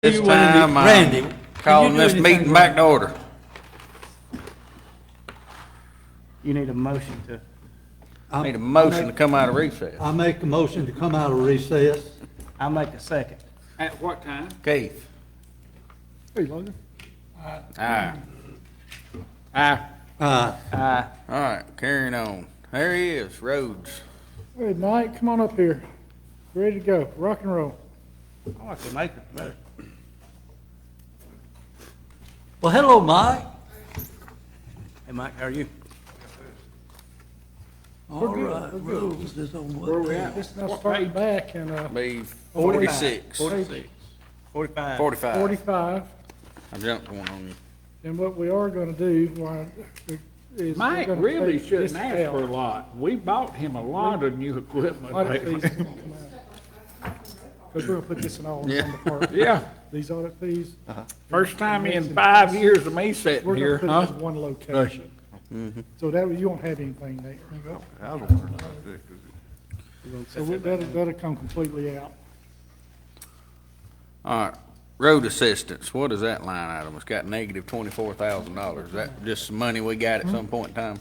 This time, Randy, I'm calling this meeting back to order. You need a motion to, Need a motion to come out of recess. I make a motion to come out of recess. I'll make a second. At what time? Keith? Hey, Logan. Aye. Aye. Aye. All right, carrying on. There he is, Rhodes. Hey, Mike, come on up here. Ready to go. Rock and roll. I like to make it better. Well, hello, Mike. Hey, Mike, how are you? All right, Rose is on Where what we page? at? This now starting back in, Be 46. 46. 45. 45. 45. I jumped one on you. And what we are gonna do, is. Mike we're gonna really take shouldn't this ask for a out. lot. We bought him a lot of new equipment Audit fees lately. are gonna come out. Cause we're gonna put this in all the Yeah. departments. Yeah, These audit fees, first time in 5 years of me sitting we're here, gonna put it huh? in one location. So that, you won't have anything there. So that'll come completely out. All right, road assistance, what is that line item? It's got negative $24,000. Is that just some money we got at some point in time?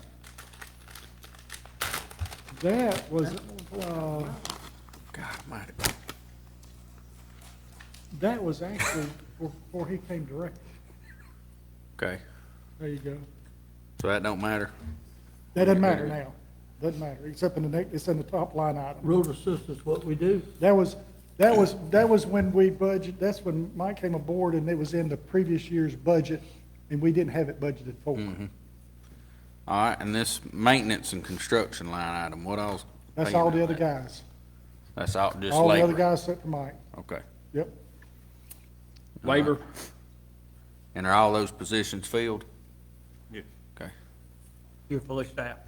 That was, God almighty. that was actually before he came director. Okay, There you go. so that don't matter? That doesn't matter now. Doesn't matter, except in the next, it's in the top line item. Road assistance, what we do. That was when we budget, that's when Mike came aboard and it was in the previous year's budget and we didn't have it budgeted for. All right, and this maintenance and construction line item, what else? That's all the other guys. That's all, just All the other labor? guys except for Mike. Okay. Yep. Labor, And are all those positions filled? Yeah. Okay. You're fully staffed.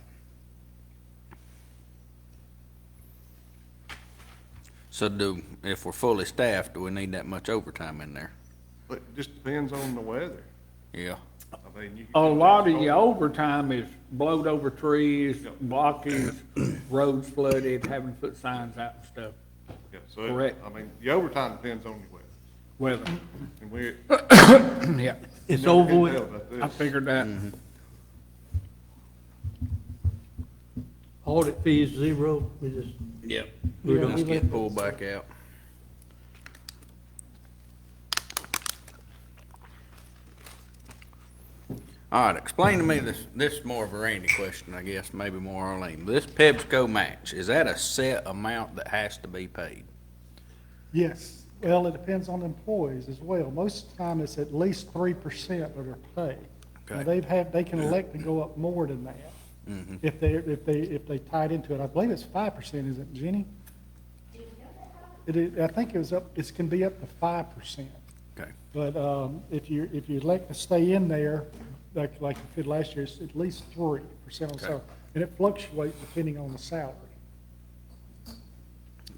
So if we're fully staffed, do we need that much overtime in there? But it just depends on the weather. Yeah. I mean, you a can- lot of your overtime is blowed over trees, blockage, roads flooded, having to put signs out and stuff. Yeah, so Correct. I mean, the overtime depends on your weather. Weather, And we're. yeah, It's you know, over can't with. tell about I this. figured that. Audit fees zero. We just, Yep. We're We're gonna gonna leave get it. pulled back out. All right, explain to me this is more of a Randy question, I guess, maybe more Arlene. This PepsiCo match, is that a set amount that has to be paid? Yes. Well, it depends on the employees as well. Most of the time, it's at least 3% of their pay. Now, Okay. they can elect to go up more than that if they tied into it. I believe it's 5%, isn't it, Jenny? It is, I think it can be up to 5%. Okay. But if you elect to stay in there, like you did last year, it's at least 3% on Okay. salary. And it fluctuates depending on the salary.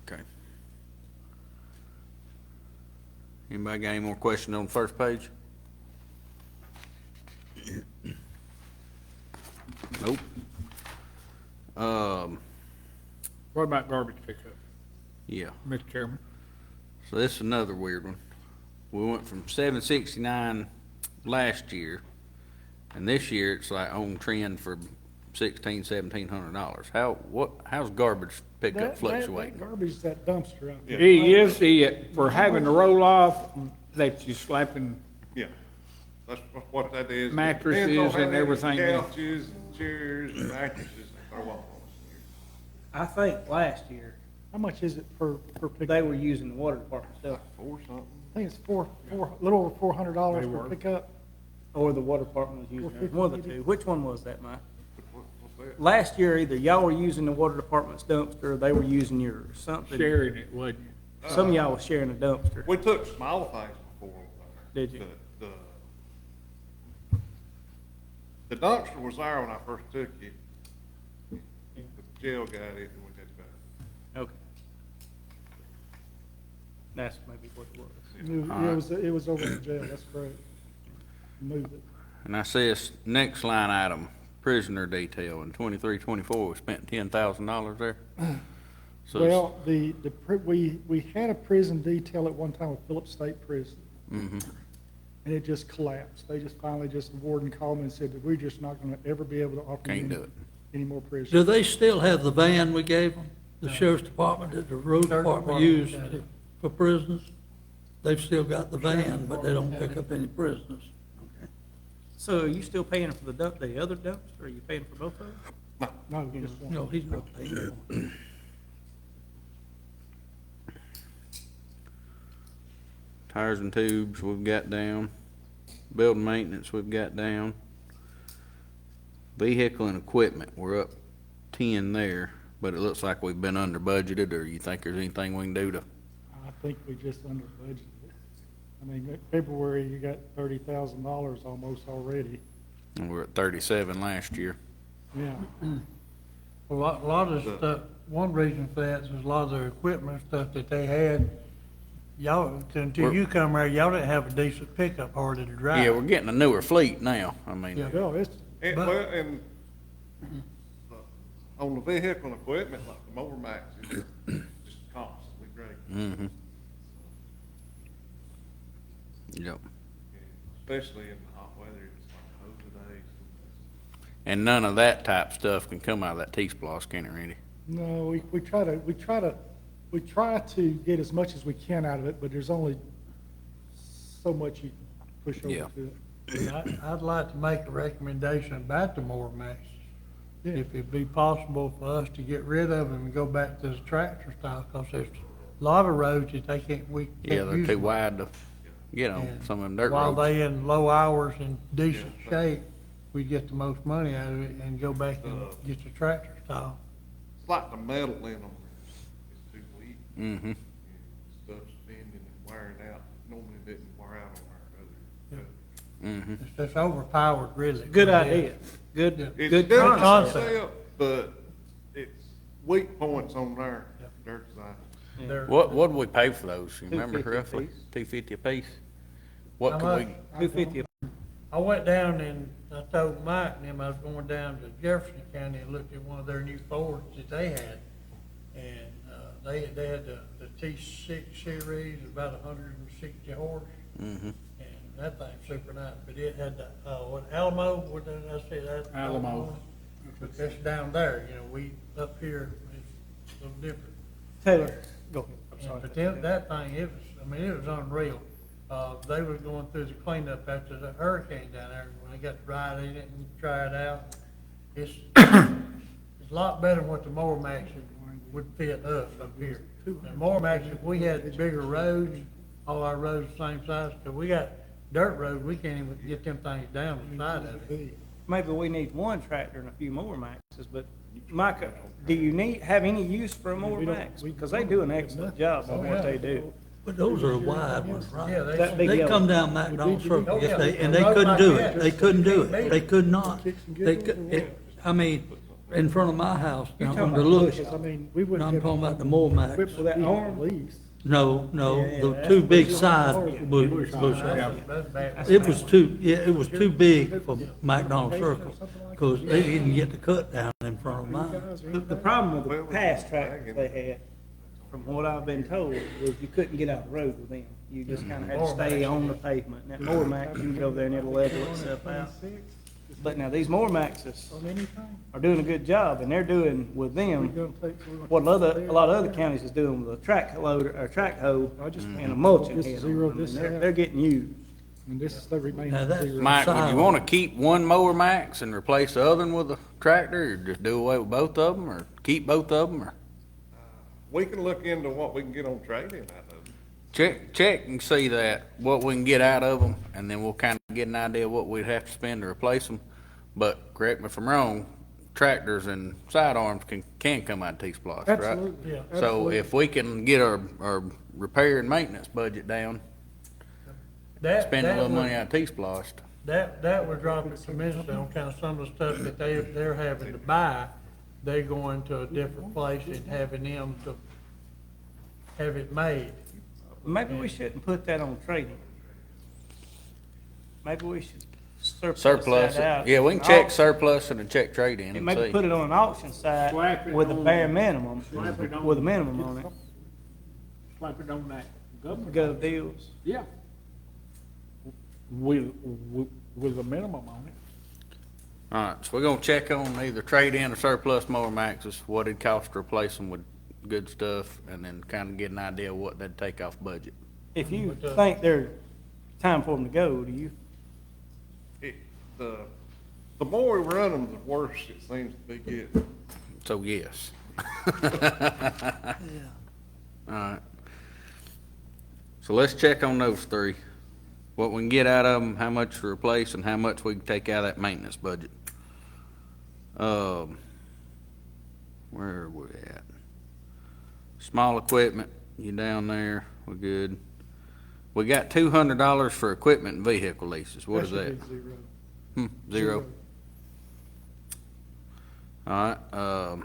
Okay. Anybody got any more questions on the first page? Nope. What about garbage pickup, Yeah. Mr. Chairman? So this is another weird one. We went from 769 last year, and this year it's like on trend for $1,700. How's garbage pickup That fluctuating? garbage, that dumpster out there. He is for having to roll off, that you slapping, Yeah, that's what that is. It Mattresses depends on how and many everything. Couches, chairs, and mattresses they throw off on us. I think last year, How much is it per pickup? they were using the water department stuff, Or something. I think it's a little over $400 per pickup. or the water department was using it, one of the two. Which one was that, Mike? What's that? Last year, either y'all were using the water department's dumpster, or they were using yours, something. sharing it, wasn't you? Some of y'all was sharing a dumpster. We took smaller things before. Did you? The dumpster was there when I first took it. But the jail got it and we had to go. Okay. That's maybe what it was. It was over in the jail, that's correct. Moved it. And I see this next line item, prisoner detail, in 23-24, we spent $10,000 there. So it's- Well, we had a prison detail at one time with Phillips State Prison. And it just collapsed. They just finally just, the warden called me and said that we're just not gonna ever be able to offer Can't you do it. any more prisons. Do they still have the van we gave them? The sheriff's department, that the road department used for prisoners? They've still got the van, but they don't pick up any prisoners. So are you still paying for the other dumpster, or are you paying for both of them? No, just one. No, he's not paying for it. Tires and tubes, we've got down. Building maintenance, we've got down. Vehicle and equipment, we're up 10 there, but it looks like we've been under budgeted, or you think there's anything we can do to? I think we just under budgeted. I mean, February, you got $30,000 almost already. And we're at 37 last year. Yeah. A lot of stuff, one reason for that is a lot of their equipment stuff that they had, y'all, until you come here, y'all didn't have a decent pickup hardly to drive. Yeah, we're getting a newer fleet now, I mean. Yeah. Well, it's, And, But- well, and on the vehicle and equipment, like the mower max, is just constantly great. Mm-hmm. Yep. Especially in the hot weather, it's like over days. And none of that type stuff can come out of that T-Splosh, can it, Randy? no, we try to get as much as we can out of it, but there's only so much you can push Yeah. over to it. I'd like to make a recommendation about the mower max. Yeah. If it'd be possible for us to get rid of them and go back to the tractor style, because there's a lot of roads that we Yeah, can't they're use too them. wide to get on, And some of them dirt While roads. they in low hours and decent shape, we'd get the most money out of it and go back and get the tractor style. It's like the metal in them is too weak. Mm-hmm. Stuff's bending and wearing out. Normally it didn't wear out on our other. Mm-hmm. It's just overpowered, really. Good idea, good, It's good good concept. concept, but it's weak points on their design. They're- What do we pay for those? You remember $2.50 a roughly? piece. $2.50 a piece? What How could much? we, 250. I went down and I told Mike and them I was going down to Jefferson County and looked at one of their new Fords that they had. And, they had the T6 series, about 160 horse. mm-hmm. And that thing's super nice, but it had the, what, Alamo, what did I say that? Alamo. But that's down there, you know, we, up here, it's a little different. Taylor, go ahead, I'm Yeah, sorry. But that thing, it was, I mean, it was unreal. They were going through the cleanup after the hurricane down there, when they got to ride in it and try it out. It's, it's a lot better than what the mower max would fit us up here. The mower max, if we had bigger roads, all our roads the same size, cause we got dirt roads, we can't even get them things down the side of it. Maybe we need one tractor and a few more maxes, but Micah, do you have any use for a mower We don't- max? we- Because they do an excellent job on what they do. But those are wide ones, right? Yeah, That big they yellow. come down McDonald Circle, Oh, if yeah. they, and they couldn't do it, they couldn't do it, they could not. They could, I mean, in front of my house, down talking on the about look, Because, I mean, we wouldn't. I'm have talking about the mower max. equipment With that we arm? leased. No, Yeah, the that's two big what- side bushes. That's bad. It was it was too big for McDonald Circle, because they didn't get the cut down in front of mine. The problem with the past tractors they had, from what I've been told, was you couldn't get out the road with them. You just kinda had to stay on the pavement. And that mower max, you can go there and it'll level itself out. But now these mower maxes On anything. are doing a good job, and they're doing with We're them gonna take. we're gonna what take a lot of other counties is doing with a track loader, or track hoe, I just- and a mulching Just head. zero on them. this I mean, out. they're getting used. And this is the remaining Now that's- zero. Mike, would Silent. you wanna keep one mower max and replace the other one with a tractor, or just do away with both of them, or keep both of them, or? We can look into what we can get on trading out of them. Check and see that, what we can get out of them, and then we'll kinda get an idea of what we'd have to spend to replace them. But correct me if I'm wrong, tractors and sidearms can come out of T-Splosh, right? Absolutely, yeah. So absolutely. if we can get our repair and maintenance budget down, spend a little money out of T-Splosh. That would drop it tremendously on kind of some of the stuff that they're having to buy. They're going to a different place and having them to have it made. Maybe we shouldn't put that on trading. Maybe we should Surplus, that out. yeah, we can check surplus and check trade-in And and maybe see. put it on an auction site Slap it with a on- bare minimum, slap it on- with a minimum on it. Slap it on that government. Gov deals. Yeah. with a minimum on it. All right, so we're gonna check on either trade-in or surplus mower maxes, what it costs to replace them with good stuff, and then kinda get an idea of what that'd take off budget. If you think they're time for them to go, do you? The more we run them, the worse it seems to be getting. So, yes. All right. So let's check on those three. What we can get out of them, how much to replace, and how much we can take out of that maintenance budget. Where are we at? Small equipment, you down there, we're good. We got $200 for equipment and vehicle leases, what is that? should be zero. Zero. All right,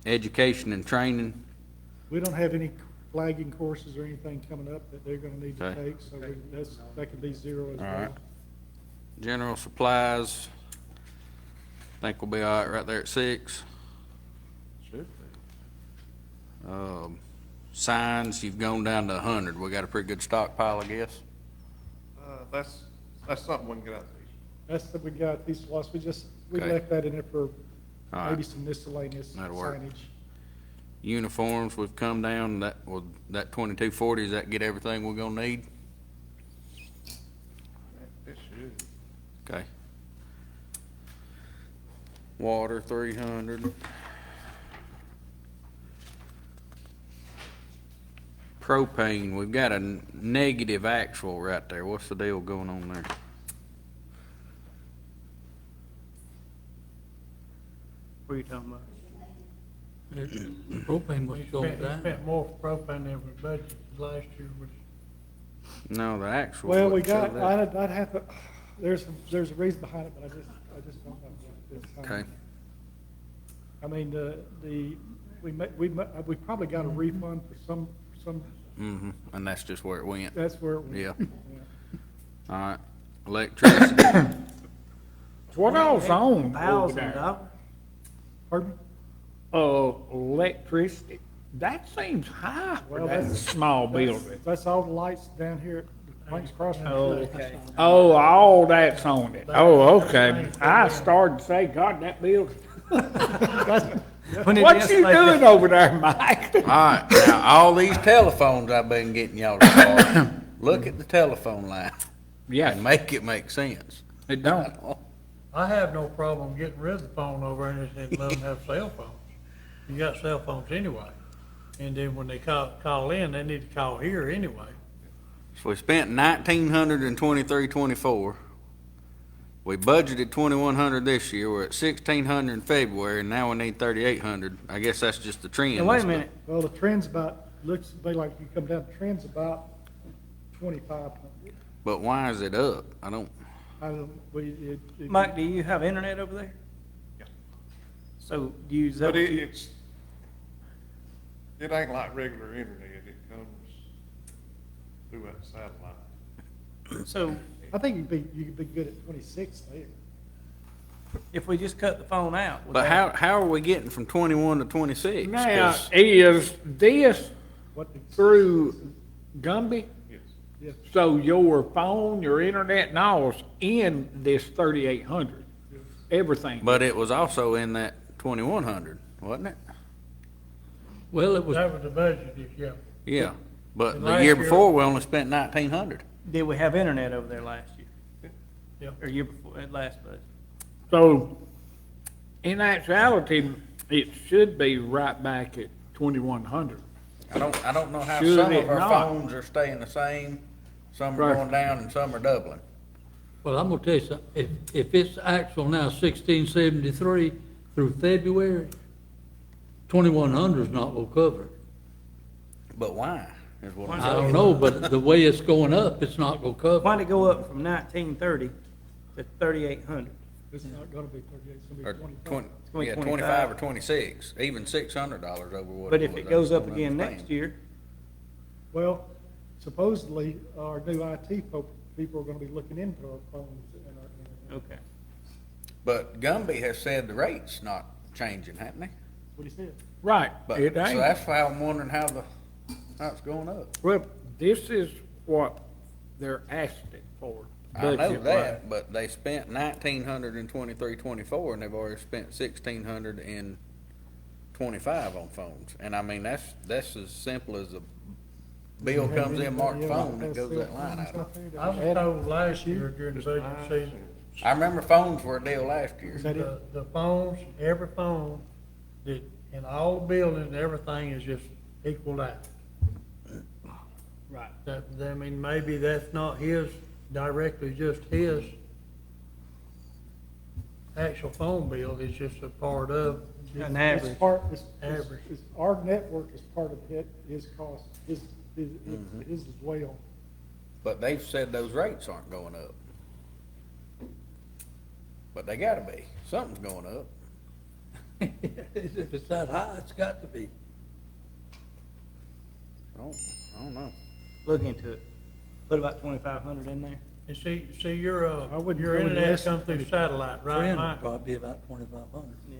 education and training, We don't have any flagging courses or anything coming up that they're gonna need to Okay. take, so that could be zero as all well. right. General supplies, think we'll be all right there at 6. Should be. Signs, you've gone down to 100. We got a pretty good stockpile, I guess. That's something we can get out of these. That's that we got, these lots, we Okay. left that in there for All right. maybe some miscellaneous That'll work. signage. Uniforms, we've come down, that 2240, does that get everything we're gonna need? It should. Okay. Water, 300. Propane, we've got a negative actual right there. What's the deal going on there? What are you talking about? Propane was We going spent, down. spent more for propane than we budgeted last year, which No, the actual. Well, we wouldn't show got, that. I'd have to, there's a reason behind it, but I just don't know what this time. Okay. I mean, we probably got a refund for some, Mm-hmm, and that's just where it went. that's where it went. Yeah. All right. Electricity, What all's on over $1,000. there? Pardon? Electricity, that seems high for Well, that that's- small building. That's all the lights down here at Planks Crossing. Oh, okay. Oh, all that's on it. Oh, okay. I started to say, God, that building. When it What is you like doing that- over there, Mike? all right, now, all these telephones I've been getting y'all to call, look at the telephone line and Yeah, make it make sense. it don't. I have no problem getting rid of the phone over and let them have cell phones. You got cell phones anyway. And then when they call in, they need to call here anyway. So we spent 1,900 in 23-24. We budgeted 2,100 this year. We're at 1,600 in February, and now we need 3,800. I guess that's just the trend. Now, wait a minute, Well, the trend's about, looks to be like you come down, the trend's about 2,500. But why is it up? I don't. Mike, do you have internet over there? Yeah. So do you use that? But it ain't like regular internet. It comes through that satellite. So I think you could be good at 26 there. if we just cut the phone out. would But that- how are we getting from 21 to 26? Now, 'Cause- is this What the, through Gumby? Yes. yes, So your phone, your internet and all's in this 3,800? Everything? But it was also in that 2,100, wasn't it? Well, it was, That was the budget this year. Yeah. But And the last year year- before, we only spent 1,900. Did we have internet over there last year? Yeah. Or year before, last budget? So, in actuality, it should be right back at 2,100. I don't know how Should some it of our not? phones are staying the same, some are Right. going down and some are doubling. well, I'm gonna tell you something, if it's actual now 1673 through February, 2,100 is not gonna cover it. But why, is what I'm I saying. don't know, but the way it's going up, it's not gonna cover. Why'd it go up from 1930 to 3,800? it's not gonna be 38, it's Or gonna be 25. 20, gonna be yeah, 25. 25 or 26, even $600 over what But it if was. it goes I up don't again understand. next year, Well, supposedly, our new IT people are gonna be looking into our phones and our internet. okay. But Gumby has said the rate's not changing, hasn't they? What he said. Right, But, it so ain't. that's why I'm wondering how it's going up. Well, this is what they're asking for. I know budget-wise. that, but they spent 1,900 in 23-24, and they've already spent 1,600 in 25 on phones. And I mean, that's as simple as a bill comes in marked phone, it goes that line item. I was told last year during the budget season, I remember phones were a deal last year. Is that it? the phones, every phone, that, in all the buildings, everything is just equaled out. Right. I mean, maybe that's not his, directly just his actual phone bill, it's just a part of. An It's average. part, Average. our network is part of his cost, his as well. But they've said those rates aren't going up. But they gotta be. Something's going up. If it's that high, it's got to be. I don't know. Look into it. Put about 2,500 in there. And see, your, I wouldn't your go with internet less comes through satellite, right, Trend would Mike? probably be about 2,500. Yeah.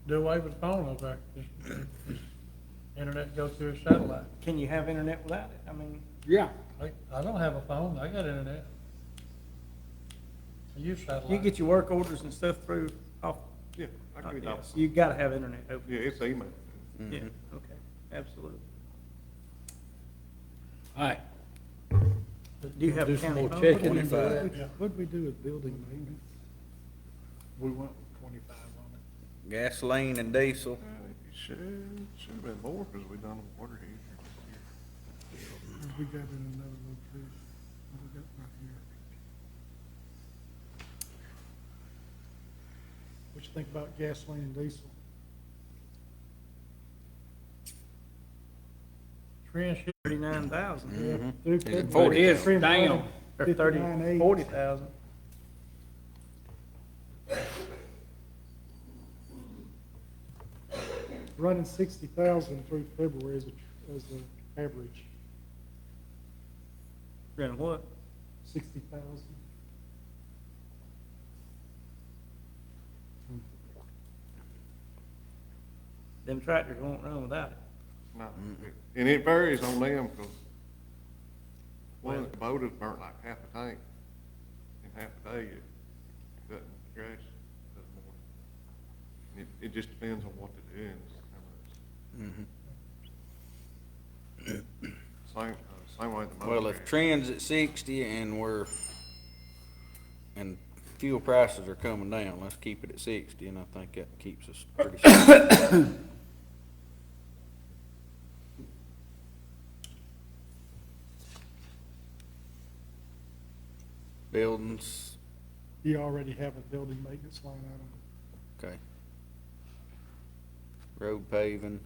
Do away with the phone over there. Just internet goes through a satellite. Can you have internet without it? I mean, Yeah, I don't have a phone, I got internet. I use satellite. you get your work orders and stuff through off. Yeah, I can read off. Yes, you gotta have internet open. Yeah, it's email. Yeah, okay, absolutely. all right. Do you have Do a some county more phone? checking into that. What'd we do with building maintenance? We went with 25 on it. Gasoline and diesel. It should have been more, because we done the water heater. We got it in another location. What we got right here? What you think about gasoline and diesel? Trend should 39,000, Through Is it February, 40? It is trend down. line, or 59.8. 40,000. Running 60,000 through February as the average, Running what? 60,000. Them tractors won't run without it. No, and it varies on them, because one of the Kubotas burnt like half a tank in half a day, it doesn't crash, doesn't more. It just depends on what they're doing, how much. Same way the motor. Well, if trend's at 60 and fuel prices are coming down, let's keep it at 60, and I think that keeps us pretty safe. Buildings, You already have a building maintenance line item. okay. Road paving,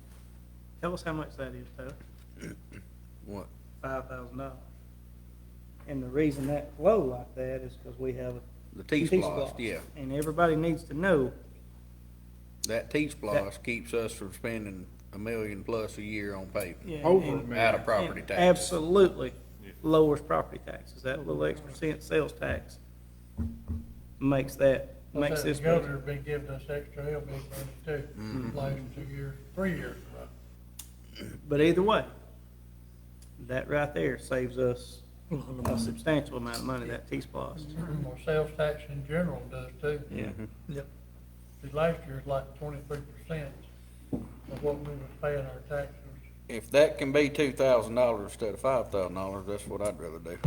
Tell us how much that is, Tyler. what? $5,000. And the reason that's low like that is because we have The a T-Splosh, yeah. And everybody needs to know, That T-Splosh keeps us from spending $1 million plus a year on paving. yeah, Over and- a million. Out of property and taxes. absolutely lowers property taxes. That little extra cent sales tax makes this. The governor been giving us extra help money too, last 2 years, 3 years. But either way, that right there saves us a substantial amount of money, that T-Splosh. Well, sales tax in general does too. Yeah. Yep. Because last year was like 23% of what we was paying our taxes. If that can be $2,000 instead of $5,000, that's what I'd rather do.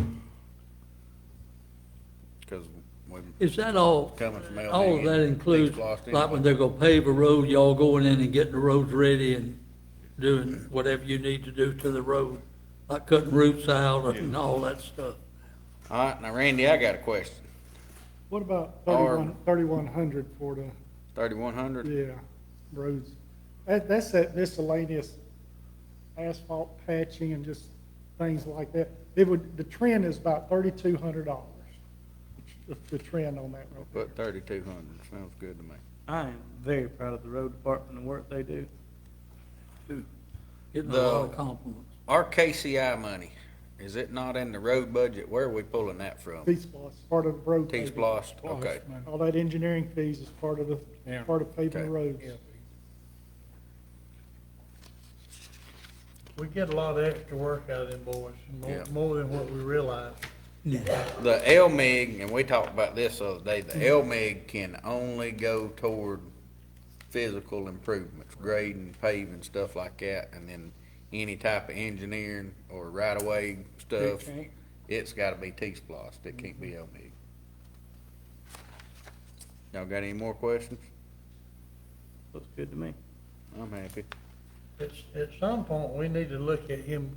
Because we Is that all, coming from LD all of that and includes, T-Splosh like when they're gonna pave a road, y'all going in and getting the roads ready and doing whatever you need to do to the road, like cutting roots out and all that stuff? All right, now Randy, I got a question. What about Or- 3,100 for the, 3,100? yeah, roads? That's that miscellaneous asphalt patching and just things like that. The trend is about $3,200, the trend on that road. Put 3,200, sounds good to me. I am very proud of the road department and the work they do. Getting a lot of compliments. Our KCI money, is it not in the road budget? Where are we pulling that from? T-Splosh, part of the road paving. T-Splosh, okay. All that engineering fees is part of paving the Okay. roads. We get a lot of extra work out of them boys, Yeah. more than what we realize. The LMIG, and we talked about this the other day, the LMIG can only go toward physical improvements, grading, paving, stuff like that, and then any type of engineering or right-of-way stuff, can't. it's gotta be T-splost, it can't be LMIG. Y'all got any more questions? Looks good to me. I'm happy. At some point, we need to look at him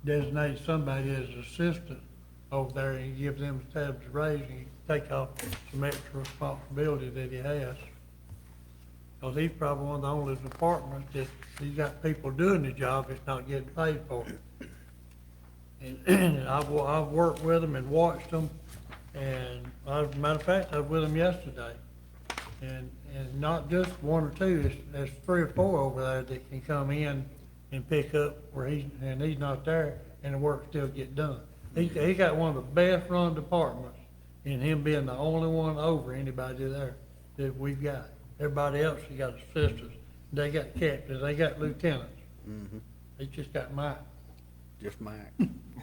designate somebody as assistant over there and give them tabs raised and take off some extra responsibility that he has. Because he's probably one of the only departments that he's got people doing the job that's not getting paid for it. And I've worked with them and watched them, and as a matter of fact, I was with them yesterday. And not just one or two, there's 3 or 4 over there that can come in and pick up where he's not there, and the work still get done. He got one of the best run departments, and him being the only one over anybody there that we've got. Everybody else, he got assistants, they got captains, they got lieutenants. They just got Mike. Just Mike,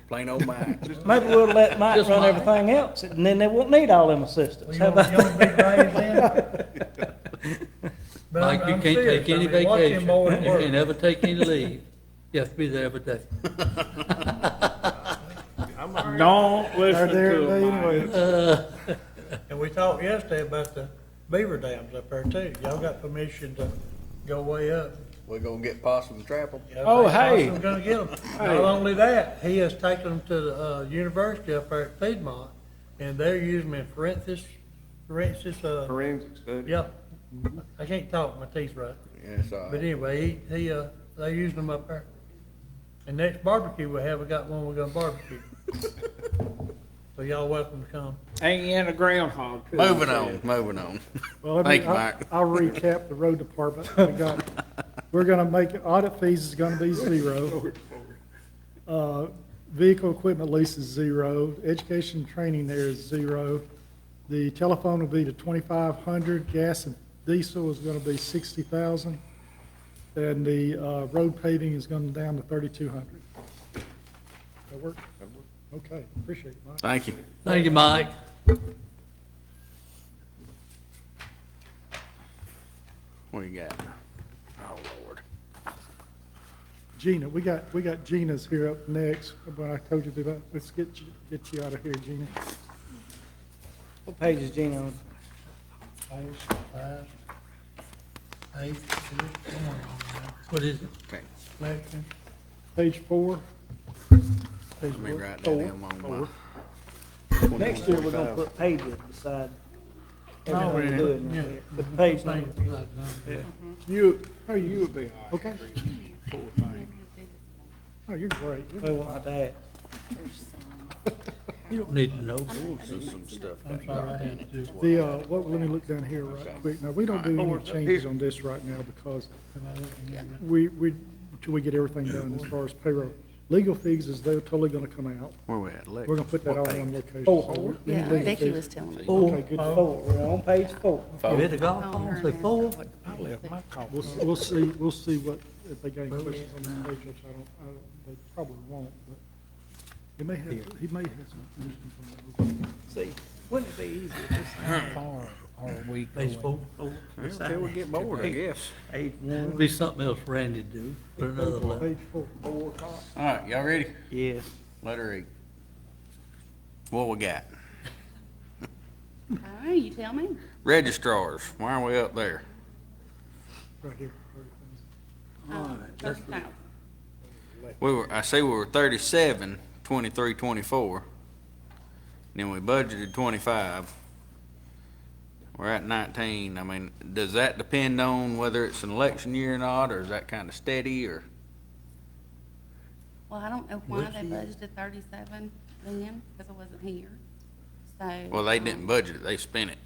plain old Mike. Maybe we'll let Mike Just run Mike. everything else, and then they won't need all them assistants. You How want about to be raised in? But Mike, you I'm can't serious. take any I mean, watch them vacation, boys you work. can't ever take any leave, you have to be there every day. Don't listen They're to there him, anyway. Mike. And we talked yesterday about the beaver dams up there too. Y'all got permission to go way up. We're gonna get possum and trap 'em. Yeah, Oh, I think hey. Boston's gonna get them. Hey. Not only that, he has taken them to the, university up there at Piedmont, and they're using them in forensic, Forensic study. yeah. I can't talk, my teeth right. Yeah, it's all But right. anyway, they're using them up there. And next barbecue we have, we got one we're gonna barbecue. So y'all welcome to come. Ain't in a groundhog. too. Moving on, moving on. Well, Thank you, Mike. I'll recap the road department. We're gonna make, audit fees is gonna be 0. Vehicle equipment lease is 0. Education and training there is 0. The telephone will be to 2,500. Gas and diesel is gonna be 60,000. And the, road paving is going down to 3,200. That work? Okay, appreciate it, Mike. Thank you. Thank you, Mike. What you got? Oh, Lord. Gina, we got Gina's here up next, but I told you to do that. Let's get you out of here, Gina. what page is Gina on? 4, 5, 8, 6, come on, What is it? Okay, Lexington. Page 4. let me write that down on my. Next year, we're gonna put pages beside Oh, everything we're yeah. doing Yeah. right here. The page number. You would be all right. Okay. Poor thing. Oh, you're great. We want my dad. You don't need to know. Some stuff. I'm sorry, I had to do. Let me look down here right quick. Now, we don't do any changes on this right now because till we get everything done as far as payroll. Legal fees is they're totally gonna come out. Where we at? Lex? We're gonna put that all in one location. Four. So any Yeah, legal Becky fees- was telling me. Okay, good. 4, we're on page 4. You hit the golf Oh, ball, her say and four. I left my car. We'll see what, if they got any questions on the page, which they probably won't, but he may have some questions on that. See, wouldn't it be easy if this How far are we Page going? four. Until we get bored, I guess. page It'd 1? be something else Randy do, put another level. Page 4. All right, y'all ready? Yes. Let her read. What we got? All right, you tell me. Registrars, why are we up there? Right here. 30,000. I see we were 37, 23, 24. Then we budgeted 25. We're at 19. I mean, does that depend on whether it's an election year or not, or is that kind of steady, or? Well, I don't know why they budgeted 37 then, because I wasn't here. So. Well, they didn't budget it, they spent it.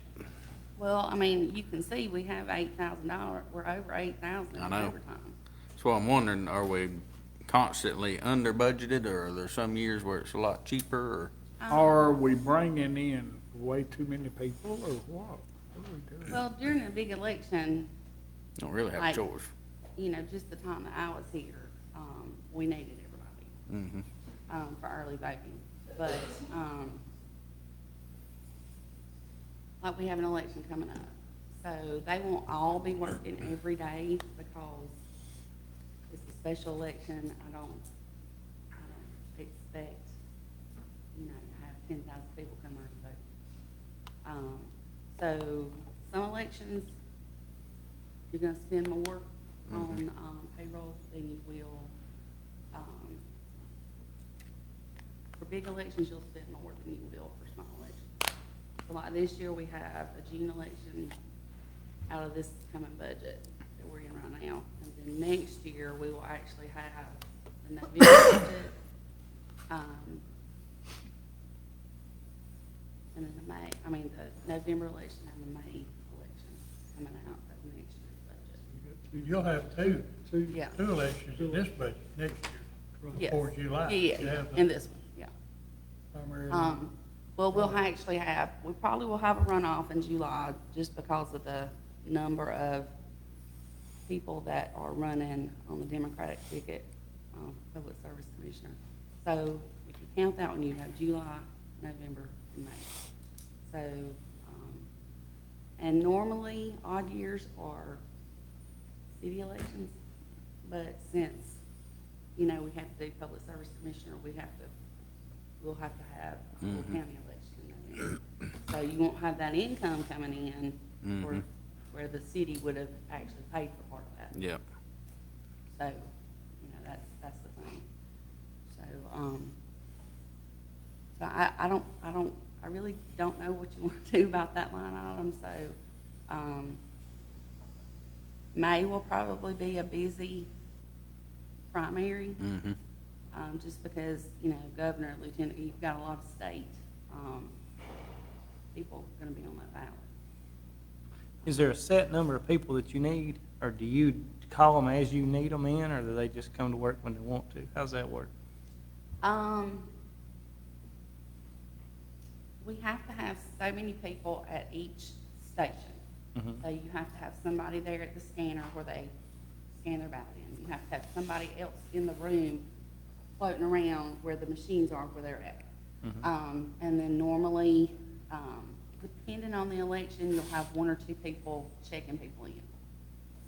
Well, I mean, you can see we have $8,000, we're over 8,000 I in know. overtime. So I'm wondering, are we constantly under budgeted, or are there some years where it's a lot cheaper, or? Are we bringing in way too many people or what? What are we doing? Well, during a big election, Don't really have a Like- choice. just the time that I was here, we needed everybody, Mm-hmm. for early voting. But, like we have an election coming up, so they won't all be working every day because it's a special election. I don't expect, to have 10,000 people come out and vote. So some elections, you're gonna spend more on, payroll than you will, for big elections, you'll spend more than you will for small elections. So like this year, we have a June election out of this coming budget that we're in right now. And then next year, we will actually have the November budget, and then the November election and the May election coming out of next year's budget. You'll have Yeah. two elections in this budget next year, Yes. before July. Yeah, You have the in this one, yeah. primary. Well, we'll actually we probably will have a runoff in July just because of the number of people that are running on the Democratic ticket, Public Service Commissioner. So if you count that one, you have July, November, and May. So, and normally odd years are city elections, but since, we have to do Public Service Commissioner, we'll have to have a full county election in November. So you won't have that income coming in where the city would have actually paid for part of that. Yep. So, that's the thing. So, I really don't know what you want to do about that line item, so, May will probably be a busy primary. Just because, governor, lieutenant, you've got a lot of state, people gonna be on that ballot. Is there a set number of people that you need, or do you call them as you need them in, or do they just come to work when they want to? How's that work? We have to have so many people at each station. So you have to have somebody there at the scanner where they scan their ballot in. You have to have somebody else in the room floating around where the machines are, where they're at. And then normally, depending on the election, you'll have one or two people checking people in.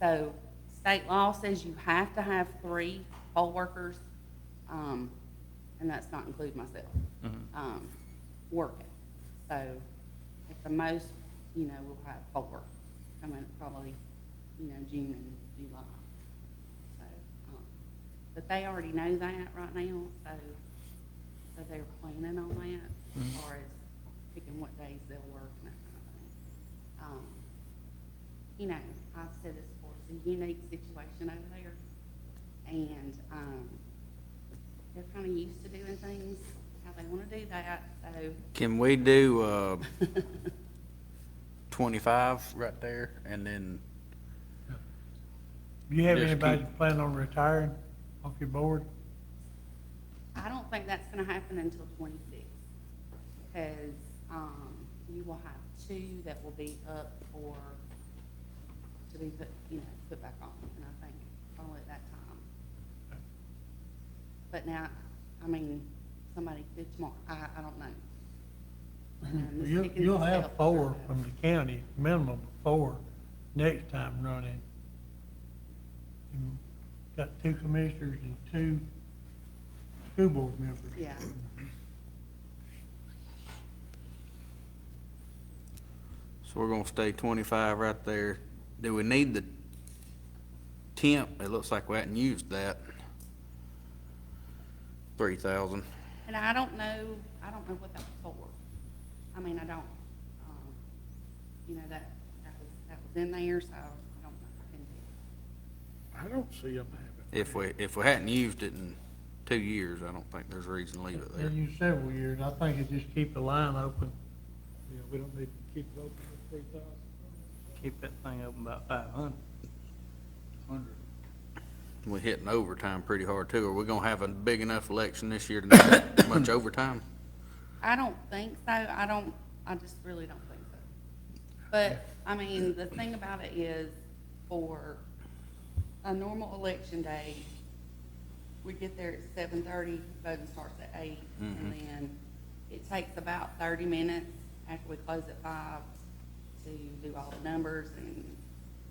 So state law says you have to have 3 poll workers, and that's not include myself, working. So at the most, we'll have 4 coming probably, June and July. So, but they already know that right now, so they're planning on that as far as picking what days they'll work and that kind of thing. I've said this before, it's a unique situation over there, and they're kind of used to doing things how they want to do that. So Can we do 25 right there, and then Do you have Just anybody planning on retiring off your board? I don't think that's going to happen until 26, because you will have 2 that will be up to be put back on, and I think probably at that time. But now, somebody could tomorrow. I don't know. And You'll have 4 from the county, minimum 4 next time running. You've got 2 commissioners and 2 school board members. Yeah. so we're gonna stay 25 right there. Do we need the temp? It looks like we hadn't used that. 3,000. And I don't know what that was for. I don't, that was in there, so I don't know. I don't see them having. If we hadn't used it in 2 years, I don't think there's a reason to leave it there. Been used several years. I think it just keep the line open. Yeah, we don't need to keep it open for 3,000. Keep that thing open about 500. We're hitting overtime pretty hard too. Are we gonna have a big enough election this year to need that much overtime? I don't think so. I just really don't think so. But, the thing about it is, for a normal election day, we get there at 7:30, voting starts at 8, and then It takes about 30 minutes after we close at 5 to do all the numbers and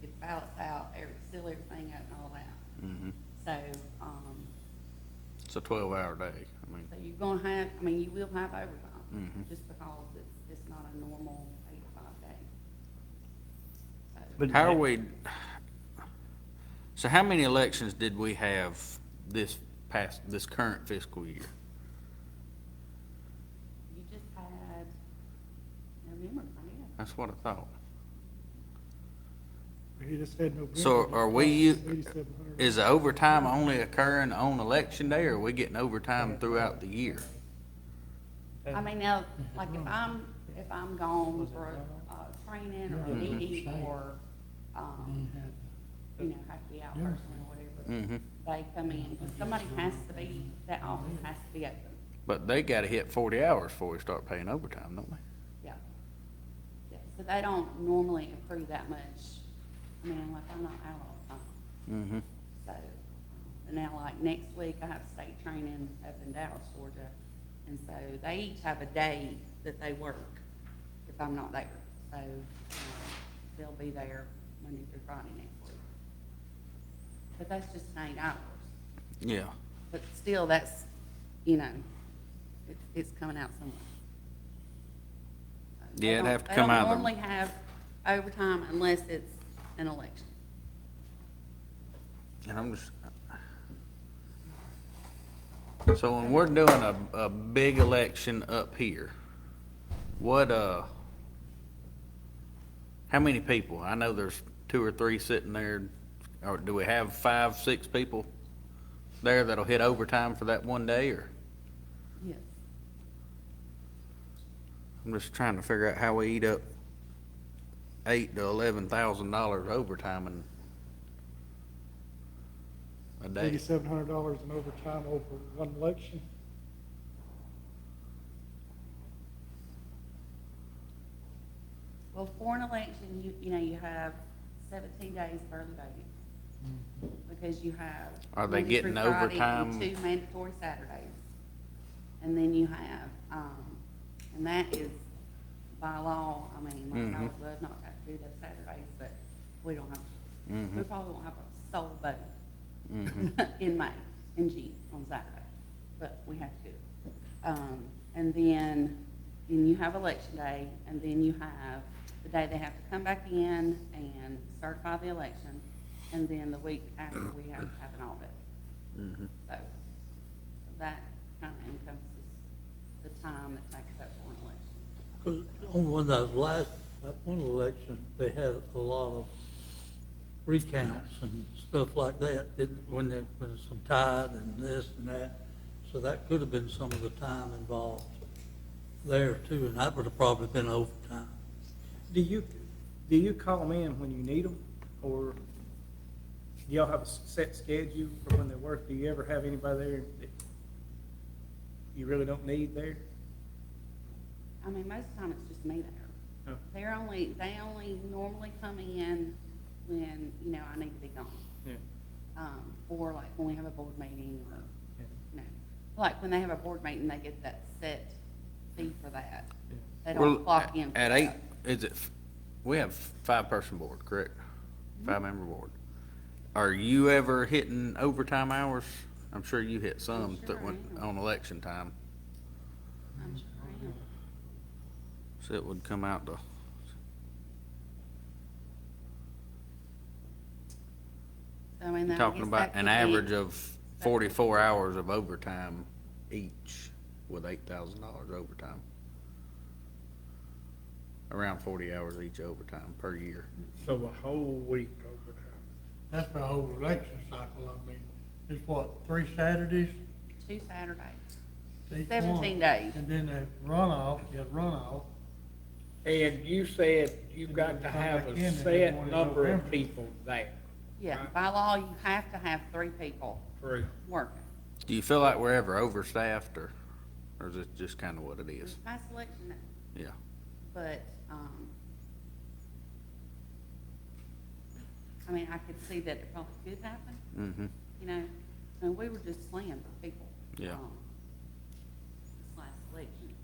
get the ballots out, seal everything up and all that. Mm-hmm. So, It's a 12-hour day. I mean, so you're gonna have, I mean, you will have overtime, Mhm. just because it's not a normal 8 to 5 day. So, But how are we, so how many elections did we have this current fiscal year? you just had November, yeah. That's what I thought. He just had November. So are we, $8,700. is the overtime only occurring on election day, or are we getting overtime throughout the year? I mean, now, like if I'm gone for a training or a meeting or, you know, have to be out personally or whatever, Mm-hmm. they come in, somebody has to be, that office has to be open, But they gotta hit 40 hours before we start paying overtime, don't they? yeah. Yeah, so they don't normally accrue that much, I mean, like, I'm not out all the time, Mm-hmm. so. And now, like, next week, I have state training up in Dallas, Georgia, and so they each have a day that they work if I'm not there. So, they'll be there Monday through Friday next week. But that's just 8 hours. Yeah. But still, that's, you know, it's coming out somewhere. They Yeah, it'd don't- have to come out of They the- don't normally have overtime unless it's an election. And I'm just, so when we're doing a big election up here, what, how many people? I know there's 2 or 3 sitting there, or do we have 5, 6 people there that'll hit overtime for that one day, or? Yes. I'm just trying to figure out how we eat up $8,000 to $11,000 overtime in a day. $8,700 in overtime over one election. Well, for an election, you know, you have 17 days of early voting. Because you have. Are they Monday through getting Friday overtime? and 2 mandatory Saturdays. And then you have, and that is by law, I mean, like, I would love not to have to do those Saturdays, but we don't have, we probably won't have a sole vote in May, in June, on Saturday, but we have to do it. And then you have election day, and then you have the day they have to come back in and certify the election, and then the week after, we have to have an audit. So that kind of encompasses the time that takes up for an election. 'Cause on one of those last, that one election, they had a lot of recounts and stuff like that, when there was some tide and this and that. So that could have been some of the time involved there too, and that would have probably been overtime. Do you call them in when you need them, or do y'all have a set schedule for when they work? Do you ever have anybody there that you really don't need there? I mean, most of the time, it's just me there. Oh. They only normally come in when, you know, I need to be gone. Yeah. Or like when we have a board meeting, or, Yeah. you know, like when they have a board meeting, they get that set fee for that. Yeah. They Well, don't clock in. for At that. 8, is it, we have 5-person board, correct? 5-member board. Are you ever hitting overtime hours? I'm sure you hit some Sure I am. on election time. I'm sure I am. So it would come out to, So, I mean, you're I talking guess about that an could be- average of 44 hours of overtime each with $8,000 overtime. Around 40 hours each overtime per year. So a whole week overtime. That's the whole election cycle, I mean, it's what, 3 Saturdays? 2 Saturdays. each 17 one. days. And then the runoff, And you said you And got then to come have back a in and set everyone in number of November. people there. Yeah, Right. by law, you have to have 3 people 3. working. Do you feel like we're ever overstaffed, or is it just kind of what it This is? past election, no. Yeah. But, I mean, I could see that it probably could happen, Mm-hmm. you know, and we were just slammed for people. Yeah. This last election.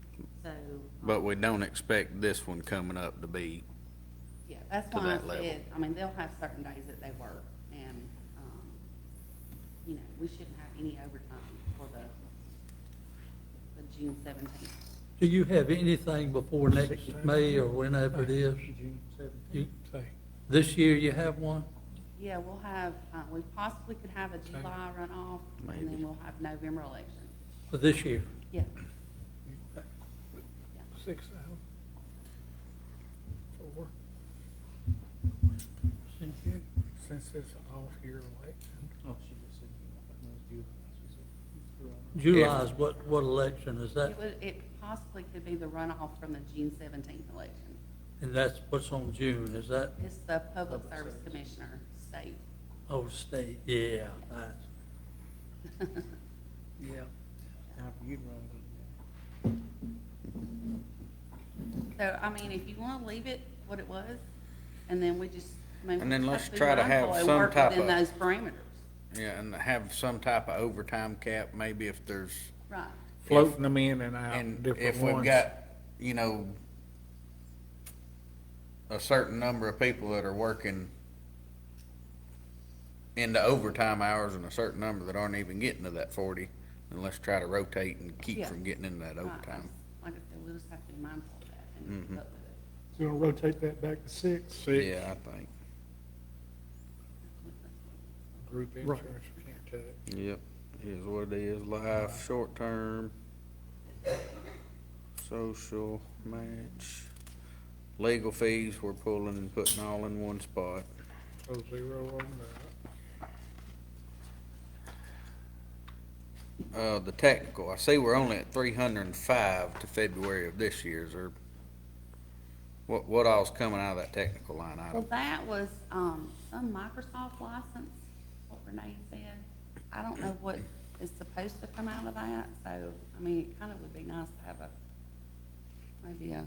So. But we don't expect this one coming up to be, Yeah, that's to why I that level. said, I mean, they'll have certain days that they work, and, you know, we shouldn't have any overtime for the June 17th. Do you have anything before next May or whenever it is? June You- 17th. This year you have one? Yeah, we'll have, we possibly could have a July runoff, and Maybe. then we'll have November election. For this year? Yeah, 6,000. 4. Since it's an off-year election. Oh, she just said, that was July. She said, July is what election is that? it possibly could be the runoff from the June 17th election. And that's what's on June, is that, It's the Public Service Commissioner state. oh, state, yeah, that's, yeah. Time for you to run again. So, I mean, if you wanna leave it what it was, and then we just, I mean. And then we let's have be try to have mindful and some work type within of- those parameters, yeah, and have some type of overtime cap, maybe if there's, right. Floating them in and out, and different if ones. we've got, you know, a certain number of people that are working into overtime hours and a certain number that aren't even getting to that 40, then let's try to rotate and keep Yeah. from getting into that Right. overtime. Like I said, we'll just have to be mindful of that and Mhm. keep up with it. So we're gonna rotate that back to 6. Six, Yeah, I think. group Right. insurance, we can't touch. Yep, is what it is, life, short-term, social, match, legal fees, we're pulling and putting all in one spot. So 0 on that. The technical, I see we're only at 305 to February of this year, is there, what all's coming out of that technical line Well, item? that was, some Microsoft license, what Renee said. I don't know what is supposed to come out of that, so, I mean, it kind of would be nice to have maybe a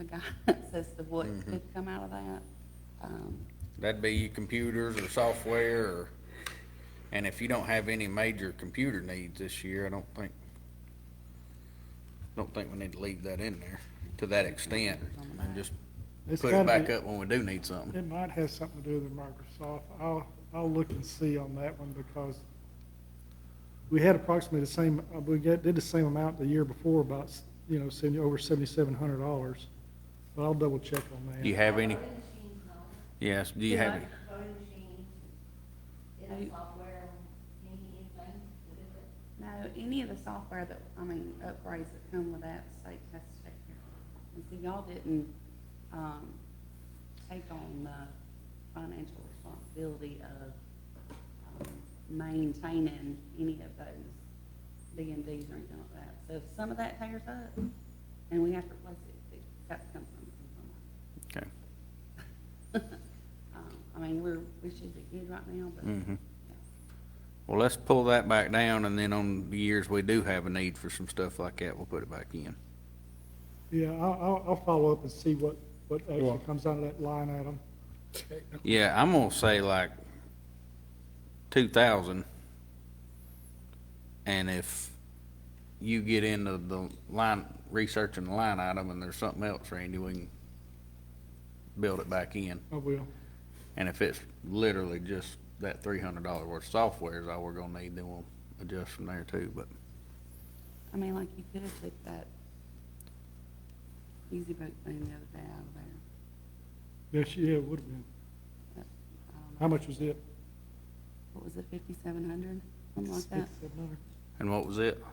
guidance as to what Mm-hmm. could come out of that. That'd be your computers or software, or, and if you don't have any major computer needs this year, I don't think we need to leave that in there to that extent, and just It's put it gotta back be- up when we do need something. It might have something to do with Microsoft. I'll look and see on that one because we had approximately the same, did the same amount the year before, about, over $7,700. But I'll double check on that. Do you have any? Yes, do you have any? Voting machine, any software, anything to do it? No, any of the software that, upgrades that come with that, the state has to take care of. And see, y'all didn't, take on the financial responsibility of, maintaining any of those D&Ds or anything like that. So if some of that tears up, and we have to replace it, it's got to come from somewhere. Okay. We should be good right now, but. Mhm. yeah. Well, let's pull that back down, and then on the years we do have a need for some stuff like that, we'll put it back in. Yeah, I'll follow up and see what actually comes out of that line item. Yeah, I'm gonna say like 2,000. And if you get into the line, researching the line item and there's something else, Randy, we can build it back in. I will. And if it's literally just that $300 worth of software is all we're gonna need, then we'll adjust from there too, but. Like you could have took that Easy Boat thing the other day out of there. Yes, yeah, it would have been. But, I don't know. How much was it? What was it, 5,700, something like that? 6,700. And what was it?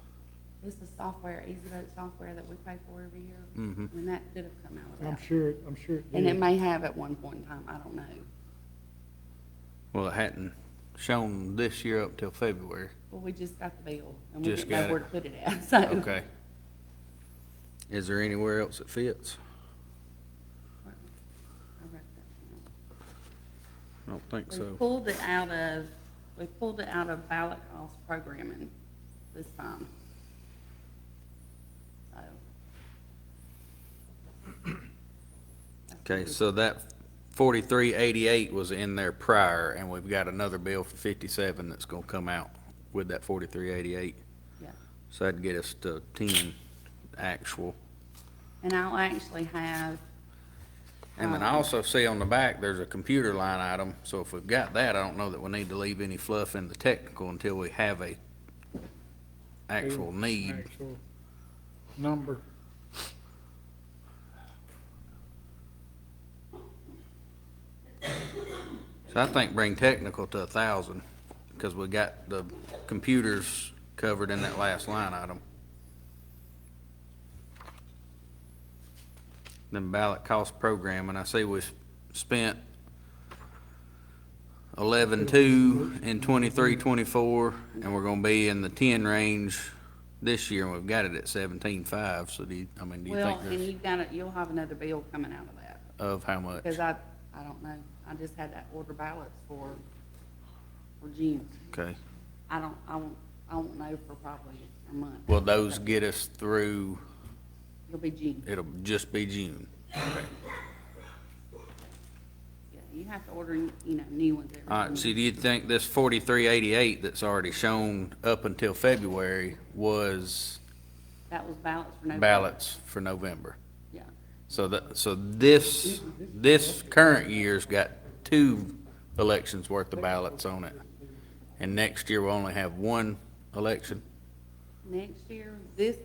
It's the software, Easy Boat software that we pay for every year. Mhm. And that could have come out of I'm that. sure it did. And it may have at one point in time, I don't know. Well, it hadn't shown this year up till February. Well, we just got the bill, and we Just didn't got know it. where to put it at, so. Okay. Is there anywhere else that fits? I wrote that down. I don't think We so. pulled it out of ballot cost programming this time. So. Okay, so that 4388 was in there prior, and we've got another bill for 57 that's gonna come out with that 4388. Yeah, So that'd get us to 10 actual. And I'll actually have, And then I also see on the back, there's a computer line item, so if we've got that, I don't know that we need to leave any fluff in the technical until we have a actual need. Actual number. So I think bring technical to 1,000, because we got the computers covered in that last line item. Then ballot cost programming, I see we spent 11.2 in 23-24, and we're gonna be in the 10 range this year, and we've got it at 17.5, so do you think well, and there's, you've got it, you'll have another bill coming out of that. of how much? Because I don't know, I just had that order ballots for June. Okay, I won't know for probably a month. will those get us through, It'll be June. it'll just be June? Yeah, you have to order, new ones every All right, month. so do you think this 4388 that's already shown up until February was That was ballots for November. ballots for November? Yeah, So this current year's got 2 elections worth of ballots on it. And next year we'll only have 1 election? next year, the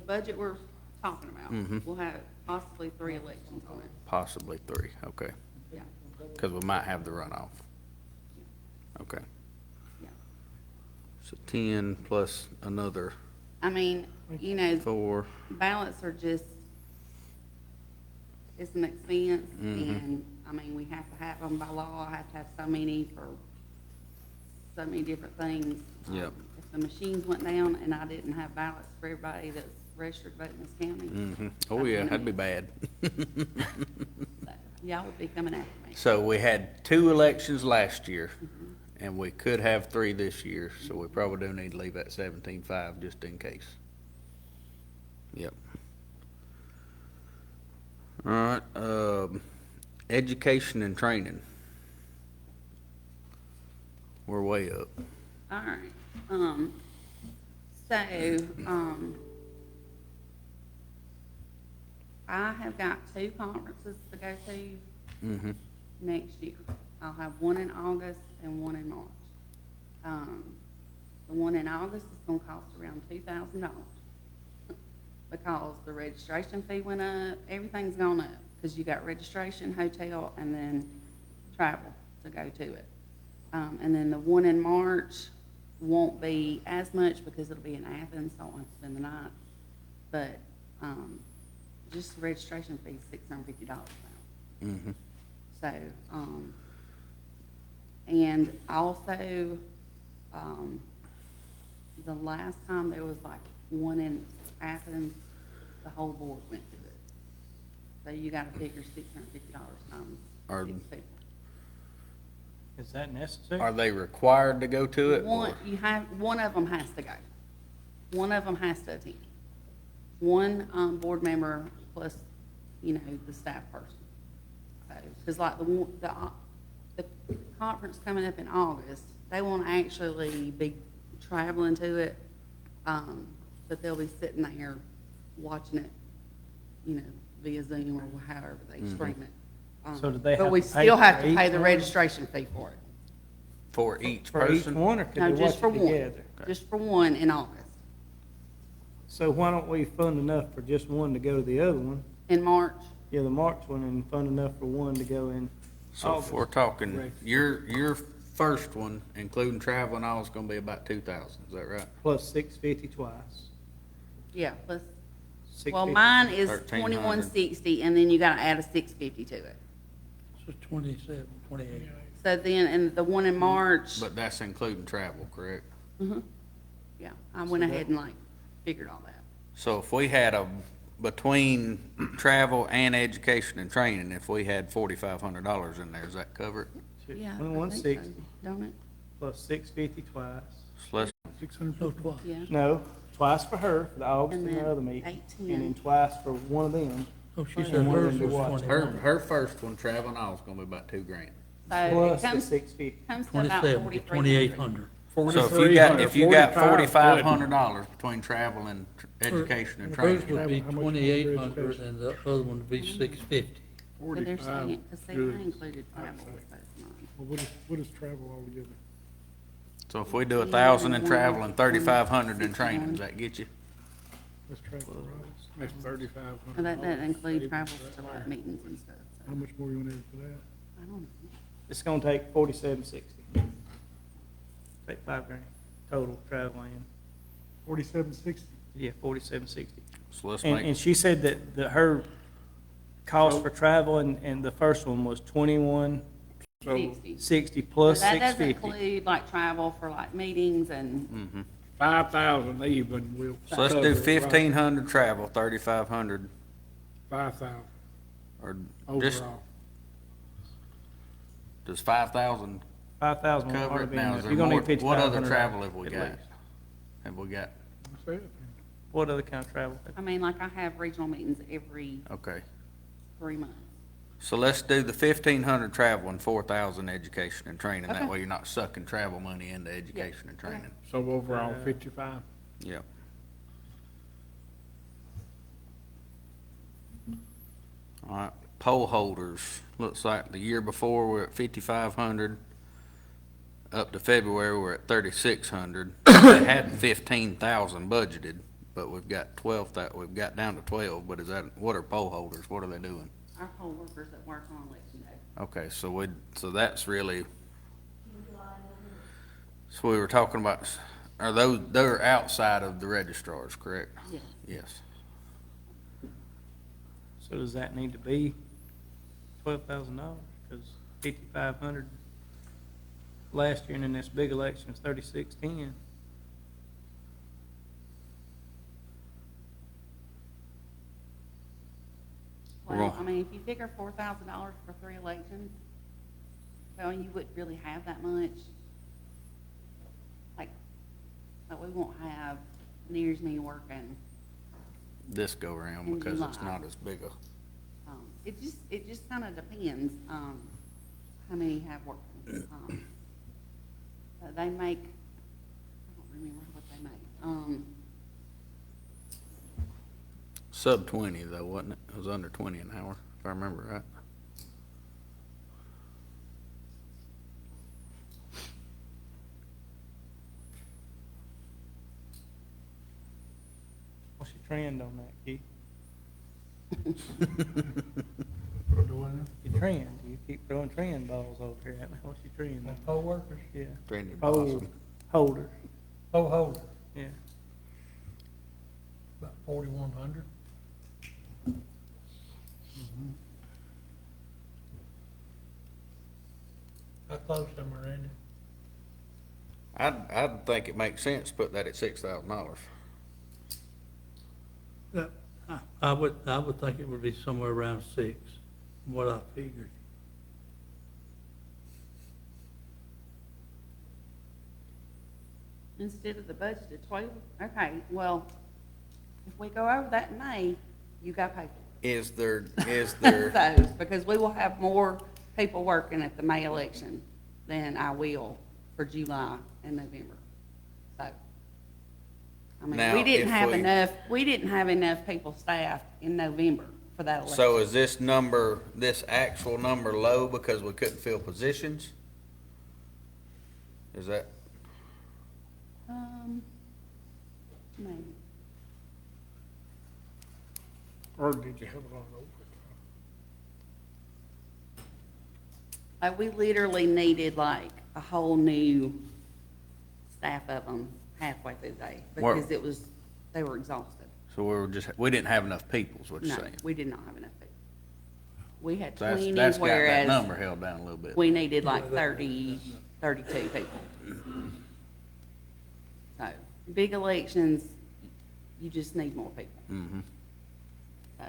budget we're talking about, we'll have possibly 3 elections on it, Possibly 3, okay. yeah, Because we might have the runoff. Okay. yeah. So 10 plus another I mean, 4. ballots are just, it's an expense, and, we have to have them by law, I have to have so many for so many different things. Yep. If the machines went down and I didn't have ballots for everybody that's registered to vote in this county. Oh, yeah, that'd be bad. So, y'all would be coming after me. So we had 2 elections last year, and we could have 3 this year, so we probably do need to leave that 17.5 just in case. Yep. All right, education and training. We're way up. All right, I have got 2 conferences to go to Mm-hmm. next year. I'll have one in August and one in March. The one in August is gonna cost around $2,000 because the registration fee went up, everything's gone up, because you got registration, hotel, and then travel to go to it. And then the one in March won't be as much because it'll be in Athens, so I won't spend the night. But, just the registration fee is $650 now. Mm-hmm. So, and also, the last time there was like one in Athens, the whole board went to it. So you gotta figure $650 times Are- 6 people. Is that necessary? Are they required to go to it? One, one of them has to go. One of them has to attend. One, board member plus, the staff person. So, cause like the conference coming up in August, they won't actually be traveling to it, but they'll be sitting there watching it, via Zoom or however they stream it. So do they But have we to pay still have for to pay each the one? registration fee for it. For each For each person? one, or could No, they just watch for it one. together? Just for one in August. So why don't we fund enough for just one to go to the other one? In March, Yeah, the March one, and fund enough for one to go in So if we're August. talking, your first one, including travel and all, is gonna be about 2,000, is that right? Plus 650 twice. yeah, plus, 650. well, mine is 1,300. 2160, and then you gotta add a 650 to it. So 27, 28. So then, and the one in March, But that's including travel, correct? yeah, I went ahead and figured all that. So if we had between travel and education and training, if we had $4,500 in there, does that cover it? Yeah. I think 2160 so, don't it? plus 650 twice. So let's, 600 So twice. Yeah. No, twice for her, for the August And and the then other meeting. 18. And then twice for one of them. Oh, she And said one hers to was watch. her, 21. her first one, travel and all, is gonna be about $2,000. So it Plus the comes, 650. comes to about 27 to 4,300. 2,800. So if 4,300, you got 45, $4,500 between travel and education and Hers training, would be How much more 2,800 education? and the other one would be 650. So they're 45, saying, because see, I good. included travel with both mine. Well, what is travel altogether? so if we do 1,000 in travel and 3,500 in training, does that get you? That's travel, right? That's 3,500. Well, that doesn't include travels to like meetings and stuff, so, How much more you want to add for that? I don't know. It's gonna take 4760. Take $5,000 total traveling. 4760. Yeah, 4760. So let's And make, she said that her cost for travel and the first one was 2160 60. plus But that doesn't 650. include like travel for like meetings and, 5,000 even will. so let's do 1,500 travel, 3,500, 5,000 or just, overall. does 5,000 5,000 cover ought to it be now? enough. Is You're there gonna more, need what other $5,500 travel have we at got? least. Have we got, That's it. What other kind of travel? I mean, like I have regional meetings every okay. 3 months. So let's do the 1,500 travel and 4,000 education and training. That Okay. way you're not sucking travel money into education and Okay. training. So overall, 55. Yep. All right, poll holders, looks like the year before we're at 5,500. Up to February, we're at 3,600. They had 15,000 budgeted, but we've got 12, we've got down to 12, but is that, what are poll holders? What are they doing? Our poll workers that work on election day. Okay, so that's really, so we were talking about, are those, they're outside of the registrars, correct? Yes. Yes. So does that need to be $12,000? Because 5,500 last year and then this big election is 3,610. We're Well, gonna- I mean, if you figure $4,000 for 3 elections, well, you wouldn't really have that much. Like we won't have near as many working. This go around In because it's July. not as big a, It just kind of depends, how many you have working. They make, I don't remember what they make. sub 20 though, wasn't it? It was under 20 an hour, if I remember right. What's your trend on that, Keith? Your trend, you keep throwing trend balls over here at me. What's your trend? And poll workers, Yeah. Trending Poll positive. holders, poll holders, yeah. about 4,100. How close am I, Randy? I'd think it makes sense to put that at $6,000. I would think it would be somewhere around 6, from what I figured. Instead of the budget at 12, okay, well, if we go over that in May, you got to pay for Is there, it. So, because we will have more people working at the May election than I will for July and November. So, I mean, Now, we didn't if have we- enough, we didn't have enough people staffed in November for that election. so is this number, this actual number low because we couldn't fill positions? Is that, Maybe. Or did you have it on overtime? Like, we literally needed like a whole new staff of them halfway through the day Where- because they were exhausted. so we didn't have enough people, is what you're No, saying? we did not have enough people. We had So that's 20, got that whereas number held down a little bit. we needed like 30, 32 people. So, big elections, you just need more people. Mm-hmm. So,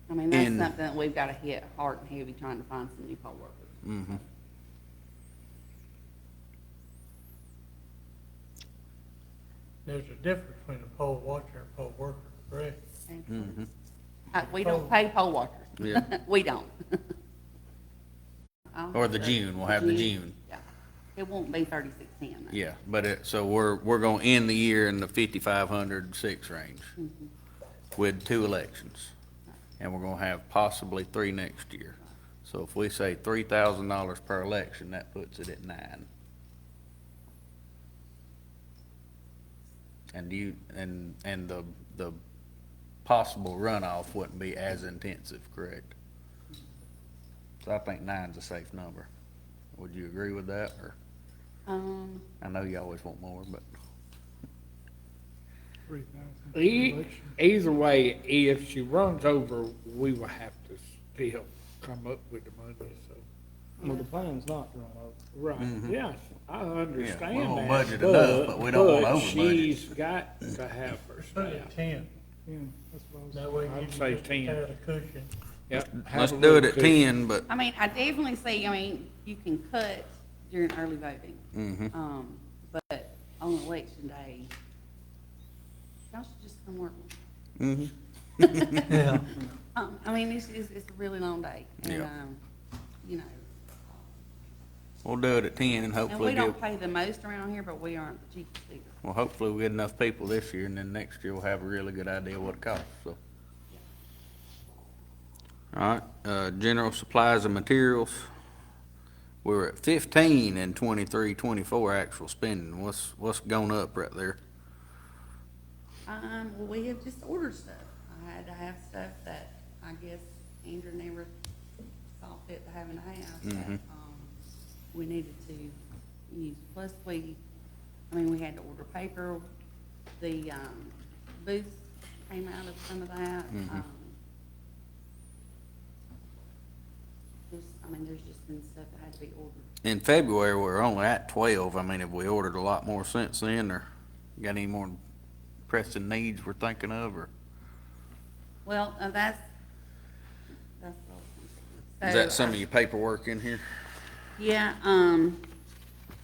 I mean, that's And- something that we've got to hit hard and heavy trying to find some new poll workers. Mm-hmm. There's a difference between a poll watcher and a poll worker, correct? Mm-hmm. We don't pay poll watchers. Yeah. We don't. Or the June, we'll have the June. Yeah. It won't be 3610. Yeah, but so we're gonna end the year in the 5,506 range with 2 elections. And we're gonna have possibly 3 next year. So if we say $3,000 per election, that puts it at 9. And the possible runoff wouldn't be as intensive, correct? So I think 9's a safe number. Would you agree with that, or? I know you always want more, but. 3,000 election. Either way, if she runs over, we will have to still come up with the money, so. Well, the plan's not to run over. Right, yes, I understand we won't that, budget enough, but we don't want over she's got to have her Put it staff. at 10. Yeah, that's what I was. That way you I'd can say just 10. have a cushion. Yep, have Let's a do little it at cushion. 10, but, I mean, I definitely see, I mean, you can cut during early voting. But on election day, y'all should just come work. Yeah. I mean, it's a really long day. And, Yeah. you know, we'll do it at 10 and and hopefully we get, don't pay the most around here, but we aren't the cheapest either. well, hopefully we'll get enough people this year, and then next year we'll have a really good idea what it costs, so. All right, general supplies and materials. We were at 15 in 23-24 actual spending. What's gone up right there? Well, we have just ordered stuff. I had to have stuff that I guess Andrew never saw fit to having to have, that, we needed to use. Plus we had to order paper. The, booths came out of some of that. There's just been stuff that had to be ordered. In February, we were only at 12. I mean, have we ordered a lot more since then, or got any more pressing needs we're thinking of, or? Well, that's what I was gonna Is say. that some of your paperwork in here? Yeah, let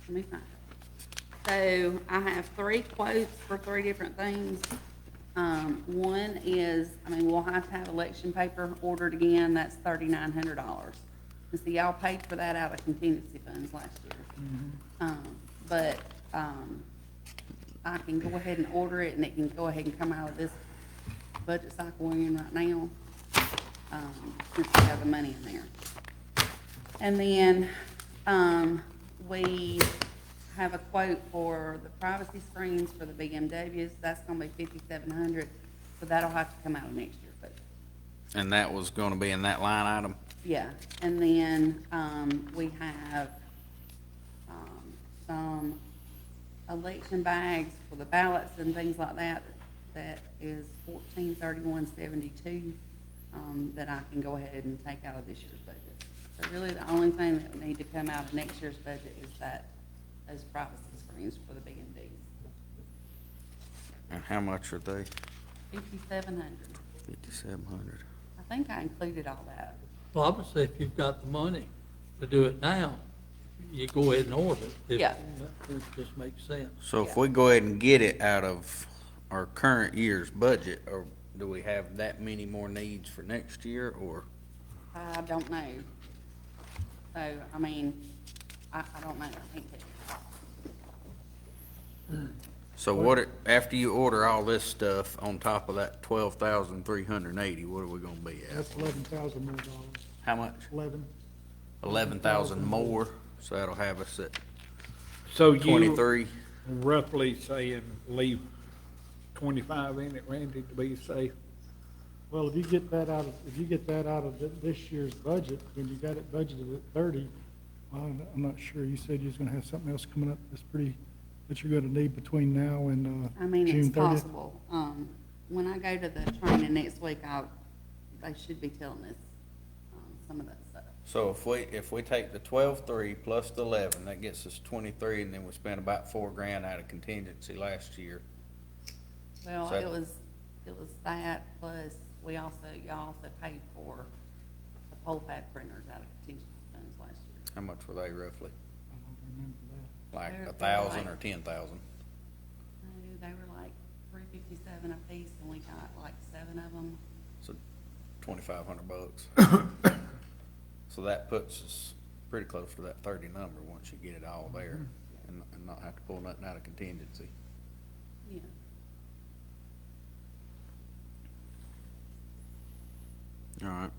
me find it. So I have 3 quotes for 3 different things. One is, we'll have to have election paper ordered again, that's $3,900. And see, y'all paid for that out of contingency funds last year. But I can go ahead and order it, and it can go ahead and come out of this budget cycle we're in right now, since we have the money in there. And then, we have a quote for the privacy screens for the BMWs, that's gonna be $5,700, so that'll have to come out of next year's budget. And that was gonna be in that line item? Yeah, and then, we have, some election bags for the ballots and things like that, that is $1431.72, that I can go ahead and take out of this year's budget. So really, the only thing that would need to come out of next year's budget is those privacy screens for the BMDs. And how much are they? $5,700. 5,700. I think I included all that. Well, obviously, if you've got the money to do it now, you go ahead and order it. Yeah. That just makes sense. So if we go ahead and get it out of our current year's budget, or do we have that many more needs for next year, or? I don't know. So, I don't know. I can't tell you. So after you order all this stuff on top of that 12,380, what are we gonna be at? That's $11,000 more dollars. How much? 11,000 more, so that'll have us at So you 23. roughly saying leave 25 in it, Randy, to be safe? Well, if you get that out of this year's budget, when you got it budgeted at 30, well, I'm not sure, you said you was gonna have something else coming up that you're gonna need between now and, June 30th? It's possible. When I go to the training next week, they should be telling us, some of that stuff. So if we take the 12,3 plus the 11, that gets us 23, and then we spent about $4,000 out of contingency last year. Well, So- it was that, plus y'all also paid for the poll pad printers out of contingency funds last year. How much were they roughly? I don't remember that. Like They're 1,000 like- or 10,000? No, they were like $357 a piece, and we got like 7 of them. So $2,500 bucks. So that puts us pretty close to that 30 number once you get it all there and not have to pull nothing out of contingency. Yeah. All right.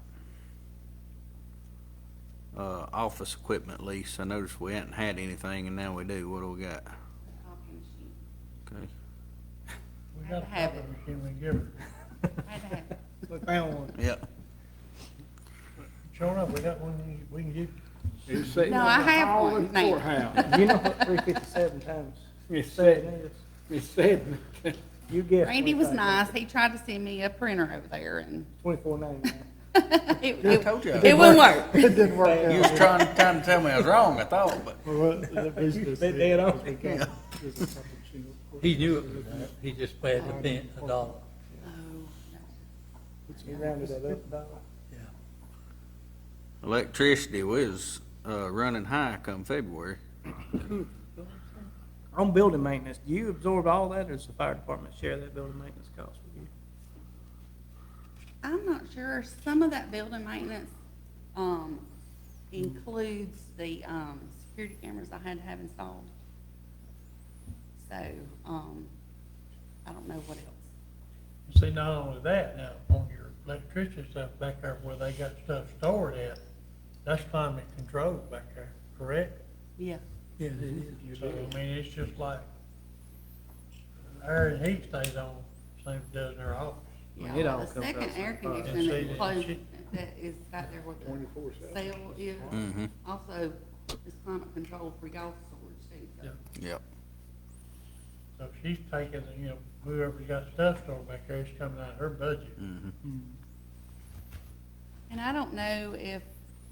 Office equipment lease, I noticed we hadn't had anything and now we do. What do we got? The copy machine. Okay. We Had got to a have copy it. machine we give her. Had to have it. We found one. Yep. Sure enough, we got one we can give. It's sitting No, in I the have hall one at now. courthouse. You know what 357 times It's 7 sitting, is? it's sitting. You guessed. Randy was 25. nice. He tried to send me a printer over there and $24.99. it told you. it wouldn't work. It didn't work out. You was trying to tell me I was wrong, I thought, but. Well, that business- They dead on. we got business opportunity. He knew it was that, he just paid the pence $1. Oh, You rounded that up $1. Yeah. Electricity was, running high come February. On building maintenance, do you absorb all that, or does the fire department share that building maintenance cost with you? I'm not sure. Some of that building maintenance, includes the, security cameras I had to have installed. So, I don't know what else. See, not only that, now, on your electricity stuff back there where they got stuff stored at, that's climate controlled back there, correct? Yeah. Yeah, it is. So, I mean, it's just like, air and heat stays on, same as it does in our office. Well, it all The comes second out air some- conditioning And see, that closed, she- that is out there where the 24/7. cell is, Mhm. also is climate controlled for y'all storage too. So. Yeah. Yep. So she's taking, you know, whoever got stuff stored back there, it's coming out of her budget. Mm-hmm. And I don't know if,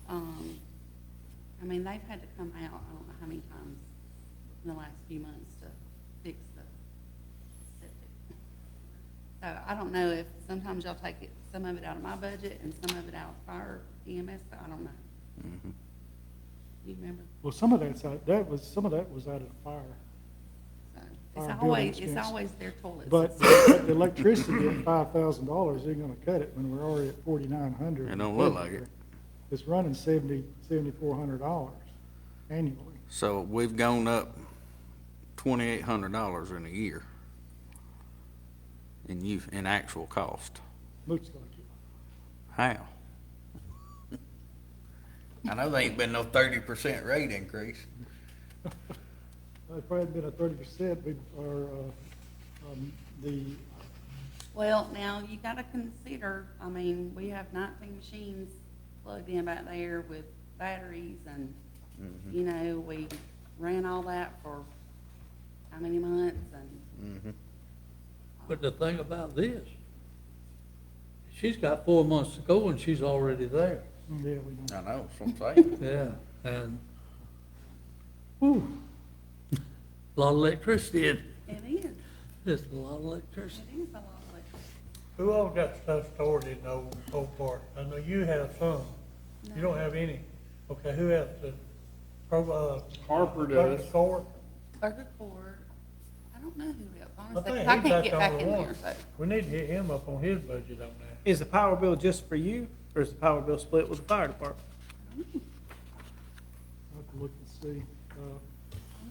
I mean, they've had to come out, I don't know how many times in the last few months to fix the septic. So I don't know if sometimes y'all take some of it out of my budget and some of it out of fire EMS, but I don't know. Mm-hmm. You remember? Well, some of that's some of that was out of the fire. So Fire it's building always, expense. their toilets. But the electricity at $5,000, they're gonna cut it when we're already at $4,900. It don't look like it. It's running $7,400 annually. So we've gone up $2,800 in a year in actual cost. Looks like it. How? I know there ain't been no 30% rate increase. If it had been a 30%, the, Well, now you gotta consider, I mean, we have 19 machines plugged in back there with batteries and, you know, we ran all that for how many months and, Mm-hmm. But the thing about this, she's got 4 months to go and she's already there. yeah, we don't. I know, that's what I'm saying. Yeah, and, whew, a lot of electricity in, it is, there's a lot of electricity. it is a lot of electricity. Who all got stuff stored in the old part? I know you have some. You don't have any. Okay, who else? Harper does. Circuit Court? Circuit Court, I don't know who else, I honestly, think 'cause I he's can't about get the back only in one. there, so. We need to hit him up on his budget on that. Is the power bill just for you, or is the power bill split with the fire department? I'll have to look and see.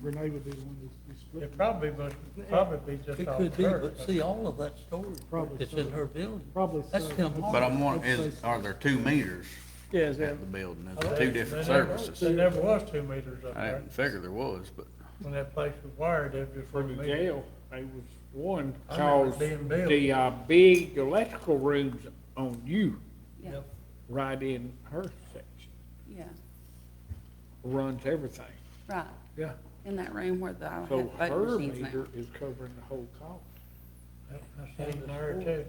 Renee would be the one who's split. It probably be just It off could be, her. but see, all of that storage, Probably it's so. in her building. Probably That's so. him. But I'm wondering, are there 2 meters Yeah, is that, at the building? Is Oh, there 2 different there never- services? There never was 2 meters up I there. didn't figure there was, but. When that place was wired, it was For the jail, there was one I remember caused being built. the, big electrical rooms on you, Yeah, Yep. right in her section, yeah, runs everything. right, Yeah. in that room where the, I So have her voting machines now. meter is covering the whole cost. Yep, I seen there too.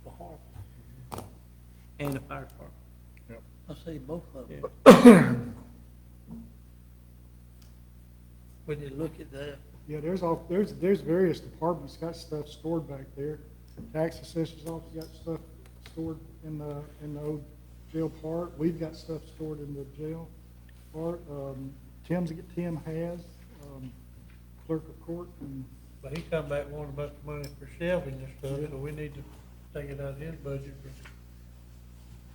for Harper. and the fire department? I see both of them. Yeah. When you look at that, Yeah, there's various departments got stuff stored back there. Tax assessor's office got stuff stored in the old jail part. We've got stuff stored in the jail part. Tim has, clerk of court, and But he come back wanting a bunch of money for shelving and stuff, so we need to take it out of his budget for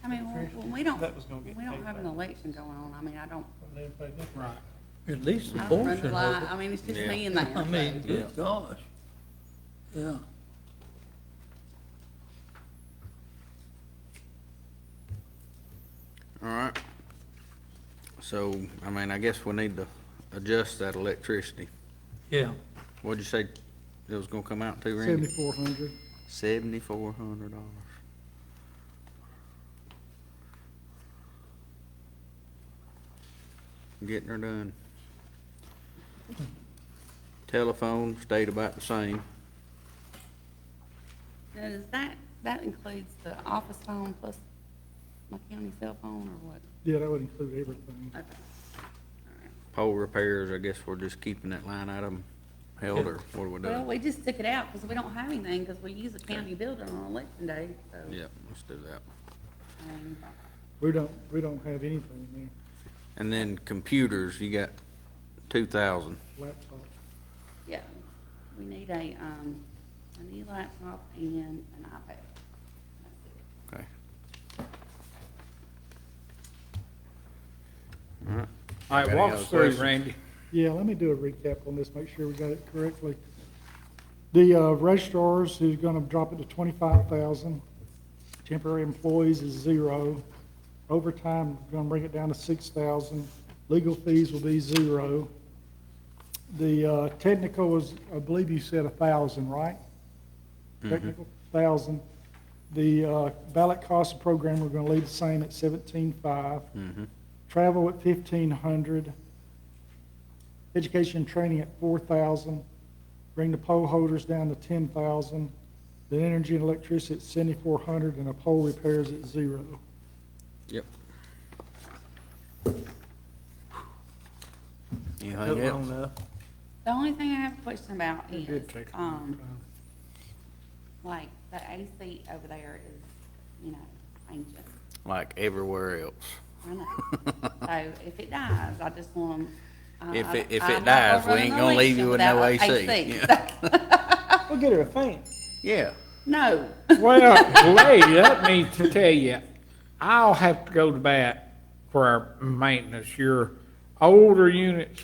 I mean, when we don't, That was gonna get we don't paid have an back. election going on, I mean, I don't, They pay this. Right. At least the I don't run portion the line, of I mean, it's just Yeah. me in there. it. I mean, so. good gosh. Yeah. All right. So, I mean, I guess we need to adjust that electricity. Yeah. What'd you say it was gonna come out to, Randy? 7,400. $7,400. Getting her done. Telephone stayed about the same. Now, does that includes the office phone plus my county cell phone, or what? Yeah, that would include everything. Okay. Pole repairs, I guess we're just keeping that line item held, or what are we Well, doing? we just took it out because we don't have anything, because we use a county building on election day, so. Yeah, let's do that. um, We don't have anything there. And then computers, you got 2,000. Laptop. Yeah, we need a new laptop and an iPad. That's it. Okay. All right. All right, Got any walk other us through, questions? Randy. Yeah, let me do a recap on this, make sure we got it correctly. The registrars is gonna drop it to 25,000. Temporary employees is 0. Overtime, gonna bring it down to 6,000. Legal fees will be 0. The technical is, I believe you said 1,000, right? Technical, 1,000. The ballot cost of program, we're gonna leave the same at 17,500. Mhm. Travel at 1,500. Education and training at 4,000. Bring the poll holders down to 10,000. The energy and electricity at 7,400, and the poll repairs at 0. Yep. Anything Cover else? on up. The only thing I have a question about It is, did take a long time. like, the AC over there is, you know, ancient. Like everywhere else. I know. So if it dies, I just want them. If it dies, we ain't gonna leave you with no AC. Yeah. We'll get her a fan. Yeah. No. Well, wait, let me tell you, I'll have to go to bat for our maintenance. Your older units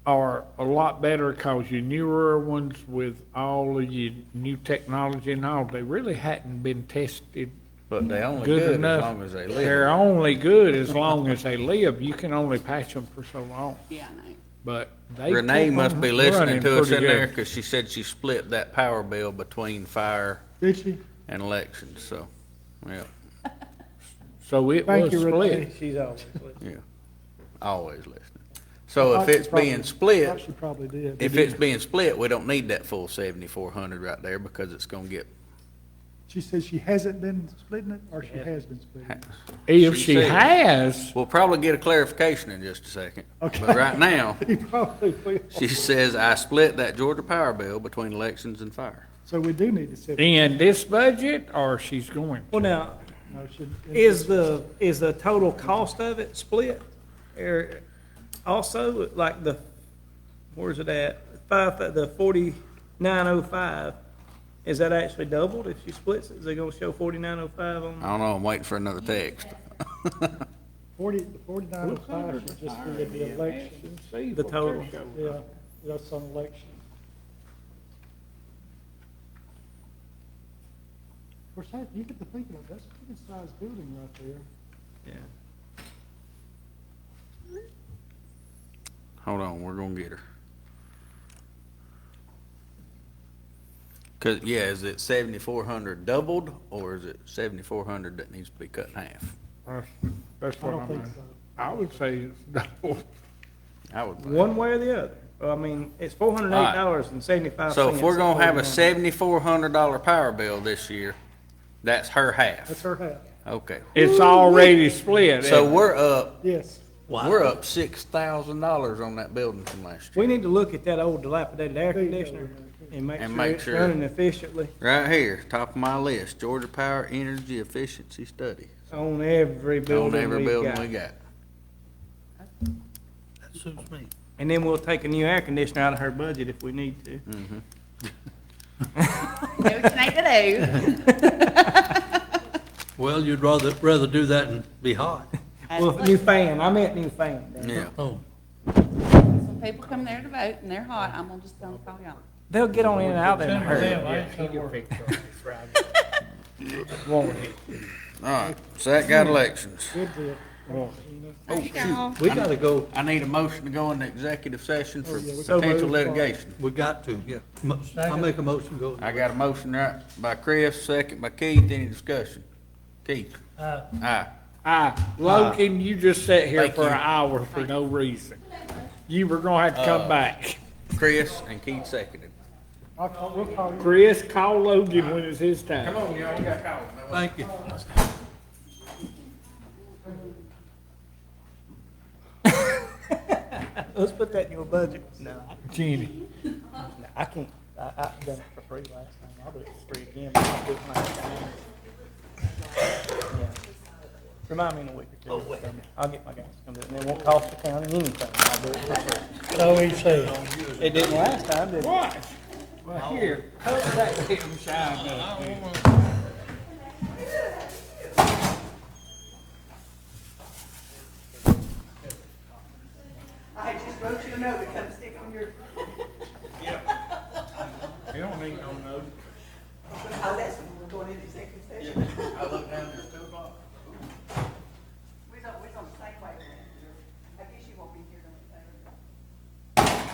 are a lot better because your newer ones with all of your new technology and all, they really hadn't been tested But they only good good as enough. long as they They're live. only good as long as they live. You can only patch them for so long. Yeah, I know. But they Renee keep must 'em be listening running to us pretty in there, good. cause she said she split that power bill between fire Did she? and elections, so, yeah, So it Thank was you, Renee. split. She's always with yeah. Always listening. So Thought if she it's probably- being Thought split, she probably did. if it's being split, we don't need that full 7,400 right there, because it's gonna get, She says she hasn't been splitting it, or she has been splitting it? If She she said- has, we'll probably get a clarification in just a second. Okay. But right now, He probably will. she says, I split that Georgia power bill between elections and fire. So we do need to set. in this budget, or she's going? Well, now, No, should. is the total cost of it split? Or also, like where's it at? The 4905, is that actually doubled if she splits it? Is it gonna show 4905 I on? don't know, I'm waiting for another text. 49.05 should just be the election. The total. Yeah, that's on election. Of course, you get to thinking of, that's a pretty good sized building right there. Yeah. Hold on, we're gonna get her. Cause, yeah, is it 7,400 doubled, or is it 7,400 that needs to be cut in half? That's I what don't I'm, think so. I would say it's double. I would think. One way or the other. I mean, it's $408.75. So if we're gonna have a $7,400 power bill this year, that's her half. That's her half. Okay, It's already split. so we're up, Yes. we're up $6,000 on that building from last year. We need to look at that old dilapidated air There you go. conditioner and make And sure make it's sure. running efficiently Right here, top of my list, Georgia Power Energy Efficiency Study. on every On building every we've building got. we got. That suits me. And then we'll take a new air conditioner out of her budget if we need to. Mm-hmm. Do what you need to do. Well, you'd rather do that and be hot. Well, new fan, I meant new fan. Dan. Yeah. Oh, So people come there to vote and they're hot, I'm gonna just call y'all. They'll get on in and out there in a hurry. Yeah, He can fix all this, right? Won't he? All right, so that got elections. Good deal. Thank y'all. we gotta go, I need a motion to go into executive session for So potential moved. litigation. we got to, yeah. I'll make a motion, go. I got a motion right by Chris, second by Keith. Any discussion? Keith? Aye. Logan, you just sat here Thank for you. an hour for no reason. You were gonna have to come back. Chris and Keith seconded. We'll call you. Chris, call Logan when it's his time. on, y'all, we got calls. Thank you. Let's put that in your budget. No, Jenny. I can't, I've done it for free last time, I'll do it for free again, but I'll do it next time. Yeah. Remind me in a week or two, I'll get my guys to come do it, and it won't cost the county anything, I'll do it for free. So he said. It didn't last time, did it? What? Well, here, hold that hit and shine up. Dude. I just wrote you a note to come stick on your, You don't need no note. oh, that's when we're going into executive session. I look down, there's 2 o'clock. We're on the same way. I guess you won't be here on Saturday.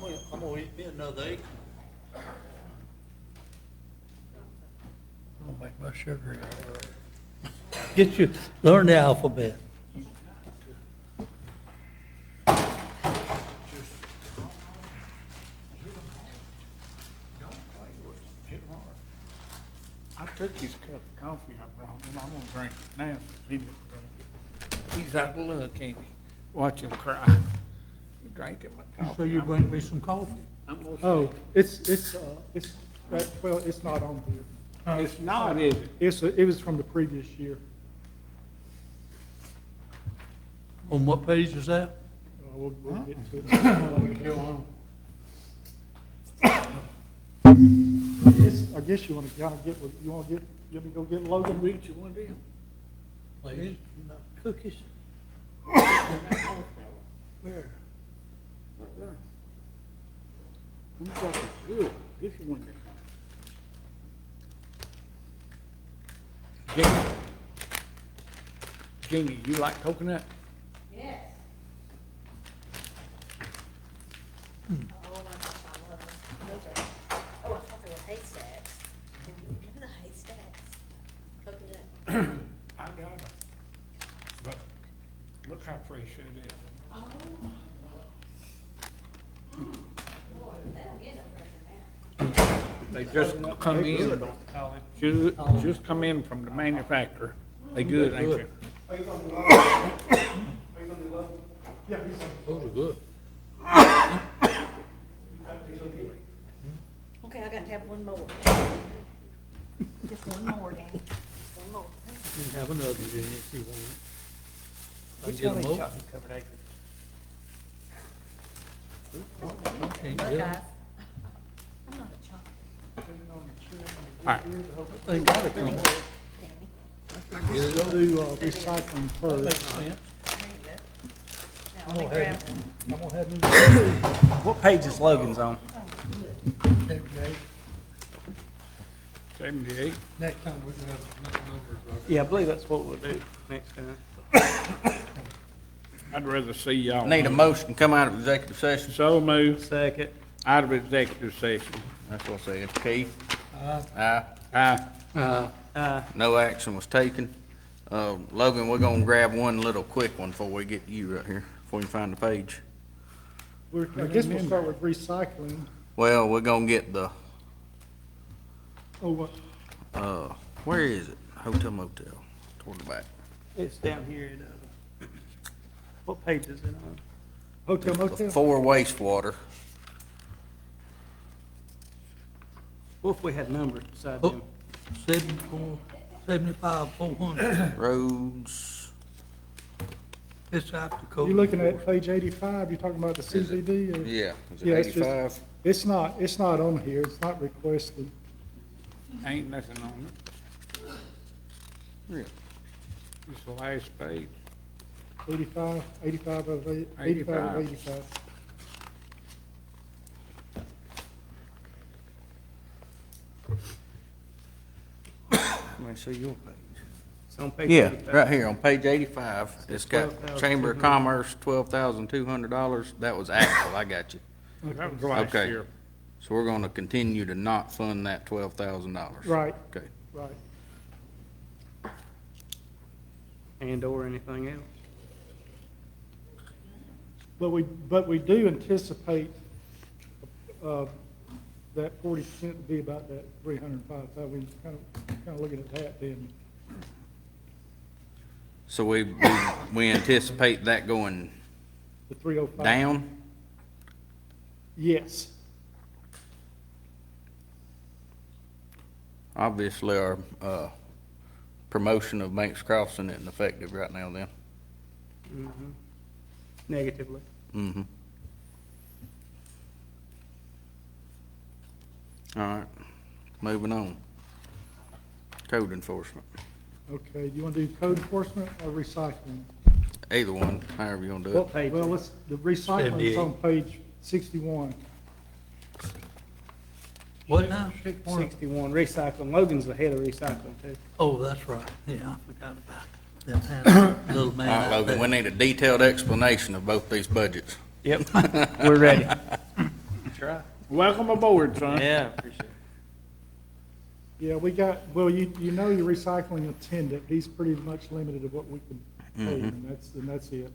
I'm gonna eat me another egg. I'm gonna make my sugar. Get you, learn the alphabet. I took his cup of coffee I brought him. I'm gonna drink it now. He didn't drink it. He's out of luck, ain't he? Watch him cry. He drank my coffee. So you bring me some coffee? Oh, it's, well, it's not on here. It's not, is it? It was from the previous year. On what page is that? We'll get to it. I guess you wanna kinda get, you wanna get me go get Logan? Read you one of them. Please, cookies? Where? Who's got the good? Give you one of them. Jeannie, you like coconut? Yes. Oh, I love them. Oh, I thought they were haystacks. Look at the haystacks. Coconut. I got it. But look how fresh it is. Oh. They don't get no fresher now. They just come in, just come in from the manufacturer. They good, ain't you? Those are good. Okay, I got to have one more. Just one more, Danny. One more. You can have another, Jenny, if you want. I Which get one them is all. chocolate covered acres? Can't Look, get 'em. guys. I'm not a chocolate. All right. They gotta come. Danny. We'll do recycling first. Makes sense. There you go. Now, let me grab one. I'm gonna have them. What page is Logan's on? 78. Next time we can have numbers. Yeah, I believe that's what we'll do next time. I'd rather see y'all. Need a motion to come out of executive session. So move Second. out of executive session. That's what I said. Keith? Aye. Aye. No action was taken. Logan, we're gonna grab one little quick one before we get to you right here, before you find the page. I guess we'll start with recycling. Well, we're gonna get the, Oh, what? where is it? Hotel motel, toward the back. It's down here at, what page is it on? Hotel The motel? 4 wastewater. What if we had numbers beside Oh, them? 74, 75, 400. Roads, It's after code. You looking at page 85, you talking about the CBD? or- yeah, is it Yeah, it's just- 85? It's not on here, it's not requested. Ain't nothing on it. Yeah. It's the last page. 85 of 85. Let me see your page. It's on page Yeah, 85. right here on page 85, it's got $12,200. Chamber of Commerce, $12,200. That was actual, I got you. That was last Okay. year. So we're gonna continue to not fund that $12,000. Right, Okay. right. And/or anything else. But we do anticipate, that 40% to be about that 305,000. We kind of looking at that then. So we anticipate that going The 305. down? Yes. Obviously, our, promotion of Banks Crossing isn't effective right now then. Mhm. Negatively. Mm-hmm. All right, moving on. Code enforcement, Okay, do you want to do code enforcement or recycling? either one, however you wanna do What it. page? Well, the recycling is on page 61. What now? 61, recycling. Logan's ahead of recycling too. Oh, that's right. Yeah, I forgot about that. That little man. All right, out Logan, there. we need a detailed explanation of both these budgets. Yep, we're ready. try. Welcome aboard, son. Yeah, appreciate it. Yeah, we got, well, you know your recycling attendant, he's pretty much limited to what we can pay, and that's it.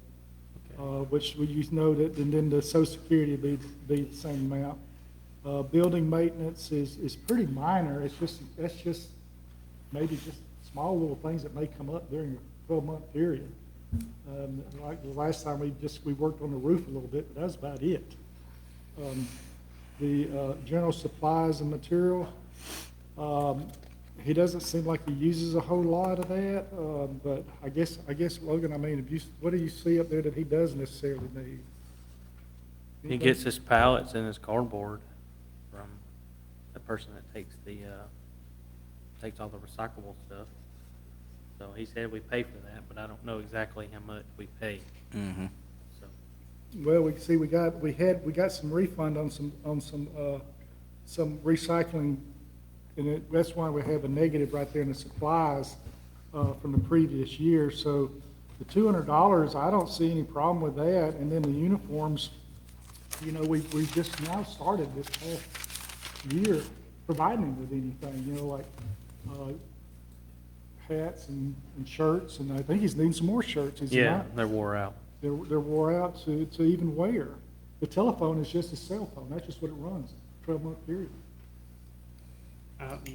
Which you know that, and then the social security be the same amount. Building maintenance is pretty minor, that's just maybe just small little things that may come up during a 12-month period. Like the last time we worked on the roof a little bit, but that's about it. The general supplies and material, he doesn't seem like he uses a whole lot of that, but I guess Logan, I mean, what do you see up there that he doesn't necessarily need? He gets his pallets and his cardboard from the person that takes takes all the recyclable stuff. So he said we pay for that, but I don't know exactly how much we pay. Mm-hmm. So, Well, we got some refund on some recycling, and that's why we have a negative right there in the supplies from the previous year. So the $200, I don't see any problem with that. And then the uniforms, you know, we just now started this past year providing them with anything, you know, like hats and shirts, and I think he's needing some more shirts. Is he yeah, not? they're wore out. They're wore out to even wear. The telephone is just a cell phone. That's just what it runs, 12-month period.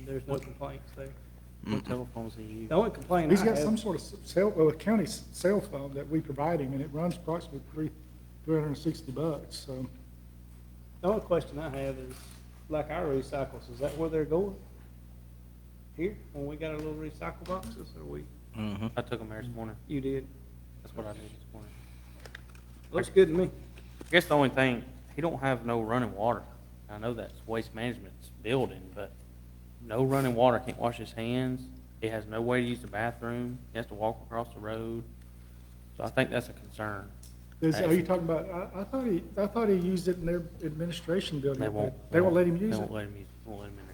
There's no complaints there. What telephones he use? The only complaint He's I got have, some sort of a county cell phone that we provide him, and it runs approximately $360. So the only question I have is, like our recycles, is that where they're going? Here, when we got our little recycle boxes, or we, Mm-hmm. I took them there this morning. you did? That's what I did this morning. Looks good to me. I guess the only thing, he don't have no running water. I know that's waste management's building, but no running water, can't wash his hands. He has no way to use the bathroom. He has to walk across the road. So I think that's a concern. are you talking about? I thought he used it in their administration building. They won't. They won't let him use They it. won't let him use, won't let him in there.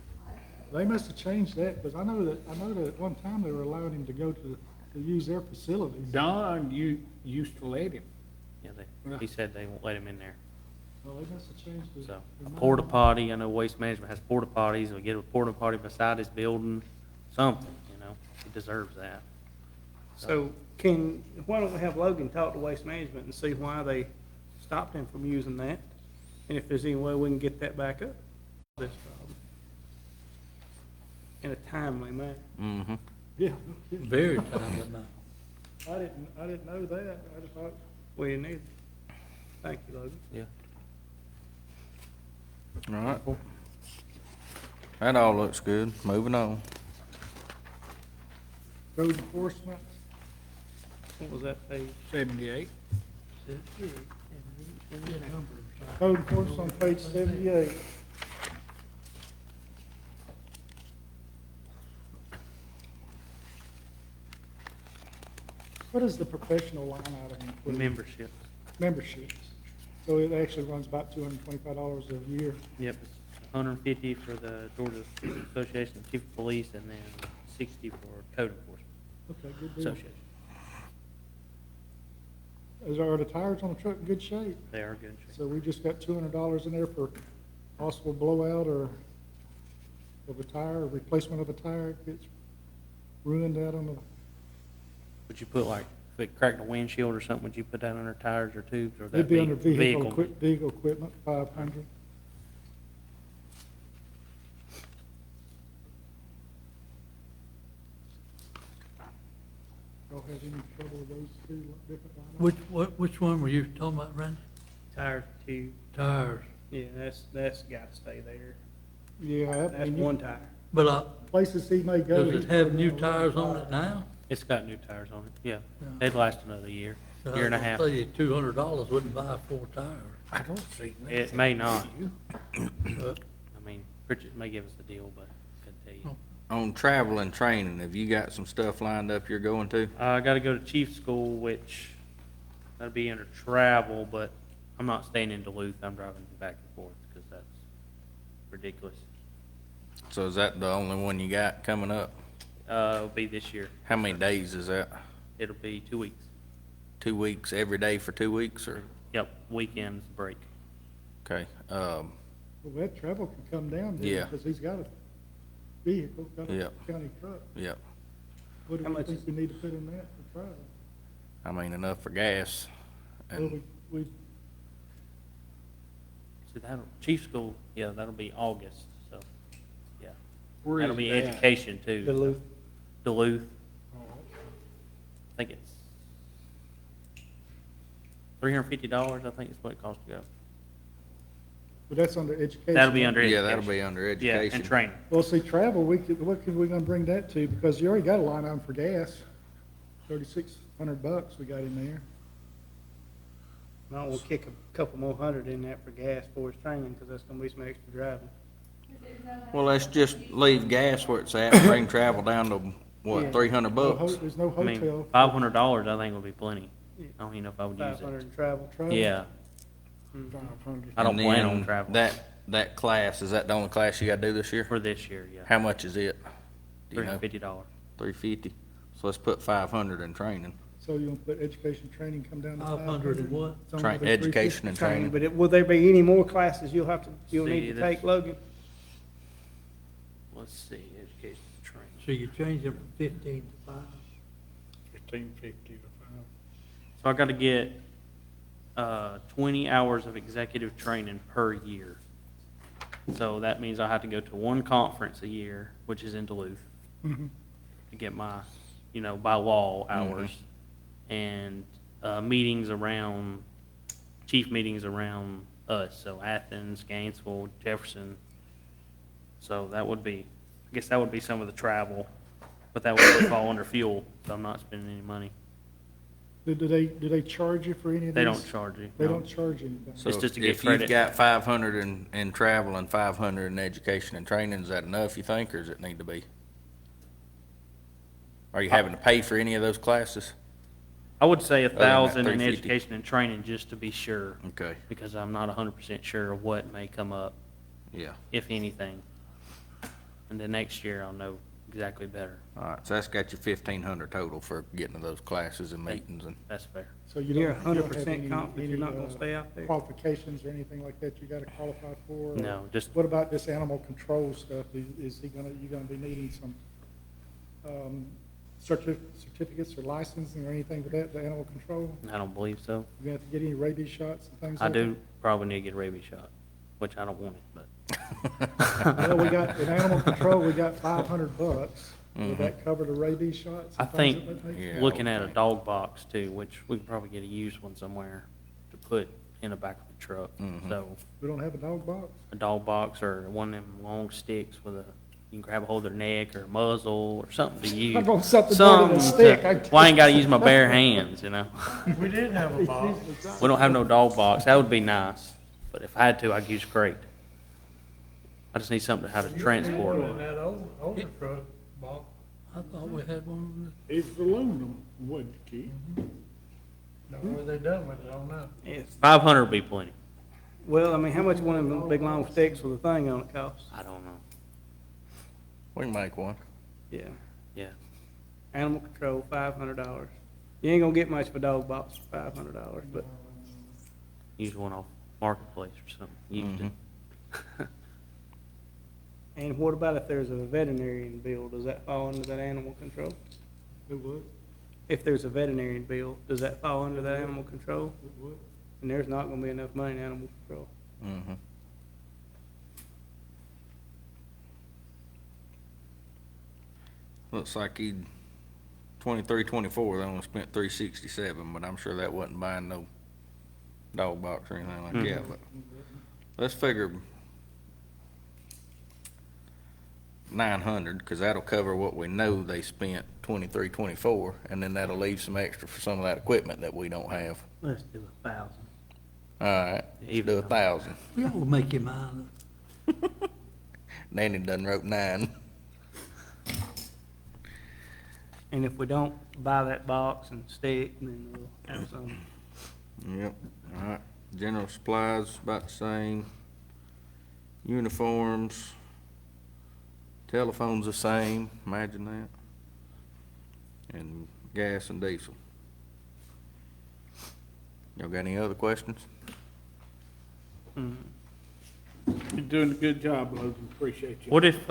They must have changed that, because I know that at one time they were allowing him to go to use their facilities. Don, you used to let him. Yeah, he said they won't let him in there. Well, they must have changed it. So a porta potty, I know Waste Management has porta potties. We get a porta potty beside his building, something, you know, he deserves that. So why don't we have Logan talk to Waste Management and see why they stopped him from using that? And if there's any way we can get that back up, this problem, in a timely manner. Mm-hmm. Yeah. Very timely now. I didn't know that. I just thought, We need it. Thank you, Logan. Yeah. All right. That all looks good. Moving on. code enforcement, What was that page? 78. code enforcement on page 78. What is the professional line item include? Membership. Memberships. So it actually runs about $225 a year. Yep, it's 150 for the Georgia Association of Chief of Police, and then 60 for Code Enforcement Okay, good deal. Association. Are the tires on the truck in good shape? They are good. So we just got $200 in there for possible blowout or of a tire, or replacement of a tire if it's ruined out on the, Would you put like, if it cracked a windshield or something, would you put that under tires or tubes, or it'd that be be under vehicle equipment, 500. Y'all have any trouble with those two different lines? Which one were you talking about, Randy? Tire tube. Tires. Yeah, that's gotta stay there. Yeah, That's one tire. But, places he may go. does it have new tires on it now? It's got new tires on it, yeah. Yeah. They'd last another year, year and a half. Say $200 wouldn't buy 4 tires. I don't see that. It may not. But I mean, Pritchett may give us the deal, but I couldn't tell you. On travel and training, have you got some stuff lined up you're going to? I gotta go to chief school, which, that'll be under travel, but I'm not staying in Duluth, I'm driving back and forth, because that's ridiculous. So is that the only one you got coming up? It'll be this year. How many days is that? It'll be 2 weeks. 2 weeks, every day for 2 weeks, or? Yep, weekends break. Okay, Well, that travel can come down there. Yeah. Because he's got a vehicle, got a Yeah. county truck. Yep. What do How you much think is- we need to put in that for travel? I mean, enough for gas. Well, And, we, So that'll, chief school, yeah, that'll be August, so, yeah. Where That'll is be it at? education too. Duluth. Duluth. I think it's $350, I think is what it costs to go. but that's under education. That'll be under yeah, education. that'll be under Yeah, education. and training. Well, see, travel, what could we gonna bring that to? Because you already got a line item for gas. $3,600 we got in there. I will kick a couple more hundred in that for gas for his training, because that's gonna be some extra driving. Well, let's just leave gas where it's at, and bring travel down to, Yeah. what, 300 No bucks? There's no I mean, hotel. $500 I think will be plenty. Yeah. I don't even know if I would use 500 it. in travel. Travel. Yeah, 500. I don't And plan then on traveling That class, is that the only class you gotta do this year? for this year, yeah. How much is it? Do you know? $350. 350. So let's put 500 in training. So you gonna put education training come down to 500 and what? It's only Train, gonna be education and training. But will there be any more classes you'll See, need to there's- take, Logan? Let's see, education training. So you change it from 15 to 5? 1550 to 5. So I gotta get, 20 hours of executive training per year. So that means I have to go to one conference a year, which is in Duluth, Mhm. to get my, by law hours. And, meetings around, chief meetings around us, so Athens, Gainesville, Jefferson. So that would be, I guess that would be some of the travel, but that would fall under fuel, so I'm not spending any money. Do they charge you for any of these? They don't charge you. They no. don't charge anything. So It's just to get if you've credit. got 500 in travel and 500 in education and training, is that enough, you think, or does it need to be? Are you having to pay for any of those classes? I would say than that 1,000 in 350. education and training, just to be sure, Okay, because I'm not 100% sure of what may come up, yeah. if anything. And then next year, I'll know exactly better. All right, so that's got you 1,500 total for getting to those classes and meetings and, That's fair. So you You're don't you don't have 100% any- confident you're not any, gonna stay out there? Qualifications or anything like that you gotta qualify for? or No, just, What about this animal control stuff? Is you gonna be needing some, certificates or licensing or anything with that, the animal control? I don't believe so. You gonna have to get any rabies shots and things I like that? do probably need to get a rabies shot, which I don't want it, but Well, we got, in animal control, we got $500. Mm-hmm. Would that cover the rabies shots? I and things think of that nature? Yeah, I looking would at a think. dog box too, which we could probably get a used one somewhere to put in the back of the truck. Mhm. So We don't have a dog box? a dog box or one of them long sticks with you can grab a hold of their neck or muzzle or something to use. I want something better than a stick. Well, I ain't gotta use my bare hands, We did have a box. We don't have no dog box. That would be nice, but if I had to, I'd use crate. I just need something to how to transport In it. that older truck box. I thought we had one. It's aluminum, wood key. Now, what they done with it, I don't know. Yes. 500 would be plenty. Well, I mean, how much one of them big long sticks with a thing on it costs? I don't know. we can make one. Yeah. Yeah. Animal control, $500. You ain't gonna get much of a dog box for $500, but Use one off Marketplace or something. Used it. and what about if there's a veterinarian bill? Does that fall under that animal control? It would, If there's a veterinarian bill, does that fall under that animal control? it would. And there's not gonna be enough money in animal control. Mm-hmm. Looks like he, 23, 24, they only spent 367, but I'm sure that wasn't buying no dog box or anything like that, but let's figure 900, because that'll cover what we know they spent 23, 24, and then that'll leave some extra for some of that equipment that we don't have. Let's do 1,000. All right, let's do 1,000. We ought to make him mine. Nanny done wrote 9. And if we don't buy that box and stick, then we'll have some. Yep, all right. General supplies, about the same. Uniforms. Telephones the same, imagine that. And gas and diesel. Y'all got any other questions? Mhm. You're doing a good job, Logan, appreciate you. What if,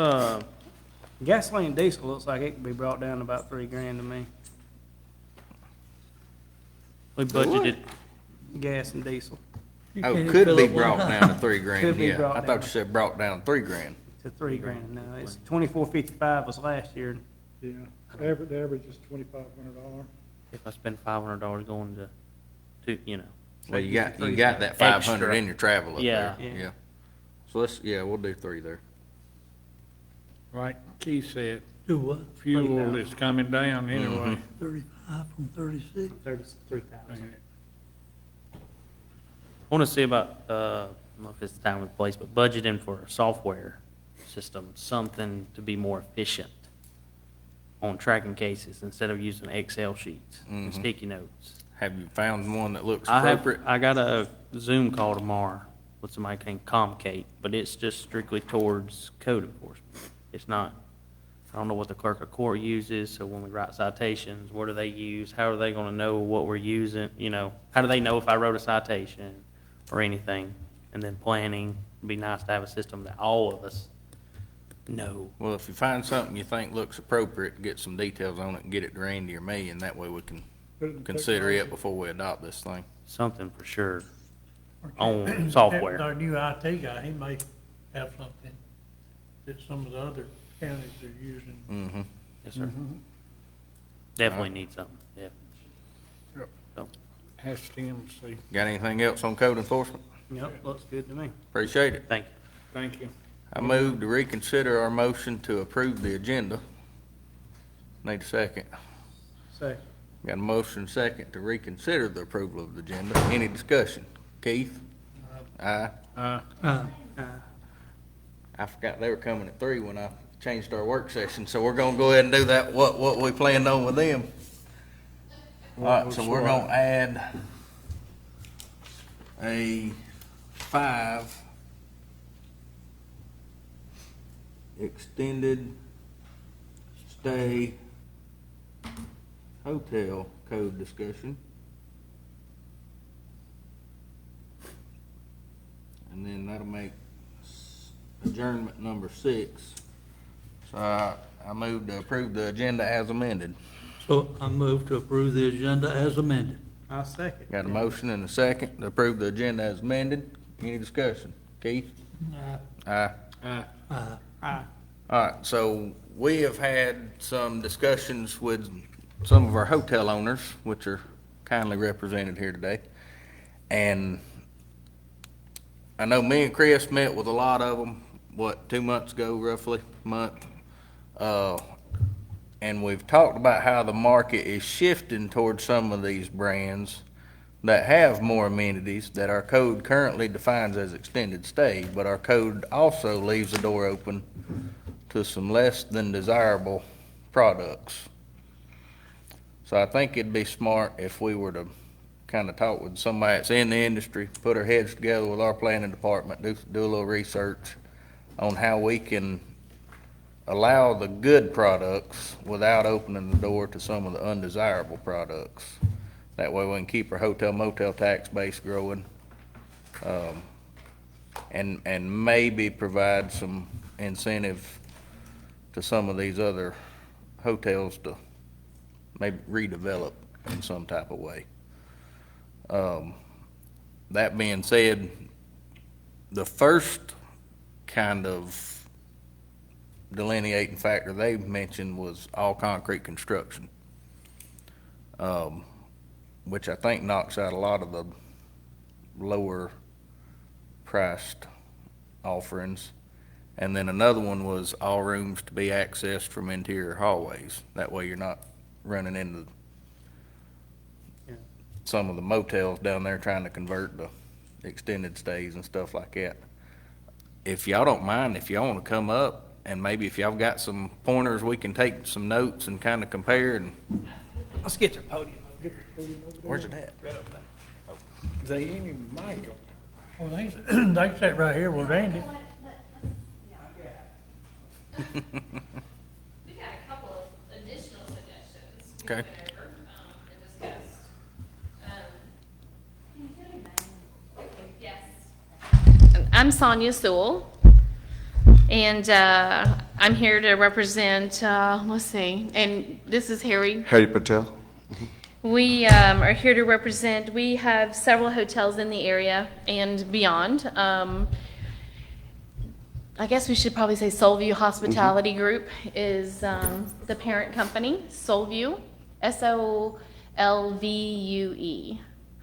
Gasoline and diesel looks like it could be brought down to about $3,000 to me. we budgeted, Gas and diesel You Oh, can't could fill be up one brought time. down to $3,000, Could be yeah. brought I thought down. you said brought down to $3,000. to $3,000 now. It's 2455 was last year. Yeah, the average is $2,500. if I spend $500 going to, you know, Well, you got that 500 Extra. in your travel up Yeah. there, Yeah. yeah. So we'll do 3 there. Like Keith said, Do what? fuel is coming down anyway. 35 from 36? 33,000. I want to see about, I don't know if it's time and place, but budgeting for a software system, something to be more efficient on tracking cases instead of using Excel sheets and sticky notes. Have you found one that looks I appropriate? got a Zoom call tomorrow with somebody named Comcate, but it's just strictly towards code enforcement. It's not, I don't know what the clerk of court uses, so when we write citations, what do they use? How are they gonna know what we're using, you know? How do they know if I wrote a citation or anything? And then planning, it'd be nice to have a system that all of us know. Well, if you find something you think looks appropriate, get some details on it and get it to Randy or me, and that way we can Put it in consider technology. it before we adopt this thing. Something for sure on software. Our new IT guy, he may have something that some of the other counties are using. Mm-hmm. Yes, sir. Definitely need something, yeah. Yep. So, Ask him, see. Got anything else on code enforcement? Yep, looks good to me. Appreciate it. thank you. Thank you. I move to reconsider our motion to approve the agenda. Need a second. Second. Got a motion second to reconsider the approval of the agenda. Any discussion? Keith? Aye. Uh, I forgot they were coming at 3 when I changed our work session, so we're gonna go ahead and do that, what we planned on with them. All right, so we're gonna add a 5 extended stay hotel code discussion. And then that'll make adjournment number 6. So I move to approve the agenda as amended. So I move to approve the agenda as amended. I'll second. Got a motion and a second to approve the agenda as amended. Any discussion? Keith? Aye. Aye. Aye. All right, so we have had some discussions with some of our hotel owners, which are kindly represented here today. And I know me and Chris met with a lot of them, 2 months ago roughly, month? And we've talked about how the market is shifting towards some of these brands that have more amenities that our code currently defines as extended stay, but our code also leaves the door open to some less than desirable products. So I think it'd be smart if we were to kind of talk with somebody that's in the industry, put our heads together with our planning department, do a little research on how we can allow the good products without opening the door to some of the undesirable products. That way we can keep our hotel motel tax base growing, and maybe provide some incentive to some of these other hotels to maybe redevelop in some type of way. That being said, the first kind of delineating factor they mentioned was all concrete construction, which I think knocks out a lot of the lower priced offerings. And then another one was all rooms to be accessed from interior hallways. That way you're not running into some of the motels down there trying to convert to extended stays and stuff like that. If y'all don't mind, if y'all want to come up and maybe if y'all got some pointers, we can take some notes and kind of compare and. Let's get your podium. Where's it at? They ain't even Michael. Well, they can sit right here with Randy. We've got a couple of additional suggestions. we Okay. went over, and discussed. Yes. I'm Sonia Sewell. And I'm here to represent, let's see, and this is Harry. Harry Patel. We are here to represent, we have several hotels in the area and beyond. I guess we should probably say Soulview Hospitality Group is the parent company, Soulview, Solvue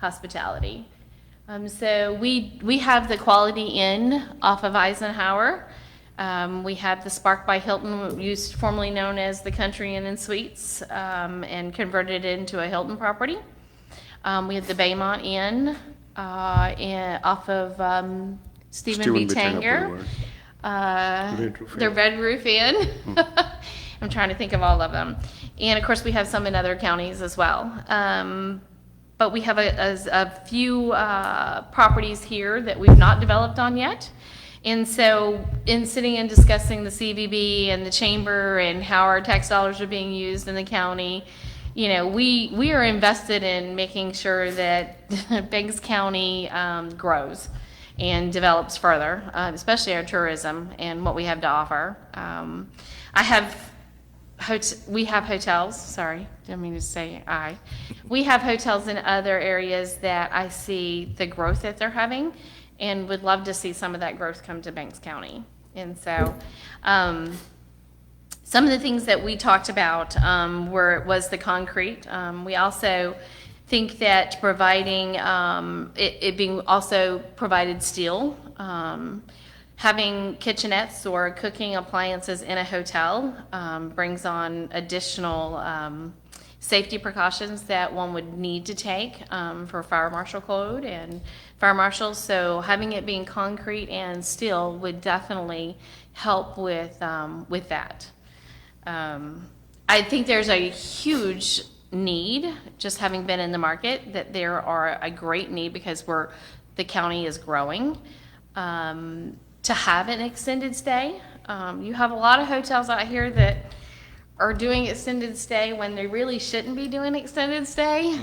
Hospitality. So we have the Quality Inn off of Eisenhower. We have the Spark by Hilton, formerly known as the Country Inn and Suites, and converted it into a Hilton property. We have the Baymont Inn off of Stephen B. Tanger. The Red Roof Inn. I'm trying to think of all of them. And of course, we have some in other counties as well. But we have a few properties here that we've not developed on yet. And so in sitting and discussing the CVB and the chamber and how our tax dollars are being used in the county, you know, we are invested in making sure that Banks County grows and develops further, especially our tourism and what we have to offer. We have hotels, sorry, didn't mean to say I. We have hotels in other areas that I see the growth that they're having and would love to see some of that growth come to Banks County. And so some of the things that we talked about was the concrete. We also think that providing, it being also provided steel, having kitchenettes or cooking appliances in a hotel brings on additional safety precautions that one would need to take for fire marshal code and fire marshals. So having it being concrete and steel would definitely help with that. I think there's a huge need, just having been in the market, that there are a great need because the county is growing. To have an extended stay. You have a lot of hotels out here that are doing extended stay when they really shouldn't be doing extended stay.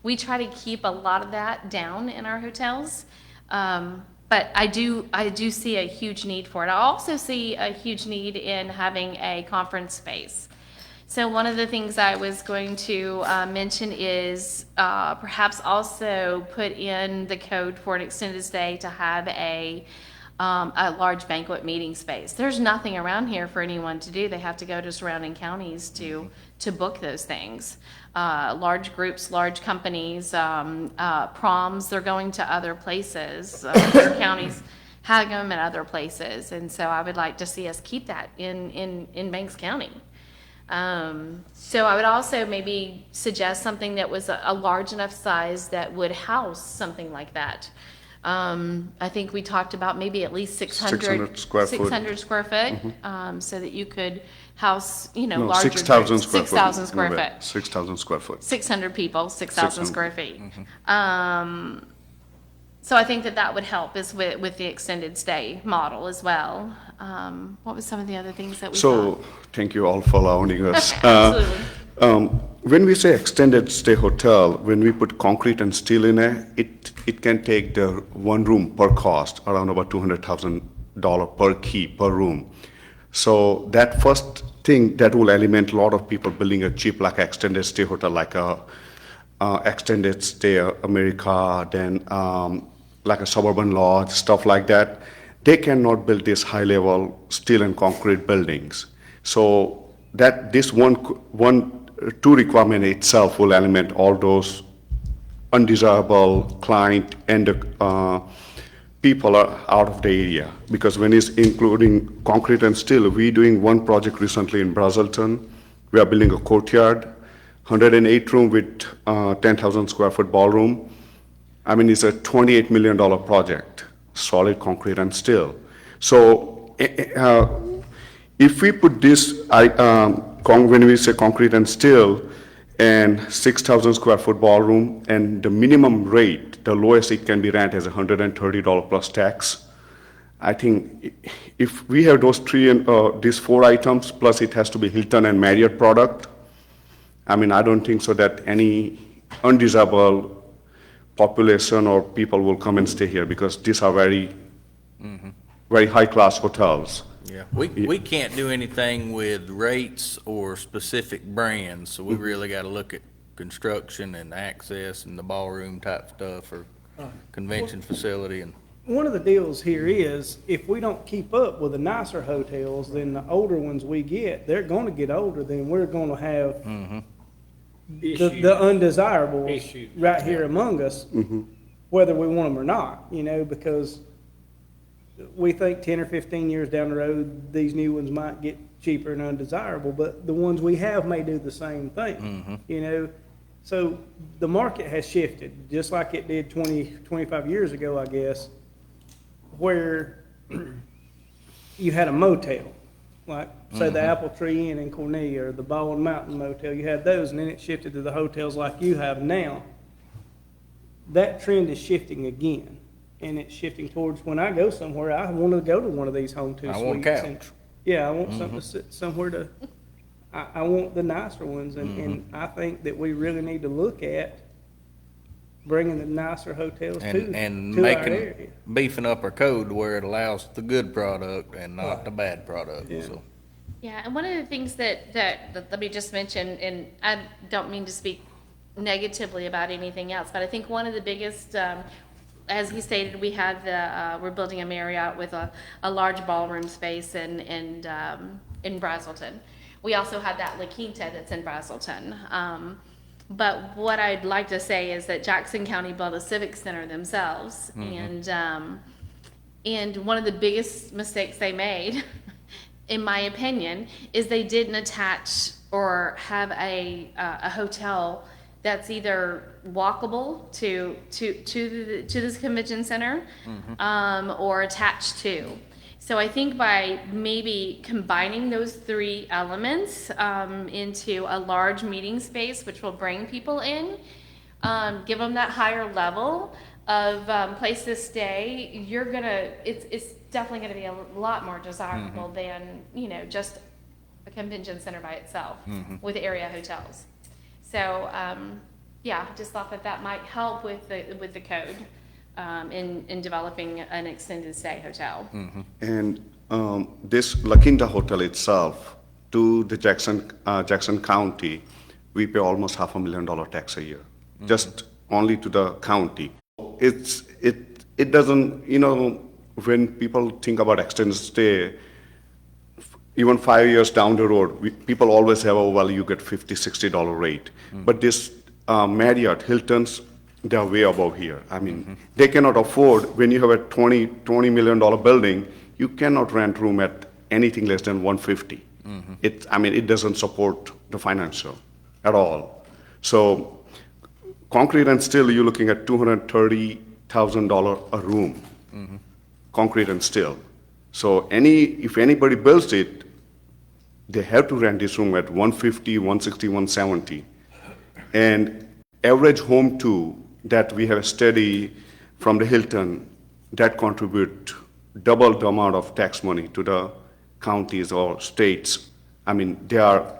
We try to keep a lot of that down in our hotels. But I do see a huge need for it. I also see a huge need in having a conference space. So one of the things I was going to mention is perhaps also put in the code for an extended stay to have a large banquet meeting space. There's nothing around here for anyone to do. They have to go to surrounding counties to book those things. Large groups, large companies, proms, they're going to other places. Other counties have them in other places. And so I would like to see us keep that in Banks County. So I would also maybe suggest something that was a large enough size that would house something like that. I think we talked about maybe at least 600 square foot. 600 square foot, so that you could house, No, larger 6,000 groups. square foot. 6,000 square No, wait, foot. 6,000 square foot. 600 people, 6,000 square feet. Mm-hmm. So I think that would help is with the extended stay model as well. What was some of the other things that we thought? Thank you all for allowing us. Absolutely. When we say extended stay hotel, when we put concrete and steel in it can take the one room per cost around about $200,000 per key per room. So that first thing that will eliminate a lot of people building a cheap like extended stay hotel, like a extended stay America, then like a suburban lodge, stuff like that. They cannot build these high level steel and concrete buildings. So that this two requirement itself will eliminate all those undesirable client and people are out of the area. Because when it's including concrete and steel, we're doing one project recently in Brazelton. We are building a courtyard, 108 room with 10,000 square foot ballroom. I mean, it's a $28 million project, solid concrete and steel. So if we put this, when we say concrete and steel, and 6,000 square foot ballroom, and the minimum rate, the lowest it can be rent is $130 plus tax. I think if we have those these four items, plus it has to be Hilton and Marriott product, I mean, I don't think so that any undesirable population or people will come and stay here because these are very very high-class hotels. Yeah, we can't do anything with rates or specific brands, so we really gotta look at construction and access and the ballroom type stuff or convention facility and, One of the deals here is, if we don't keep up with the nicer hotels, then the older ones we get, they're gonna get older, then we're gonna have the undesirables Issues. right here among us, whether we want them or not, you know, because we think 10 or 15 years down the road, these new ones might get cheaper and undesirable, but the ones we have may do the same thing, you know? So the market has shifted, just like it did 25 years ago, I guess, where you had a motel, like, say, the Apple Tree Inn in Cornelia, or the Baldwin Mountain Motel, you had those, and then it shifted to the hotels like you have now. That trend is shifting again, and it's shifting towards, when I go somewhere, I want to go to one of these home two suites. I want and- couch. Yeah, I want something to sit somewhere to, I want the nicer ones, and I think that we really need to look at bringing the nicer hotels and to our making, area. beefing up our code where it allows the good product and not the bad product, Yeah. so. Yeah, and one of the things that let me just mention, and I don't mean to speak negatively about anything else, but I think one of the biggest, as he stated, we have we're building a Marriott with a large ballroom space in Brazelton. We also have that La Quinta that's in Brazelton. But what I'd like to say is that Jackson County built a civic center themselves, and one of the biggest mistakes they made, in my opinion, is they didn't attach or have a hotel that's either walkable to this convention center, or attached to. So I think by maybe combining those three elements into a large meeting space, which will bring people in, give them that higher level of place to stay, it's definitely gonna be a lot more desirable than, just a convention center by itself with area hotels. So, yeah, just thought that might help with the code in developing an extended stay hotel. And this La Quinta Hotel itself, to the Jackson County, we pay almost $500,000 tax a year, just only to the county. It doesn't, when people think about extended stay, even 5 years down the road, people always have, oh, well, you get $50, $60 rate. But this Marriott, Hilton's, they're way above here. I mean, they cannot afford, when you have a $20 million building, you cannot rent room at anything less than $150. It doesn't support the financial at all. So concrete and steel, you're looking at $230,000 a room, concrete and steel. So if anybody builds it, they have to rent this room at $150, $160, $170. And average home two that we have studied from the Hilton, that contribute double the amount of tax money to the counties or states. I mean, they are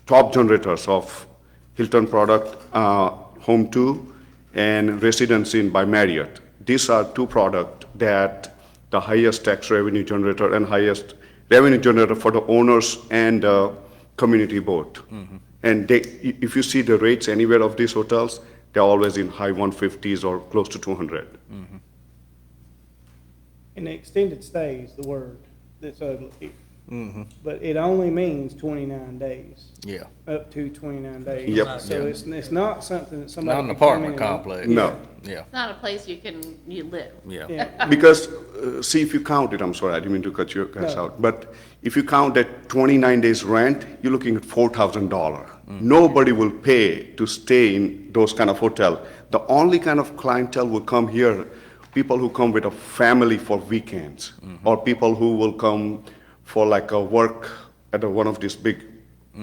top generators of Hilton product, home two, and Residence Inn by Marriott. These are two products that the highest tax revenue generator and highest revenue generator for the owners and the community both. And if you see the rates anywhere of these hotels, they're always in high 150s or close to 200. And the extended stay is the word that's ugly here. But it only means 29 days, Yeah, up to 29 days. Yep. So it's not something that somebody not an can come in apartment and- complex. No. Yeah, It's not a place you live. yeah. Yeah, Because, see, if you count it, I'm sorry, I didn't mean to cut you guys No. out, but if you count that 29 days rent, you're looking at $4,000. Nobody will pay to stay in those kind of hotel. The only kind of clientele will come here, people who come with a family for weekends, or people who will come for like a work at one of these big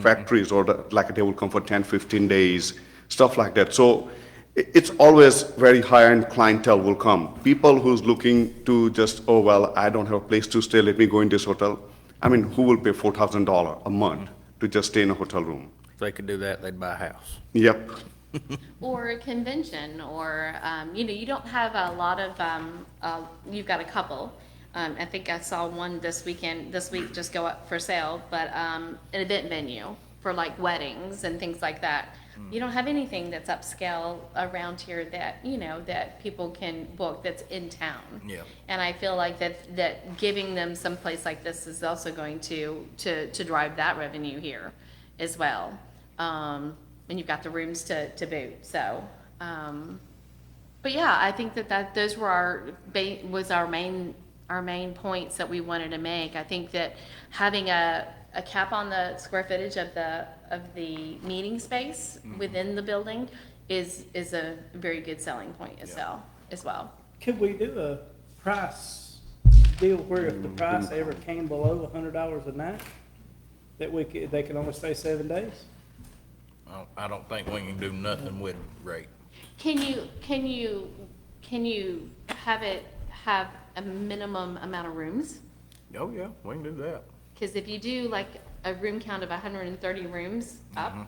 factories, or like they will come for 10, 15 days, stuff like that. So it's always very high-end clientele will come. People who's looking to just, oh, well, I don't have a place to stay, let me go in this hotel. I mean, who will pay $4,000 a month to just stay in a hotel room? If they could do that, they'd buy a house. Yep. Or a convention, or, you don't have a lot of, you've got a couple, I think I saw one this week just go up for sale, but, an event venue for like weddings and things like that. You don't have anything that's upscale around here that, that people can book that's in town. Yeah. And I feel like that giving them some place like this is also going to drive that revenue here as well. And you've got the rooms to boot, so, but yeah, I think that those were our main points that we wanted to make. I think that having a cap on the square footage of the meeting space within the building is a very good selling point as well. Could we do a price deal where if the price ever came below $100 a night, that they can only stay 7 days? I don't think we can do nothing with rate. Can you have a minimum amount of rooms? Oh, yeah, we can do that. Because if you do like a room count of 130 rooms up,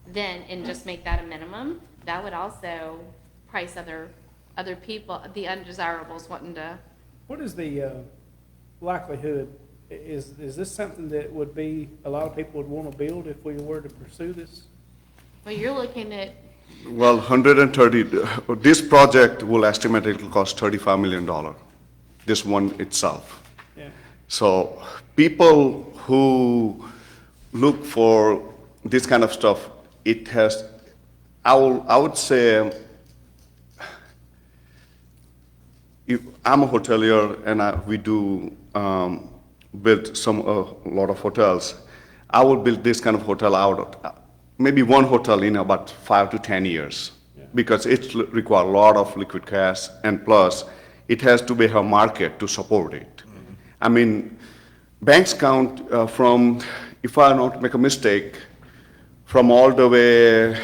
then, and just make that a minimum, that would also price other people, the undesirables wanting to. What is the likelihood, is this something that would be, a lot of people would want to build if we were to pursue this? Well, you're looking at, Well, 130, this project will estimate it will cost $35 million, this one itself. Yeah. So people who look for this kind of stuff, it has, I would say, if I'm a hotelier and we do build a lot of hotels, I would build this kind of hotel out, maybe one hotel in about 5 to 10 years, because it requires a lot of liquid cash, and plus it has to be a market to support it. I mean, banks count from, if I don't make a mistake, from all the way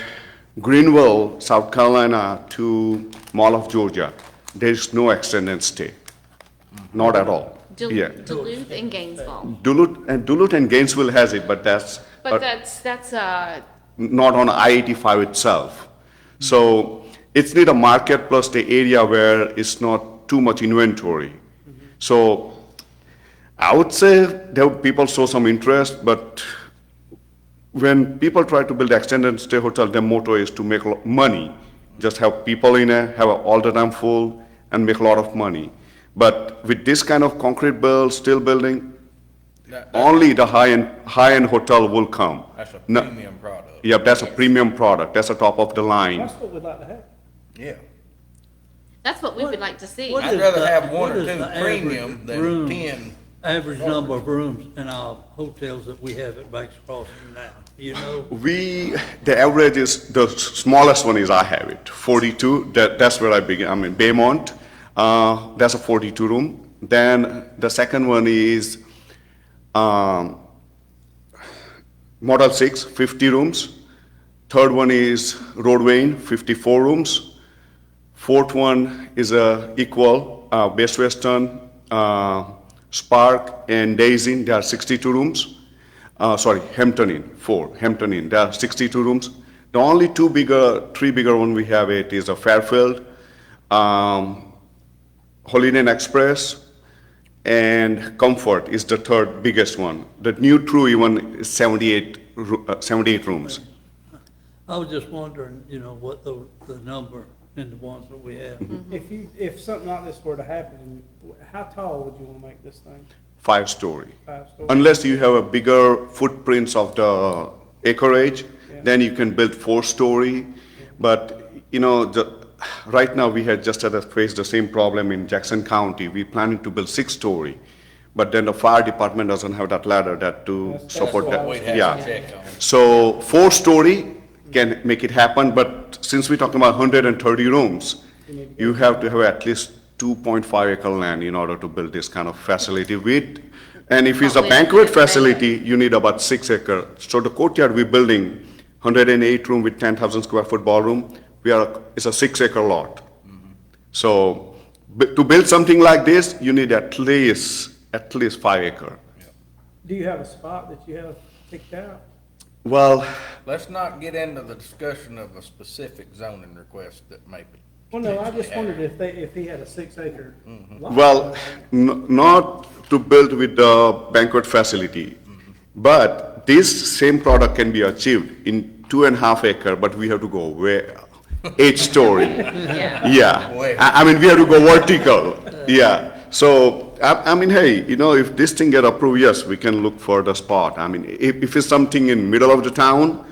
Greenville, South Carolina to Mall of Georgia, there is no extended stay, not at all. Yeah. Duluth and Gainesville. Duluth and Gainesville has it, but that's not on I-85 itself. So it's need a market plus the area where it's not too much inventory. So I would say people show some interest, but when people try to build extended stay hotel, their motto is to make money. Just have people in it, have it all the time full, and make a lot of money. But with this kind of concrete build, steel building, only the high-end hotel will come. That's a premium product. Yeah, that's a premium product. That's a top of the line. That's what we'd like to have. Yeah. That's what we would like to see. What I'd is rather the- have one what or is two the premium average than room- 10. Average number of rooms in our hotels that we have at Banks Crossing now, you know? The average is, the smallest one is I have it, 42. That's where I begin. I mean, Baymont, that's a 42 room. Then the second one is Model 6, 50 rooms. Third one is Roadway, 54 rooms. Fourth one is equal, Best Western, Spark, and Days Inn. There are 62 rooms. Hampton Inn, Hampton Inn. There are 62 rooms. The only three bigger one we have it is a Fairfield, Holiday Inn Express, and Comfort is the third biggest one. The new True even is 78 rooms. I was just wondering, you know, what the number in the ones that we have. If something like this were to happen, how tall would you want to make this thing? 5-story. 5-story? Unless you have a bigger footprints of the acreage, then you can build 4-story. But, you know, right now we had just faced the same problem in Jackson County. We're planning to build 6-story. But then the fire department doesn't have that ladder to support That's that. what we'd have Yeah. to check on. So 4-story can make it happen, but since we're talking about 130 rooms, you have to have at least 2.5 acre land in order to build this kind of facility with. And if it's a banquet facility, you need about 6 acre. So the courtyard we're building, 108 room with 10,000 square foot ballroom, it's a 6 acre lot. So to build something like this, you need at least 5 acre. Do you have a spot that you have picked out? Well, Let's not get into the discussion of a specific zoning request that may be. Well, no, I just wondered if he had a 6 acre lot. Well, not to build with the banquet facility, but this same product can be achieved in 2.5 acre, but we have to go where, 8 story. Yeah. Yeah, I mean, we have to go vertical, yeah. So, I mean, hey, if this thing get approved, yes, we can look for the spot. I mean, if it's something in middle of the town,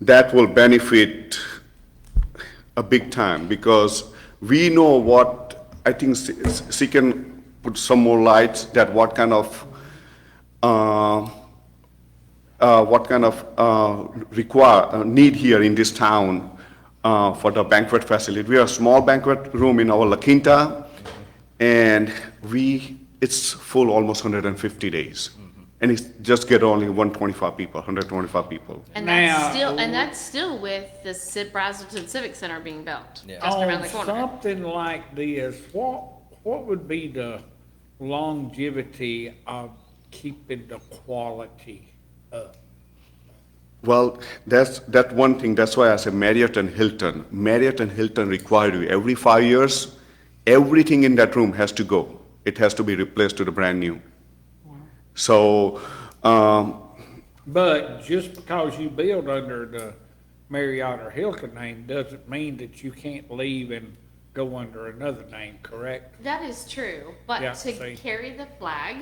that will benefit a big time, because we know what, I think she can put some more lights, that what kind of need here in this town for the banquet facility. We have a small banquet room in our La Quinta, and it's full almost 150 days. And it's just get only 125 people, 125 people. And Now- that's still with the Brazelton Civic Center being built, just around On the corner. something like this, what would be the longevity of keeping the quality up? Well, that's one thing. That's why I say Marriott and Hilton. Marriott and Hilton require you every 5 years, everything in that room has to go. It has to be replaced to the brand new. So, But just because you build under the Marriott or Hilton name doesn't mean that you can't leave and go under another name, correct? That is true, but Yeah, to see. carry the flag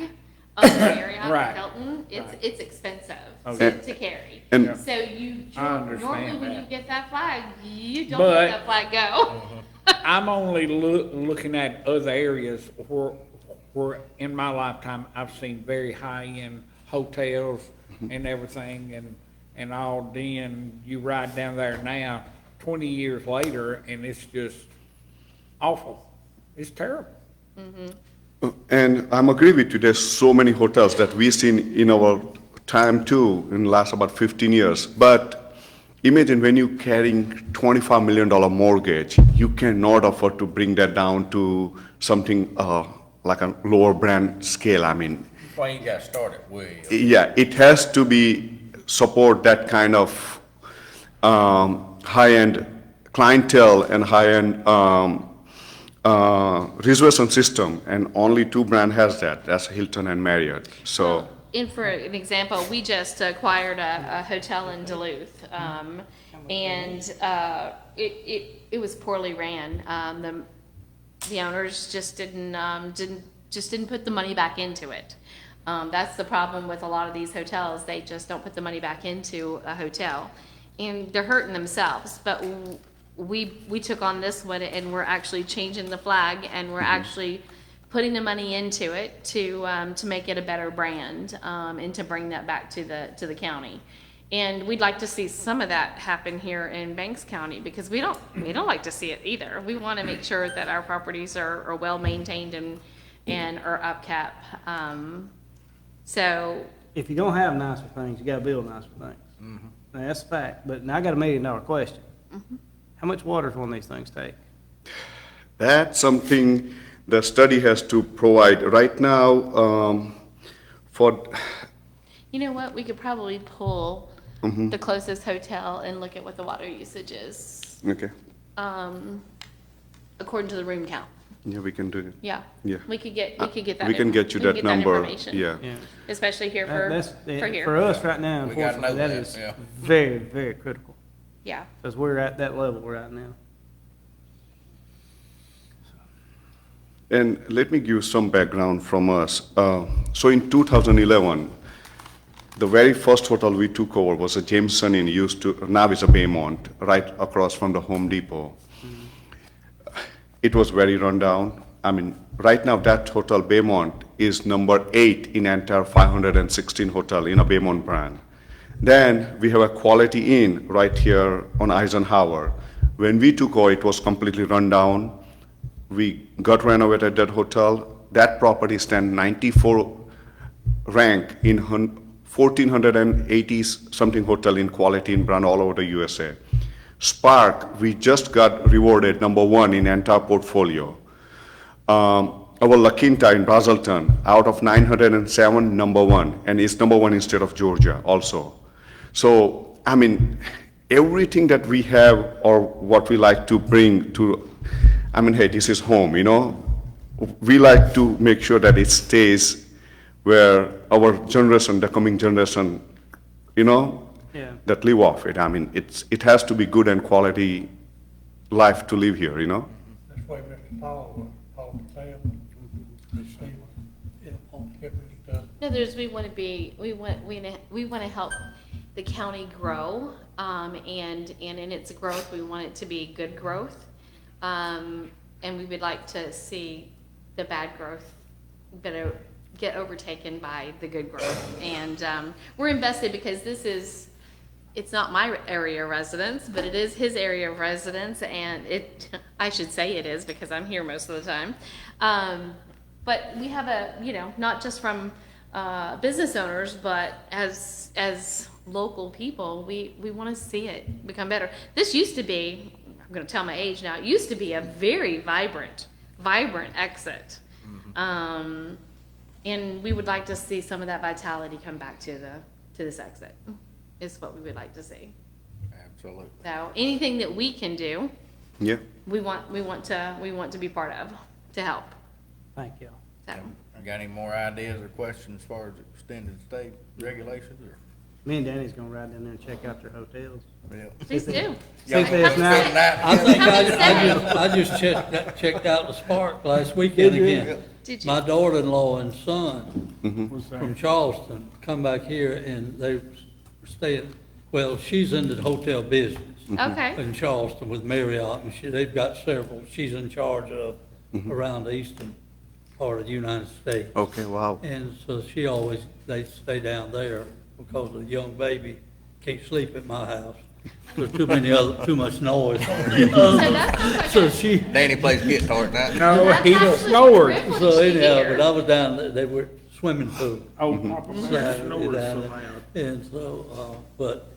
of Marriott or Right. Hilton, it's expensive Okay. to carry. And- So you, I understand normally when that. you get that flag, you don't But- let that flag go. I'm only looking at other areas where in my lifetime, I've seen very high-end hotels and everything and all. Then you ride down there now, 20 years later, and it's just awful. It's terrible. and I'm agree with you, there's so many hotels that we've seen in our time too, in the last about 15 years. But imagine when you're carrying $25 million mortgage, you cannot afford to bring that down to something like a lower brand scale. I mean, That's why you got started way up. yeah, it has to be support that kind of high-end clientele and high-end reservation system, and only 2 brand has that. That's Hilton and Marriott. So, And for an example, we just acquired a hotel in Duluth, and it was poorly ran. The owners just didn't put the money back into it. That's the problem with a lot of these hotels. They just don't put the money back into a hotel, and they're hurting themselves. But we took on this one, and we're actually changing the flag, and we're actually putting the money into it to make it a better brand, and to bring that back to the county. And we'd like to see some of that happen here in Banks County, because we don't like to see it either. We want to make sure that our properties are well maintained and are upkept. So If you're gonna have nicer things, you gotta build nicer things. Now, that's a fact, but now I got $1 million question. How much water does one of these things take? that's something the study has to provide. Right now, for, you know what? We could probably pull the closest hotel and look at what the water usage is, okay, according to the room count. yeah, we can do it. Yeah. Yeah. We could get that. We can get you we could that get number, information. yeah. Yeah. Especially here That's, for here. for us right now, We gotta know unfortunately, that that, is yeah. very, very critical, Yeah. because we're at that level right now. And let me give you some background from us. So in 2011, the very first hotel we took over was a Jameson Inn, now it's a Baymont, right across from the Home Depot. It was very rundown. I mean, right now that hotel, Baymont, is number 8 in entire 516 hotel in a Baymont brand. Then we have a Quality Inn right here on Eisenhower. When we took over, it was completely run down. We got renovated that hotel. That property stand 94 rank in 1,480 something hotel in quality in brand all over the USA. Spark, we just got rewarded number 1 in entire portfolio. Our La Quinta in Brazelton, out of 907, number 1, and it's number 1 in state of Georgia also. So, I mean, everything that we have or what we like to bring to, I mean, hey, this is home, you know? We like to make sure that it stays where our generation, the coming generation, you know, Yeah. that live off it. I mean, it has to be good and quality life to live here, you know? That's why Mr. Paul Patel, Steve, get this done. No, we want to be, we want to help the county grow, and in its growth, we want it to be good growth. And we would like to see the bad growth get overtaken by the good growth. And, we're invested because it's not my area of residence, but it is his area of residence, and I should say it is because I'm here most of the time. But we have not just from business owners, but as local people, we want to see it become better. This used to be, I'm going to tell my age now, it used to be a very vibrant exit. And we would like to see some of that vitality come back to this exit, is what we would like to see. Absolutely. So anything that we can do, Yeah. we want to be part of, to help. Thank you. So, Got any more ideas or questions as far as extended stay regulations or? Me and Danny's gonna ride down there and check out your hotels. Yeah. please do. See if there's not, I think Come I just checked out the Spark last weekend again. Did you? My daughter-in-law and son Was that- from Charleston come back here and they were staying, well, she's in the hotel business Okay. in Charleston with Marriott, and they've got several she's in charge of around the eastern part of the United States. Okay, wow. And so they stay down there because the young baby can't sleep at my house. There's too much noise. So that sounds like So she, Danny plays guitar at night. No, That's he actually was snored. terrific what so she anyhow, hears. but I was down there, they were swimming pool. Oh, Papa Bear Saturday snored so down there. loud. And so, but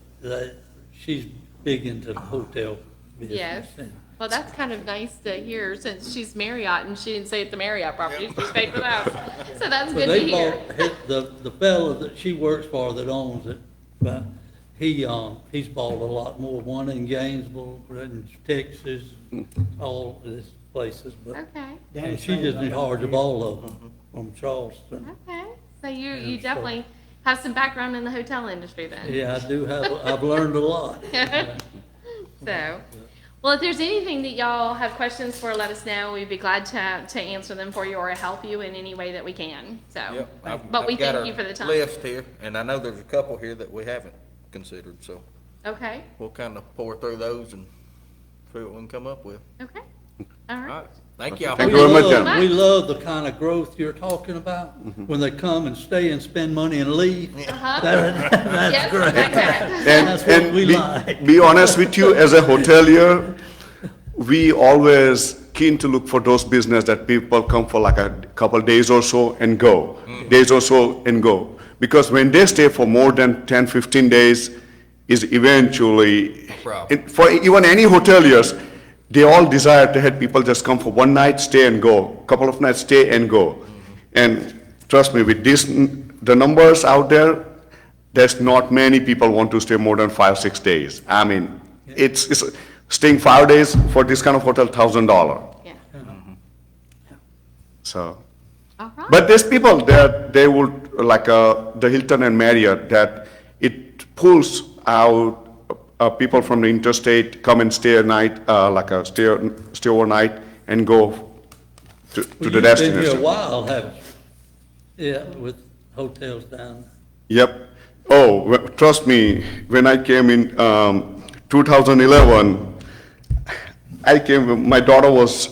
she's big into the hotel business. Yes. And Well, that's kind of nice to hear since she's Marriott and she didn't say it's the Marriott property, she paid for the house. So that's But good to they hear. bought, the fellow that she works for that owns it, but he's bought a lot more, one in Gainesville, in Texas, all of these places, but, Okay, and she just in charge of all of them from Charleston. okay. So you Yeah, so- definitely have some background in the hotel industry then. Yeah, I do I've learned a lot. So, well, if there's anything that y'all have questions for, let us know. We'd be glad to answer them for you or help you in any way that we can, so. Yep, But we I've got thank a you for the time. List here, and I know there's a couple here that we haven't considered, so Okay, we'll kind of pour through those and see what we can come up with. okay. All All right. right, thank y'all. Thank you very much, John. We love the kind of growth you're talking about, when they come and stay and spend money and leave. Uh-huh. That's Yes, great. like that. And, That's what and we be, like. be honest with you, as a hotelier, we always keen to look for those business that people come for like a couple days or so and go, days or so and go. Because when they stay for more than 10, 15 days, is eventually, problem. for even any hoteliers, they all desire to have people just come for one night, stay and go, couple of nights, stay and go. And trust me, with this, the numbers out there, there's not many people want to stay more than 5, 6 days. I mean, it's staying 5 days for this kind of hotel, $1,000. Yeah, So, all right. but there's people that they would, like the Hilton and Marriott, that it pulls out people from the interstate, come and stay a night, stay overnight and go to Well, the you've been here a destination. while, haven't you? Yeah, with hotels down there. Yep. Oh, trust me, when I came in 2011, my daughter was,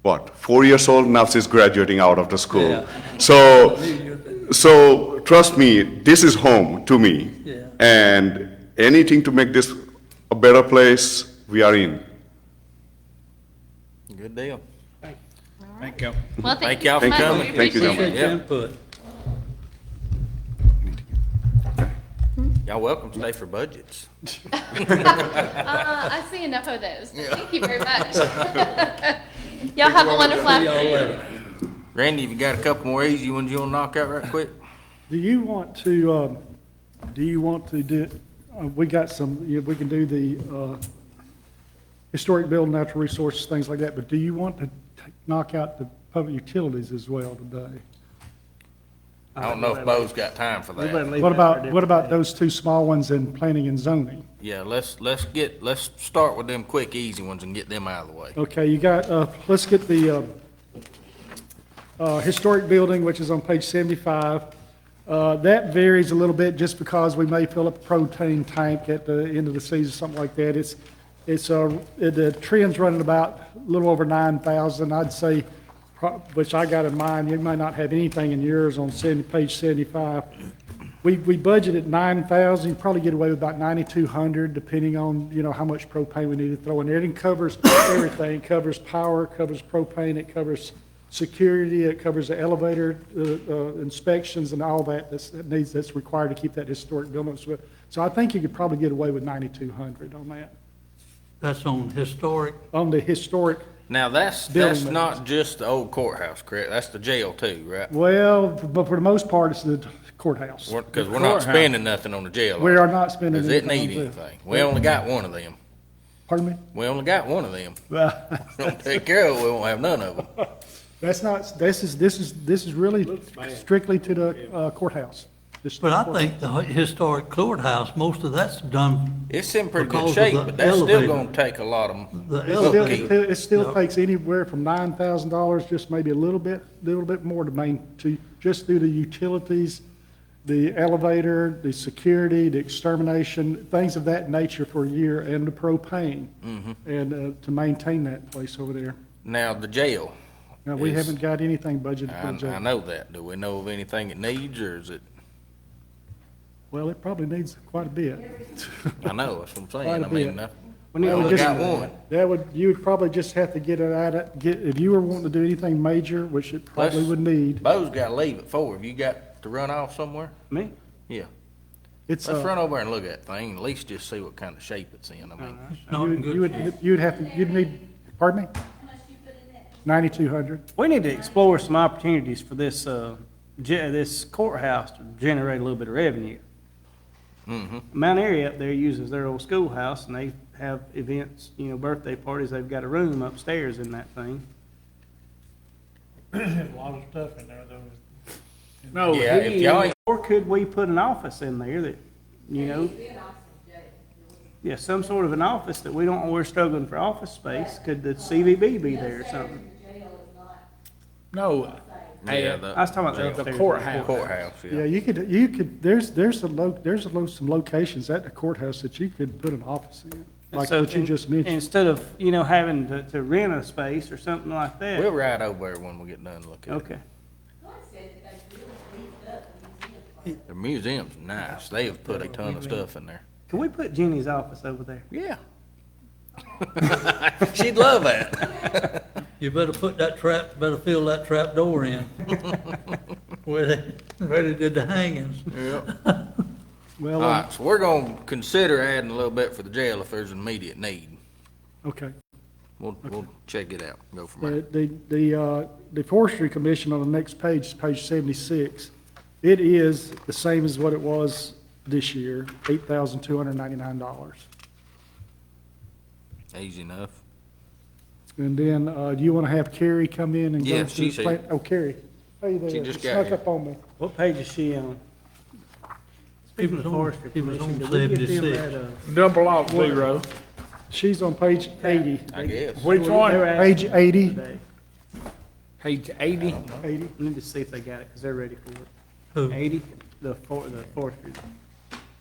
what, 4 years old? Now she's graduating out of the school. Yeah. So trust me, this is home to me. Yeah. And anything to make this a better place, we are in. Good deal. Thank you. Well, Thank thank you y'all so for much. coming. We Thank you so appreciate Appreciate it. your Yeah. input. Y'all welcome to stay for budgets. I see enough of those. Thank you very much. Y'all have a wonderful See y'all afternoon. later. Randy, you got a couple more easy ones you want to knock out right quick? Do you want to do, we got some, we can do the historic building, natural resources, things like that, but do you want to knock out the public utilities as well today? I don't know if Bo's got time for We better that. leave What that for a about, different what about day. those two small ones in planning and zoning? Yeah, let's start with them quick, easy ones and get them out of the way. Okay, you got, let's get the historic building, which is on page 75. That varies a little bit just because we may fill up a propane tank at the end of the season, something like that. The trend's running about a little over 9,000. I'd say, which I got in mind, you might not have anything in yours on page 75. We budgeted 9,000, you probably get away with about 9,200, depending on, how much propane we need to throw in there. It covers everything, it covers power, it covers propane, it covers security, it covers the elevator inspections and all that's required to keep that historic building. So I think you could probably get away with 9,200 on that. That's on historic. On the historic, Now, that's Building not just the old courthouse, correct? That's the jail too, right? well, but for the most part, it's the courthouse. Because we're not spending nothing on the jail. We are not spending Does it anything need on it. anything? We only got one of them. Pardon me? We only got one of them. Don't take care of it, we won't have none of them. That's not, this is really strictly to the courthourthouse. But I think the historic courthouse, most of that's done, It's in pretty Because good of shape, the but that's still elevator. gonna take a lot of the It still- elevator. It still takes anywhere from $9,000, just maybe a little bit more to just do the utilities, the elevator, the security, the extermination, things of that nature for a year, and the propane, and to maintain that place over there. Now, the jail. Now, we is- haven't got anything budgeted for the I jail. know that. Do we know of anything it needs, or is it, Well, it probably needs quite a bit. I know, that's what I'm Quite saying. a I mean, bit. we only got one. You would probably just have to get it out of, if you were wanting to do anything major, which it probably Let's- would need. Bo's gotta leave at 4. Have you got to run off somewhere? Me? Yeah. It's, Let's run over and look at that thing, and at least just see what kind of shape it's in. I mean, Not in good shape. you'd need, pardon me? 9,200. We need to explore some opportunities for this, this courthouse to generate a little bit of revenue. Mount Airy up there uses their old schoolhouse, and they have events, birthday parties. They've got a room upstairs in that thing. A lot of stuff in there, though. No, Yeah, if y'all ain't- Or could we put an office in there that, yeah, some sort of an office that we're struggling for office space. Could the CVB be there or something? no. yeah, I was talking about the The upstairs. courthouse. Yeah, yeah. you could, some locations at the courthouse that you could put an office in, like So what you just mentioned. Instead of, having to rent a space or something like that. We'll ride over there when we get done looking. Okay. The museum's nice. They have put a ton of stuff in there. Can we put Jenny's office over there? Yeah. She'd love that. You better better fill that trap door in. Where they did the hangings. Yeah. Well, All right, so we're gonna consider adding a little bit for the jail if there's an immediate need. okay. We'll check it out, go from there. The Forestry Commission on the next page, page 76, it is the same as what it was this year, $8,299. Easy enough. And then, do you want to have Carrie come in and go Yeah, through she's the here. plan? Oh, Carrie, hey there, She just got snuck here. up on me. What page is she on? Speaking of Forestry He was Commission, on did we get them 76. that, Double off 0. She's on page 80. I guess. Which they one? were Page asking 80. today. Page 80? 80. I need to see if they got it, because they're ready for it. Who? 80, the forestry,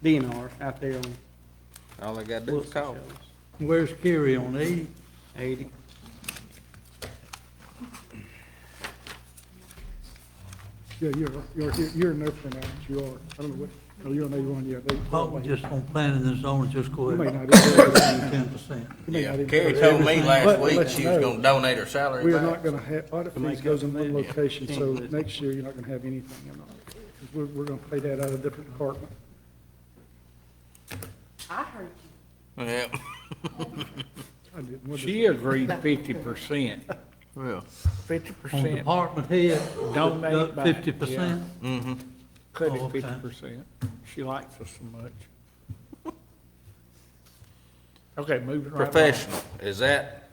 DNR out there on All I gotta do is call. Where's Kerry on 80? 80. Yeah, you're an open out, you are. I don't know what, oh, you're on 81, yeah. Thought we just on planning and zoning, just go You may ahead. not even- 10%. you may Yeah, not even- Carrie told me last But- week but she you was know, gonna donate her salary We are back. not gonna have, audit fees goes in one location, so next year you're not gonna have anything in audit. 'Cause we're gonna pay that out of a different department. I heard you. Yeah. I didn't, what She agreed 50%. Well, 50%. Department head, Donate back, 50%? mm-hmm. Cut Oh, it okay. 50%. She likes us so much. Okay, moving right along. Professional, is that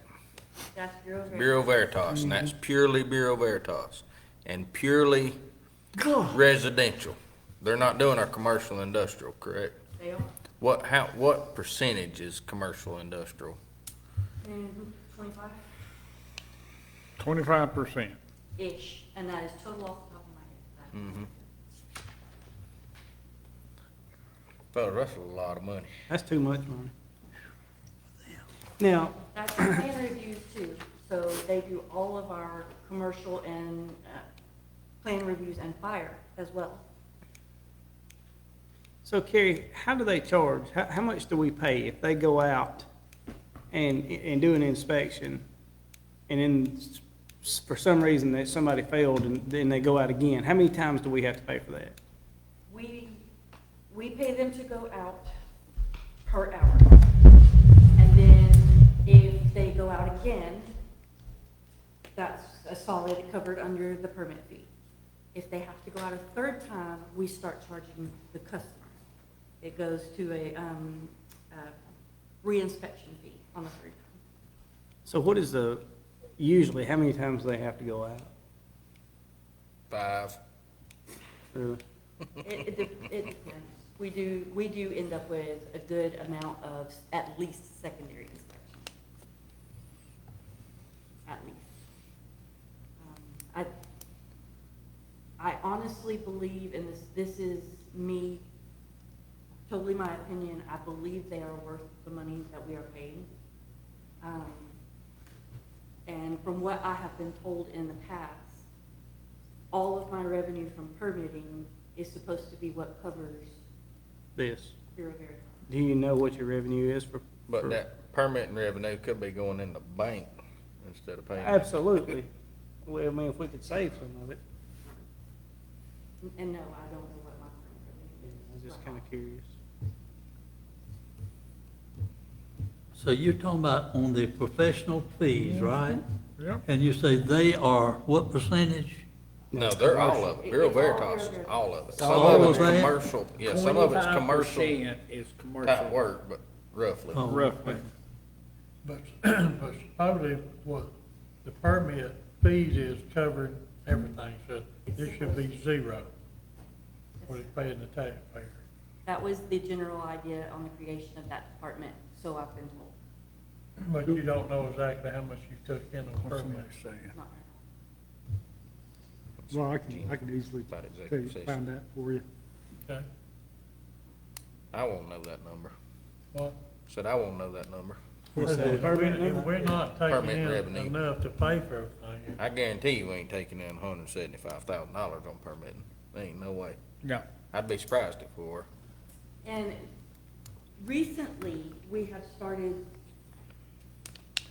That's Bureau Veritas. Bureau Veritas, and that's purely Bureau Veritas, and purely residential. They're not doing our commercial industrial, correct? They are, What percentage is commercial industrial? 25-ish, 25%. and that is total off the top of my head. Mm-hmm. Fellas, that's a lot of money. That's too much money. Now, That's plan reviews too, so they do all of our commercial and, plan reviews and fire as well. so Carrie, how do they charge? How much do we pay if they go out and do an inspection, and then for some reason that somebody failed and then they go out again? How many times do we have to pay for that? We pay them to go out per hour. And then if they go out again, that's a solid covered under the permit fee. If they have to go out a third time, we start charging the customer. It goes to a reinspection fee on the third time. So what is usually, how many times do they have to go out? 5. Really? It depends. We do end up with a good amount of at least secondary inspection. At least. I honestly believe, and this is me, totally my opinion, I believe they are worth the money that we are paying. And from what I have been told in the past, all of my revenue from permitting is supposed to be what covers This. Bureau Veritas. Do you know what your revenue is for? But that permitting revenue could be going in the bank instead of paying. Absolutely. Well, I mean, if we could save some of it, And no, I don't know what my permit revenue is. I was just kind of curious. So you're talking about on the professional fees, right? Yep. And you say they are what percentage? No, they're all of it. Bureau It's all Veritas, Bureau is all of it. Some All of it's of that? commercial, yeah, some of it's commercial 25% is type commercial, work, but roughly. Oh, roughly. But, but supposedly what the permit fees is covering everything, so it should be zero. What it's paying the taxpayer. That was the general idea on the creation of that department, so I've been told. But you don't know exactly how much you took in on What's permit. somebody saying? Not- Well, I can easily About tell executive you, session. find that for you. Okay, I won't know that number. well, Said I won't know that number. What's that, if permit number? we're not taking Permit in revenue. enough to pay for everything, I guarantee you ain't taking in $175,000 on permitting. There ain't no way. No. I'd be surprised if we were. And recently, we have started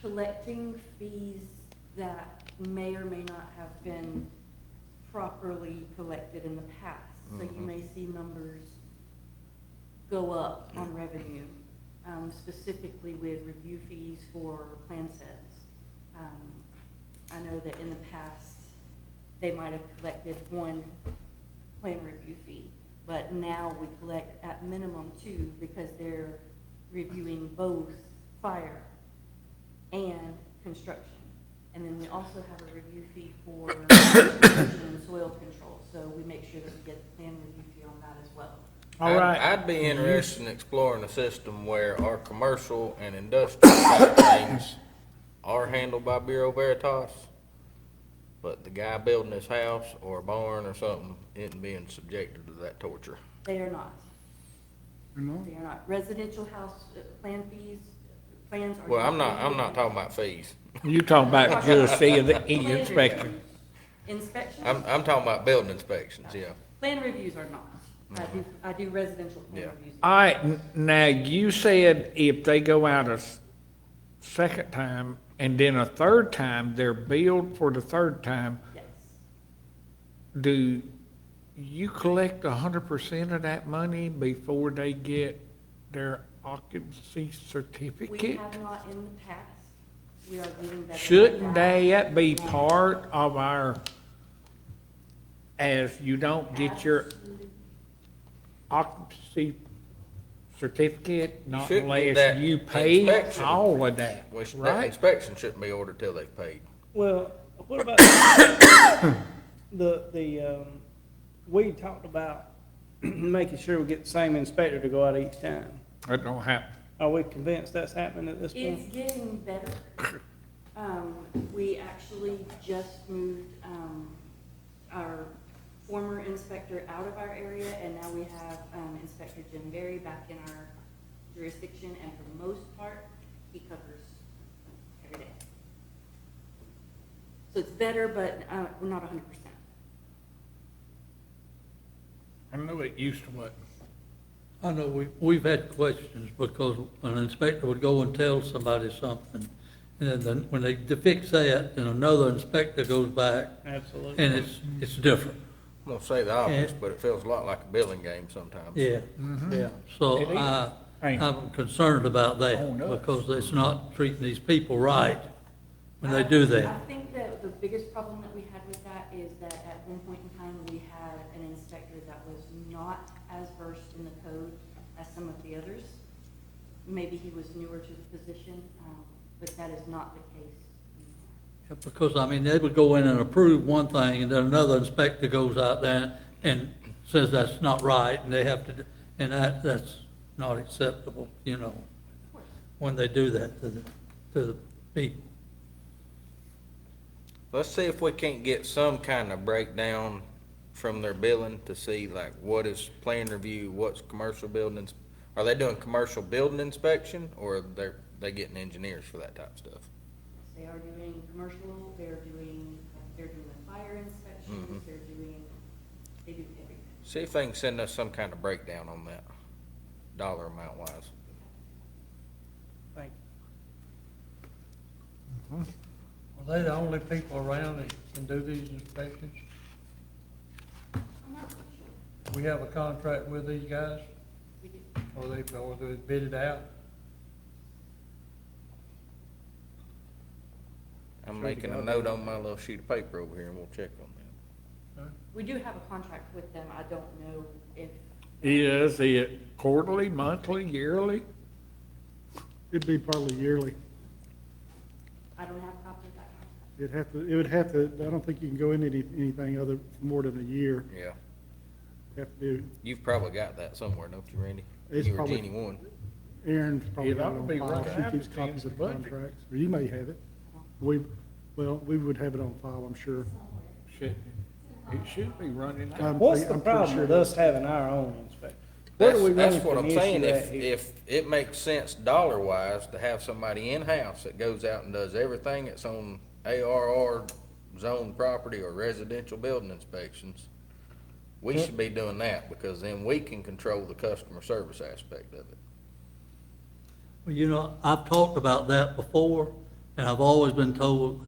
collecting fees that may or may not have been properly collected in the past. So you may see numbers go up on revenue, specifically with review fees for plan sets. I know that in the past, they might have collected one plan review fee, but now we collect at minimum 2 because they're reviewing both fire and construction. And then we also have a review fee for erosion and soil control, so we make sure that we get the plan review fee on that as well. All right. I'd be interested in exploring a system where our commercial and industrial type things are handled by Bureau Veritas, but the guy building his house or a barn or something isn't being subjected to that torture. They are not. You know? They are not. Residential house plan fees, plans are. Well, I'm not talking about fees. You talking about just seeing the Plan review. inspection. Inspection? I'm talking about building inspections, yeah. Plan reviews are not. I do residential plan Yeah. reviews. All right, now you said if they go out second time and then a third time, they're billed for the third time. Yes. Do you collect 100% of that money before they get their occupancy We certificate? have not in the past. We are getting better. Shouldn't that be part of our, as you don't get your occupancy certificate, not shouldn't get unless that you pay inspection. all of that, Which, that right? inspection shouldn't be ordered till they've paid. Well, what about we talked about making sure we get the same inspector to go out each time. That don't happen. Are we convinced that's happening at this It's point? getting better. We actually just moved, our former inspector out of our area, and now we have, Inspector Jim Berry back in our jurisdiction, and for the most part, he covers every day. So it's better, but, we're not 100%. I know it used to what, I know we've had questions because an inspector would go and tell somebody something, and then when they fix that, and another inspector goes back, Absolutely. and it's different. I'm gonna say the obvious, Yeah. but it feels a lot like a billing game sometimes. Yeah, yeah. So It is. I'm concerned about Oh, that no. because it's not treating these people right when they do I that. think that the biggest problem that we had with that is that at one point in time, we had an inspector that was not as versed in the code as some of the others. Maybe he was newer to the position, but that is not the case. Because, I mean, they would go in and approve one thing, and then another inspector goes out there and says that's not right, and they have to, and that's not acceptable, you know, when they do that to the people. Let's see if we can't get some kind of breakdown from their billing to see like what is plan review, what's commercial buildings. Are they doing commercial building inspection or they getting engineers for that type of stuff? They are doing commercial, they're doing the fire inspections, they do everything. See if they can send us some kind of breakdown on that, dollar amount wise. Thank you. Are they the only people around that can do these inspections? I'm not sure. We have a contract with these guys, We do. or they bid it out? I'm making a note on my little sheet of paper over here and we'll check on that. We do have a contract with them. I don't know if, is it quarterly, monthly, yearly? It'd be probably yearly. I don't have a copy of that contract. It would have to, I don't think you can go into anything other, more than a year. Yeah. Have to do, You've probably got that somewhere, don't you, Randy? It's You or probably- Jeannie one. Erin's probably It got ought it to on be file. right She out keeps of copies the of budget. contracts, or you may have it. We would have it on file, I'm sure. Should, it should be running out. What's the I'm pretty problem sure with that- us having our own inspector? Where do we run That's what from I'm issue saying, at here? if it makes sense dollar wise to have somebody in-house that goes out and does everything that's on ARR zone property or residential building inspections, we should be doing that, because then we can control the customer service aspect of it. Well, you know, I've talked about that before, and I've always been told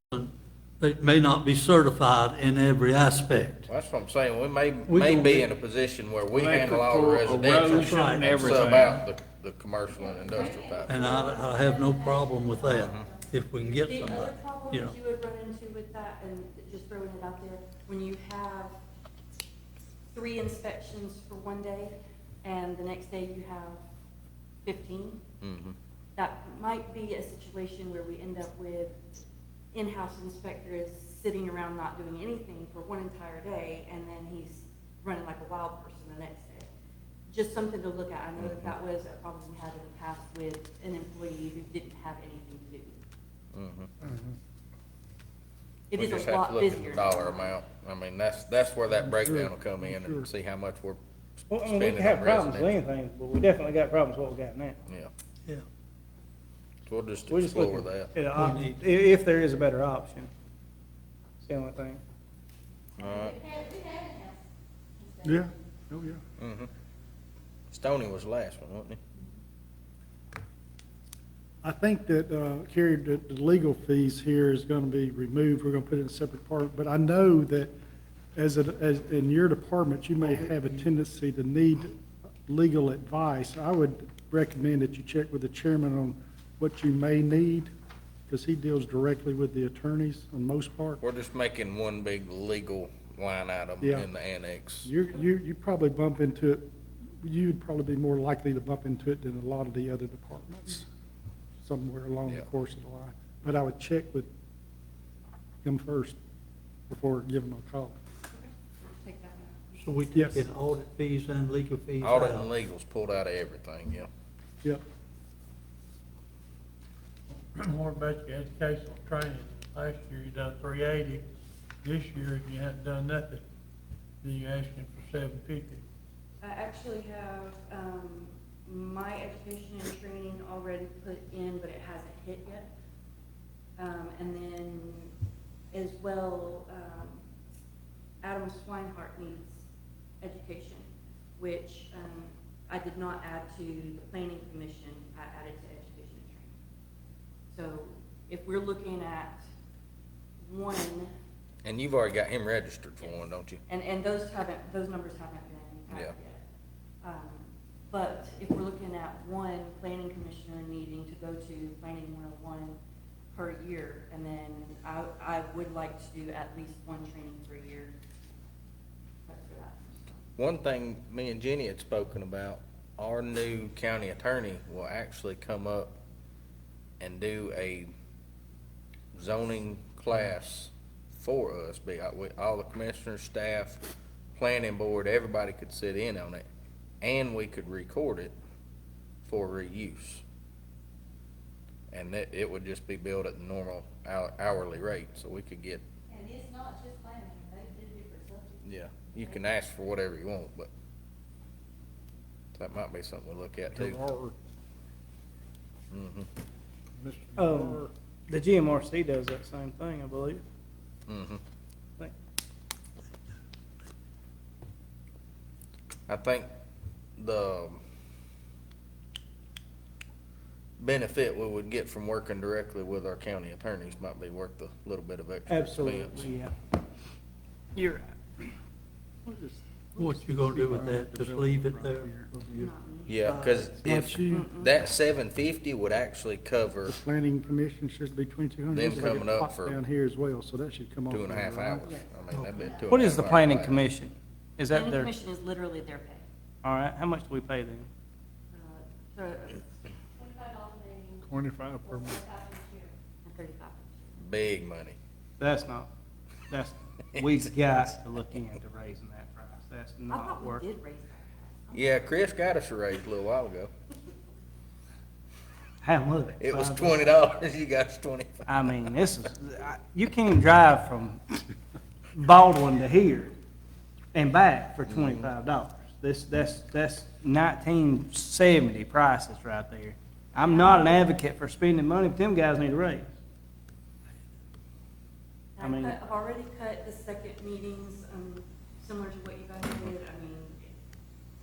they may not be certified in every aspect. Well, that's what I'm saying, we may gonna be get- in a position where we Make handle it all the for residential erosion and and sub everything. out the commercial and industrial type. And I have no problem with that, if we can get The other somebody, problem you know. that you would run into with that, and just throwing it out there, when you have 3 inspections for one day, and the next day you have 15, Mhm. that might be a situation where we end up with in-house inspectors sitting around not doing anything for one entire day, and then he's running like a wild person the next day. Just something to look at. I know that that was a problem we had in the past with an employee who didn't have anything to do. It We is just a have to lot look at busier. the dollar amount. I mean, that's where that breakdown will come in and see how much we're Well, I mean, we spending can have on problems with residential. anything, but we definitely got problems with what we got now. Yeah, Yeah. so we'll just We're just explore looking that. at a if there is a better option. It's the only thing. All right. Yeah, oh, yeah. Stoney was the last one, wasn't he? I think that, Carrie, that the legal fees here is gonna be removed, we're gonna put it in a separate part, but I know that as in your department, you may have a tendency to need legal advice. I would recommend that you check with the chairman on what you may need, because he deals directly with the attorneys on most part. We're just making one big legal line item Yeah. in the annex. You probably bump into it you'd probably be more likely to bump into it than a lot of the other departments somewhere along the Yeah. course of the line. But I would check with him first before giving him a call. Take that one. So we Yes. can get audit fees and legal fees Audit out. and legal's pulled out of everything, yeah. Yep. More about your educational training. Last year you done 380. This year you hadn't done nothing. Then you're asking for 750. I actually have, my education and training already put in, but it hasn't hit yet. And then as well, Adam Swinehart needs education, which, I did not add to the planning commission, I added to education and training. So if we're looking at one, And you've already got him registered for one, don't you? and those numbers haven't been added Yeah. yet. But if we're looking at one planning commissioner needing to go to planning 101 per year, and then I would like to do at least one training per year. But for that. One thing me and Jenny had spoken about, our new county attorney will actually come up and do a zoning class for us, all the commissioners, staff, planning board, everybody could sit in on it, and we could record it for reuse. And that, it would just be billed at the normal hourly rate, so we could get, And it's not just planning, they do different subjects. yeah, you can ask for whatever you want, but that might be something to look at too. Tomorrow, Mm-hmm, Mr. Oh, Tomorrow. the GMRC does that same thing, I believe. mm-hmm. Think- I think the benefit we would get from working directly with our county attorneys might be worth a little bit of extra expense. Absolutely, yeah. You're right. What you gonna do with that? Just leave it there? Yeah, cause if Not you. that 750 would actually cover The planning commission should be 2,200. Them Looks like coming it up popped for down here as well, so that should come off. 2.5 there, right? hours. I mean, that'd be 2.5 What is the hour planning class. commission? Is that Planning their, commission is literally their pay. all right, how much do we pay them? So, $25 a meeting, 25 per month. 4,500 a year. and 35. Big money. That's, we've got to look into raising that price. That's I not thought we worth. did raise that. Yeah, Chris got us a raise a little while ago. How much? It was $5? $20, you got us 25. I mean, you can't drive from Baldwin to here and back for $25. That's 1970 prices right there. I'm not an advocate for spending money, but them guys need a raise. I mean- I've already cut the second meetings, similar to what you guys did, I mean,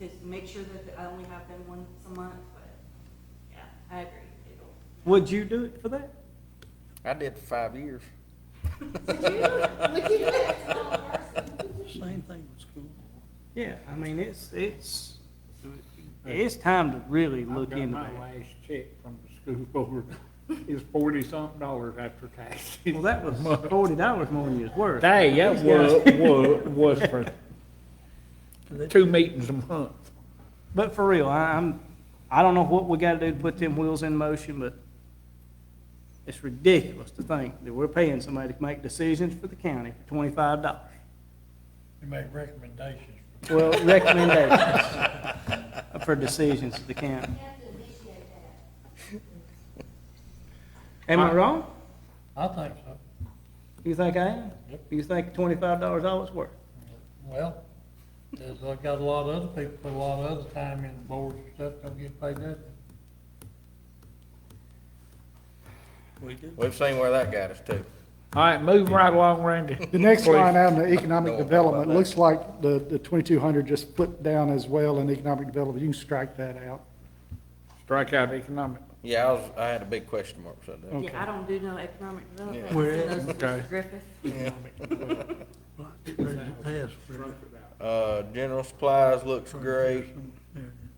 just make sure that I only have them once a month, but, yeah, I agree. It'll- Would you do it for that? I did for 5 years. Same thing with school. Yeah, I mean, it's time to really look I've got into my that. last check from the school board. It's $40-something after taxes. Well, that was $40 more than you was worth. Hey, that was for 2 meetings a month. But for real, I don't know what we gotta do to put them wheels in motion, but it's ridiculous to think that we're paying somebody to make decisions for the county for $25. You make recommendations. Well, recommendations for decisions to the county. You have to initiate that. Am I wrong? I think so. You think I am? Yep. You think $25 all it's worth? Well, there's, I got a lot of other people put a lot of other time in boards and stuff, don't get paid nothing. We've seen where that got us to. All right, moving right along, Randy. The next Please. line out in the economic Don't worry development, about that. looks like the 2,200 just flipped down as well in economic development. You can strike that out. Strike out economic. Yeah, I had a big question mark, so I did. Yeah, I don't do no economic development. Where Send at? those to Okay. Griffith. Get ready to pass for it. General supplies looks great.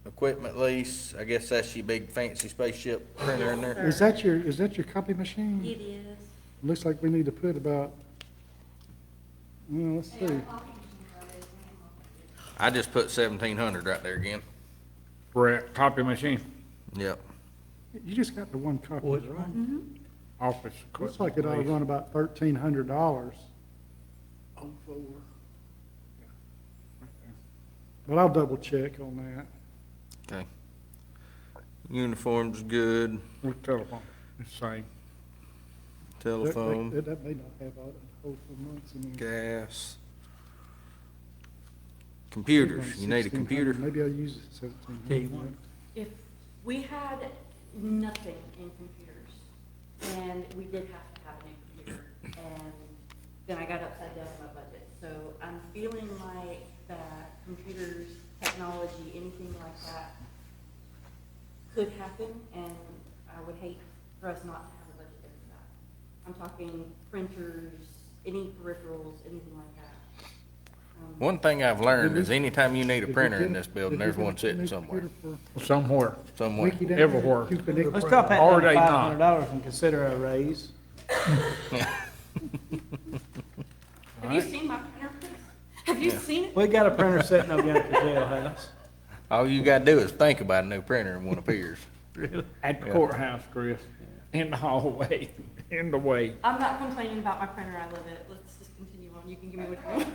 Equipment lease, I guess that's your big fancy spaceship printer in there. Is that your copy machine? It is. Looks like we need to put about, well, let's see. I just put 1,700 right there again. Brett, copy machine, Yep. You just got the one copy, Which right? one? office Looks equipment. like it ought to lease. run about $1,300. Oh, four. But I'll double check on that. Okay. Uniform's good, With telephone, it's same. telephone, That may not have all the whole 4 months in there. gas. Computers, you need a 1,600. computer? Maybe I'll use it Okay, 1,700. one. If we had nothing in computers, and we did have to have a new computer, and then I got upside down in my budget. So I'm feeling like that computers, technology, anything like that could happen, and I would hate for us not to have a budget there for that. I'm talking printers, any peripherals, anything like that. One thing I've learned is anytime you need a Did we printer get in it? this building, Did we there's get one a sitting new somewhere, computer for Somewhere. somewhere. Mickey down there? Everywhere. You can- Let's drop that Or down to they not. $500 and consider a raise. Have you seen my printer, please? Have you seen it? We got a printer sitting over there at the jailhouse. All you gotta do is think about a new printer and one appears. At the Yeah. courthouse, Chris, in the hallway, in the way. I'm not complaining about my printer, I love it. Let's just continue on. You can give me what you want.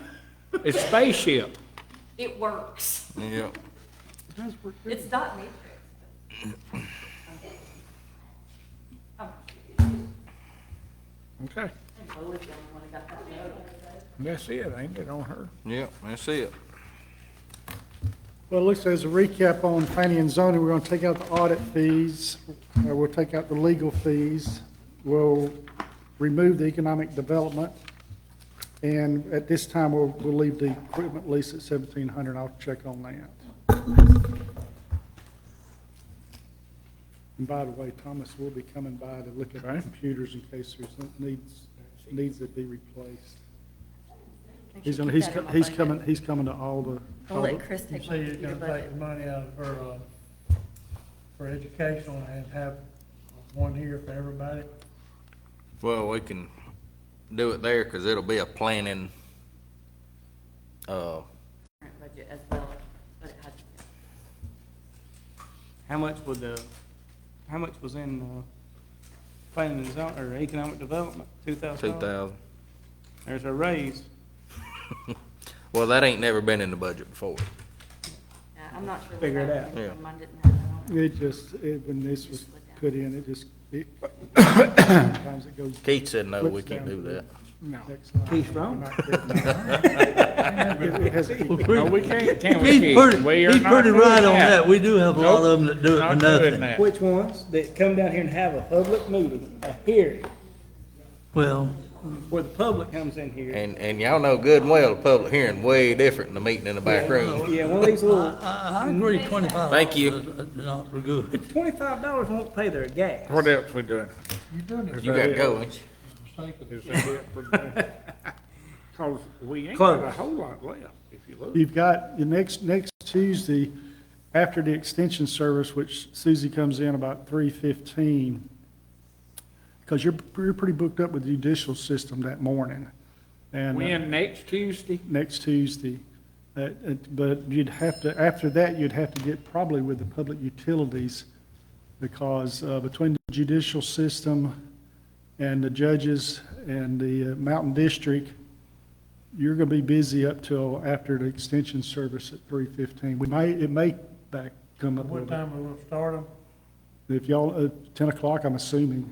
It's spaceship. It works. Yep. It does work good. It's dot matrix. but- Okay, And Bo was the only one that got that note. that's it, ain't it, on her? Yep, that's it. Well, it looks as a recap on planning and zoning, we're gonna take out the audit fees, we'll take out the legal fees, we'll remove the economic development, and at this time, we'll leave the equipment lease at 1,700, I'll check on that. And by the way, Thomas will be coming by to look at the computers in case there's some needs that be replaced. He's gonna, he's coming to all the. I'll let Chris You take say my you're computer gonna take budget. the money out for educational and have one here for everybody? Well, we can do it there, cause it'll be a planning, Current budget as well, but it had to be. How much was in, planning and zone, or economic development? $2,000? 2,000. There's a raise. Well, that ain't never been in the budget before. Yeah, I'm not sure. Figure it what out. happened. Yeah. Mine didn't have that on it. It just, when this was put in, sometimes it goes. Keith said, no, we flips can't down do to that. No. next line. Keith's wrong. It has a- No, we can't, can we, He's Keith? pretty, We are he's not pretty doing right on that. We do have a lot Nope. of them that do it for Not doing nothing. that. Which ones? That come down here and have a public meeting, a hearing, Well, where the public comes in here. And y'all know good and well, the public hearing way different than the meeting in the back room. Yeah, one of these little, I agree, 25. Thank you. is not for good. $25 won't pay their gas. What else we doing? You doing it? You gotta go, ain't you? Is that it for today? Cause we ain't got a Close. whole lot left, if you look. You've got your next Tuesday, after the extension service, which Susie comes in about 3:15, because you're pretty booked up with the judicial system that morning. And When, next Tuesday? next Tuesday. But you'd have to, after that, you'd have to get probably with the public utilities, because between the judicial system and the judges and the Mountain District, you're gonna be busy up till after the extension service at 3:15. It may come up a What little bit. time we will start them? If y'all, 10 o'clock, I'm assuming.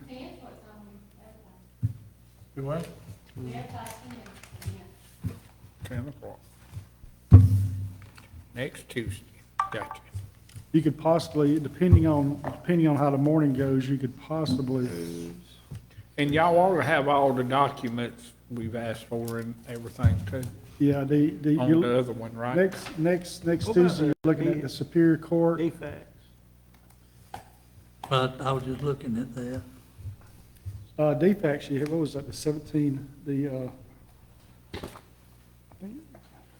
Do what? 10 o'clock. Next Tuesday. Gotcha. You could possibly, depending on how the morning goes, you could possibly, And y'all ought to have all the documents we've asked for and everything too, yeah, on the other one, right? next What about Tuesday, you're the- looking at the Superior Court. Defects. But I was just looking at that. DFAX, what was that, the 17,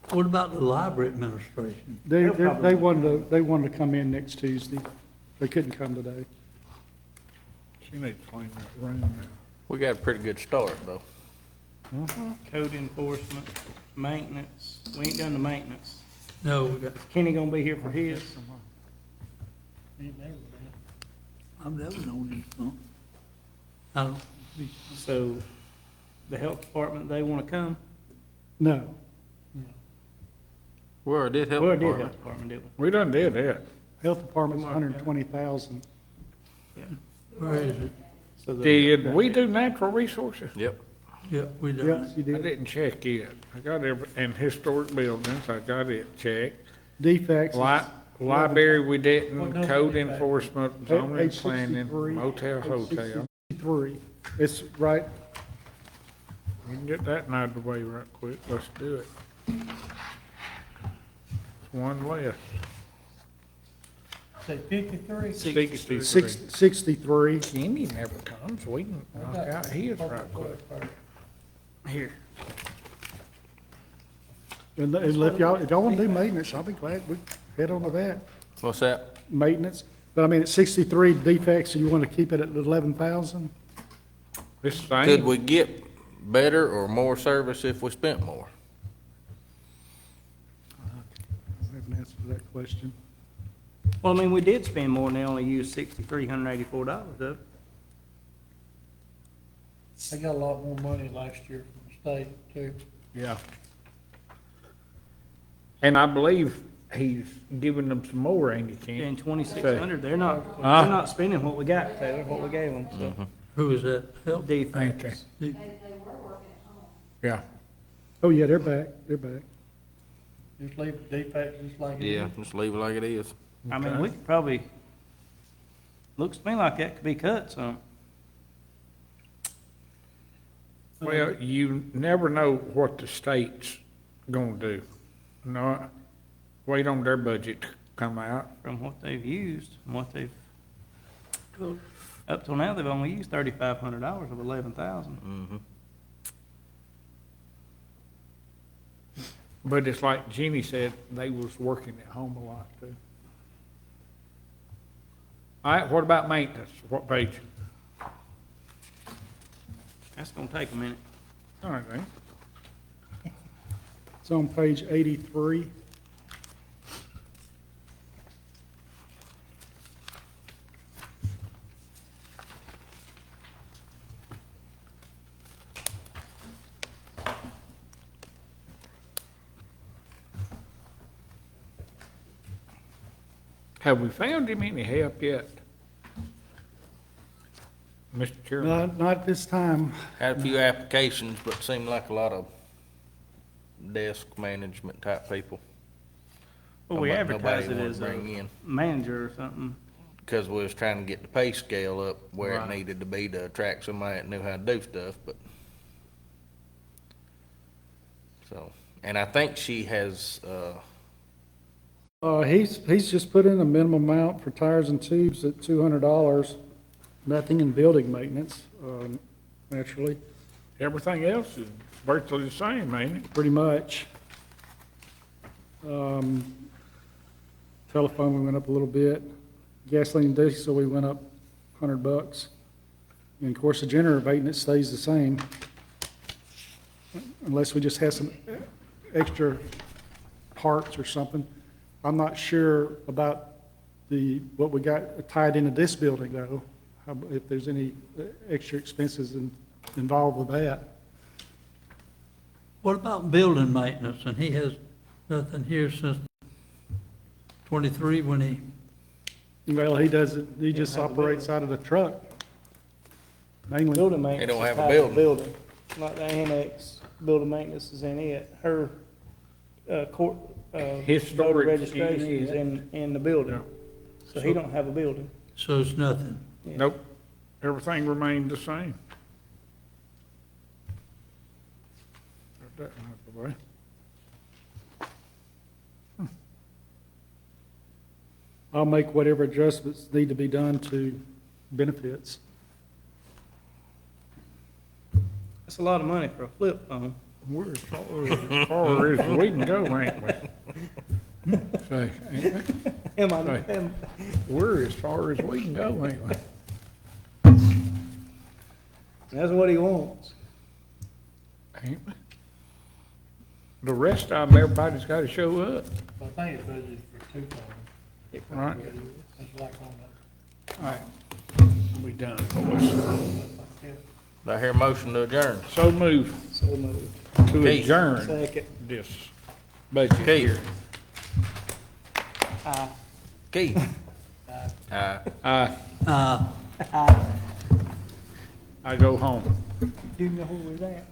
What about the library administration? they wanted to come in next Tuesday. They couldn't come today. She needs to clean that room now. We got a pretty good start, though. Code enforcement, maintenance. We ain't done the maintenance. No, we got, Kenny gonna be here for his. Ain't never been. I've never known him, so. I don't, So, the health department, they wanna come? No, Where did help Well, it did department? health department, didn't We done did that. health department's 120,000. we? where is it? So the- Did we do natural resources? Yep. Yeah, we done Yes, it. you I did. didn't check yet. I got every, and historic buildings, I got it checked. Defects. Library, we What didn't, number code is that? enforcement, zoning, Page planning, 63, motel, page hotel. 63. It's right, We can get that out of the way right quick. Let's do it. It's one less. Say 53? 63. 63. Kenny never comes. We can knock out his right quick. Here. And if y'all want to do maintenance, I'll be glad we head on to that. What's that? Maintenance. But I mean, at 63 defects, you want to keep it at 11,000? This Could thing, we get better or more service if we spent more? I haven't answered that question. Well, I mean, we did spend more and they only used $6,384 of it. They got a lot more money last year from the state too. yeah. And I believe he's giving them some more, ain't he, Kenny? And 2,600, they're Huh? not spending what we got, Taylor, what we gave them, so. Who is that? Help? Defects. Yeah. Oh, yeah, they're back. They're back. Just leave the defects just like it is. Yeah, just leave it like it is. I mean, we could probably, looks to me like that could be cut some. Well, you never know what the state's gonna do. No, wait on their budget to come out. From what they've used, and what they've, up till now, they've only used $3,500 of 11,000. Mm-hmm. But it's like Jeannie said, they was working at home a lot too. All right, what about maintenance? What page? That's gonna take a minute. All right, then. It's on page 83. Have we found him any help yet? Mr. Chairman? Not at this time. Had a few applications, but seemed like a lot of desk management type people. Well, we Nobody advertise it wanted as to a bring in. manager or something. Because we was trying to get the pay scale up where Right. it needed to be to attract somebody that knew how to do stuff, but. So, and I think she has, He's just put in a minimum amount for tires and tubes at $200. Nothing in building maintenance, naturally, Everything else is virtually the same, ain't it? pretty much. Telephone, we went up a little bit. Gasoline and diesel, we went up $100. And of course, the generator maintenance stays the same. Unless we just have some extra parts or something. I'm not sure about what we got tied into this building though, if there's any extra expenses involved with that. What about building maintenance? And he has nothing here since 23 when he, Well, he just operates out of the truck. Mainly, Building maintenance. don't is have a tied to the building. Not the annex, building maintenance is in it. Her, court, voter Historic registration is is- in the building. So he don't have a building. so it's nothing. Nope. Everything remained the same. Got that one out of the way. I'll make whatever adjustments need to be done to benefits. That's a lot of money for a flip phone. We're as far as we can go, ain't we? Say, ain't we? Right. We're as far as we can go, ain't we? That's what he wants. Ain't we? The rest of them, everybody's gotta show up, I think it's budgeted for 2 phones. right? It's like on All right, we done, boys. Do I hear a motion to adjourn? So move So moved. to Keith. adjourn Second. this budget Keith. here. Keith? I go home. Do you know who was that?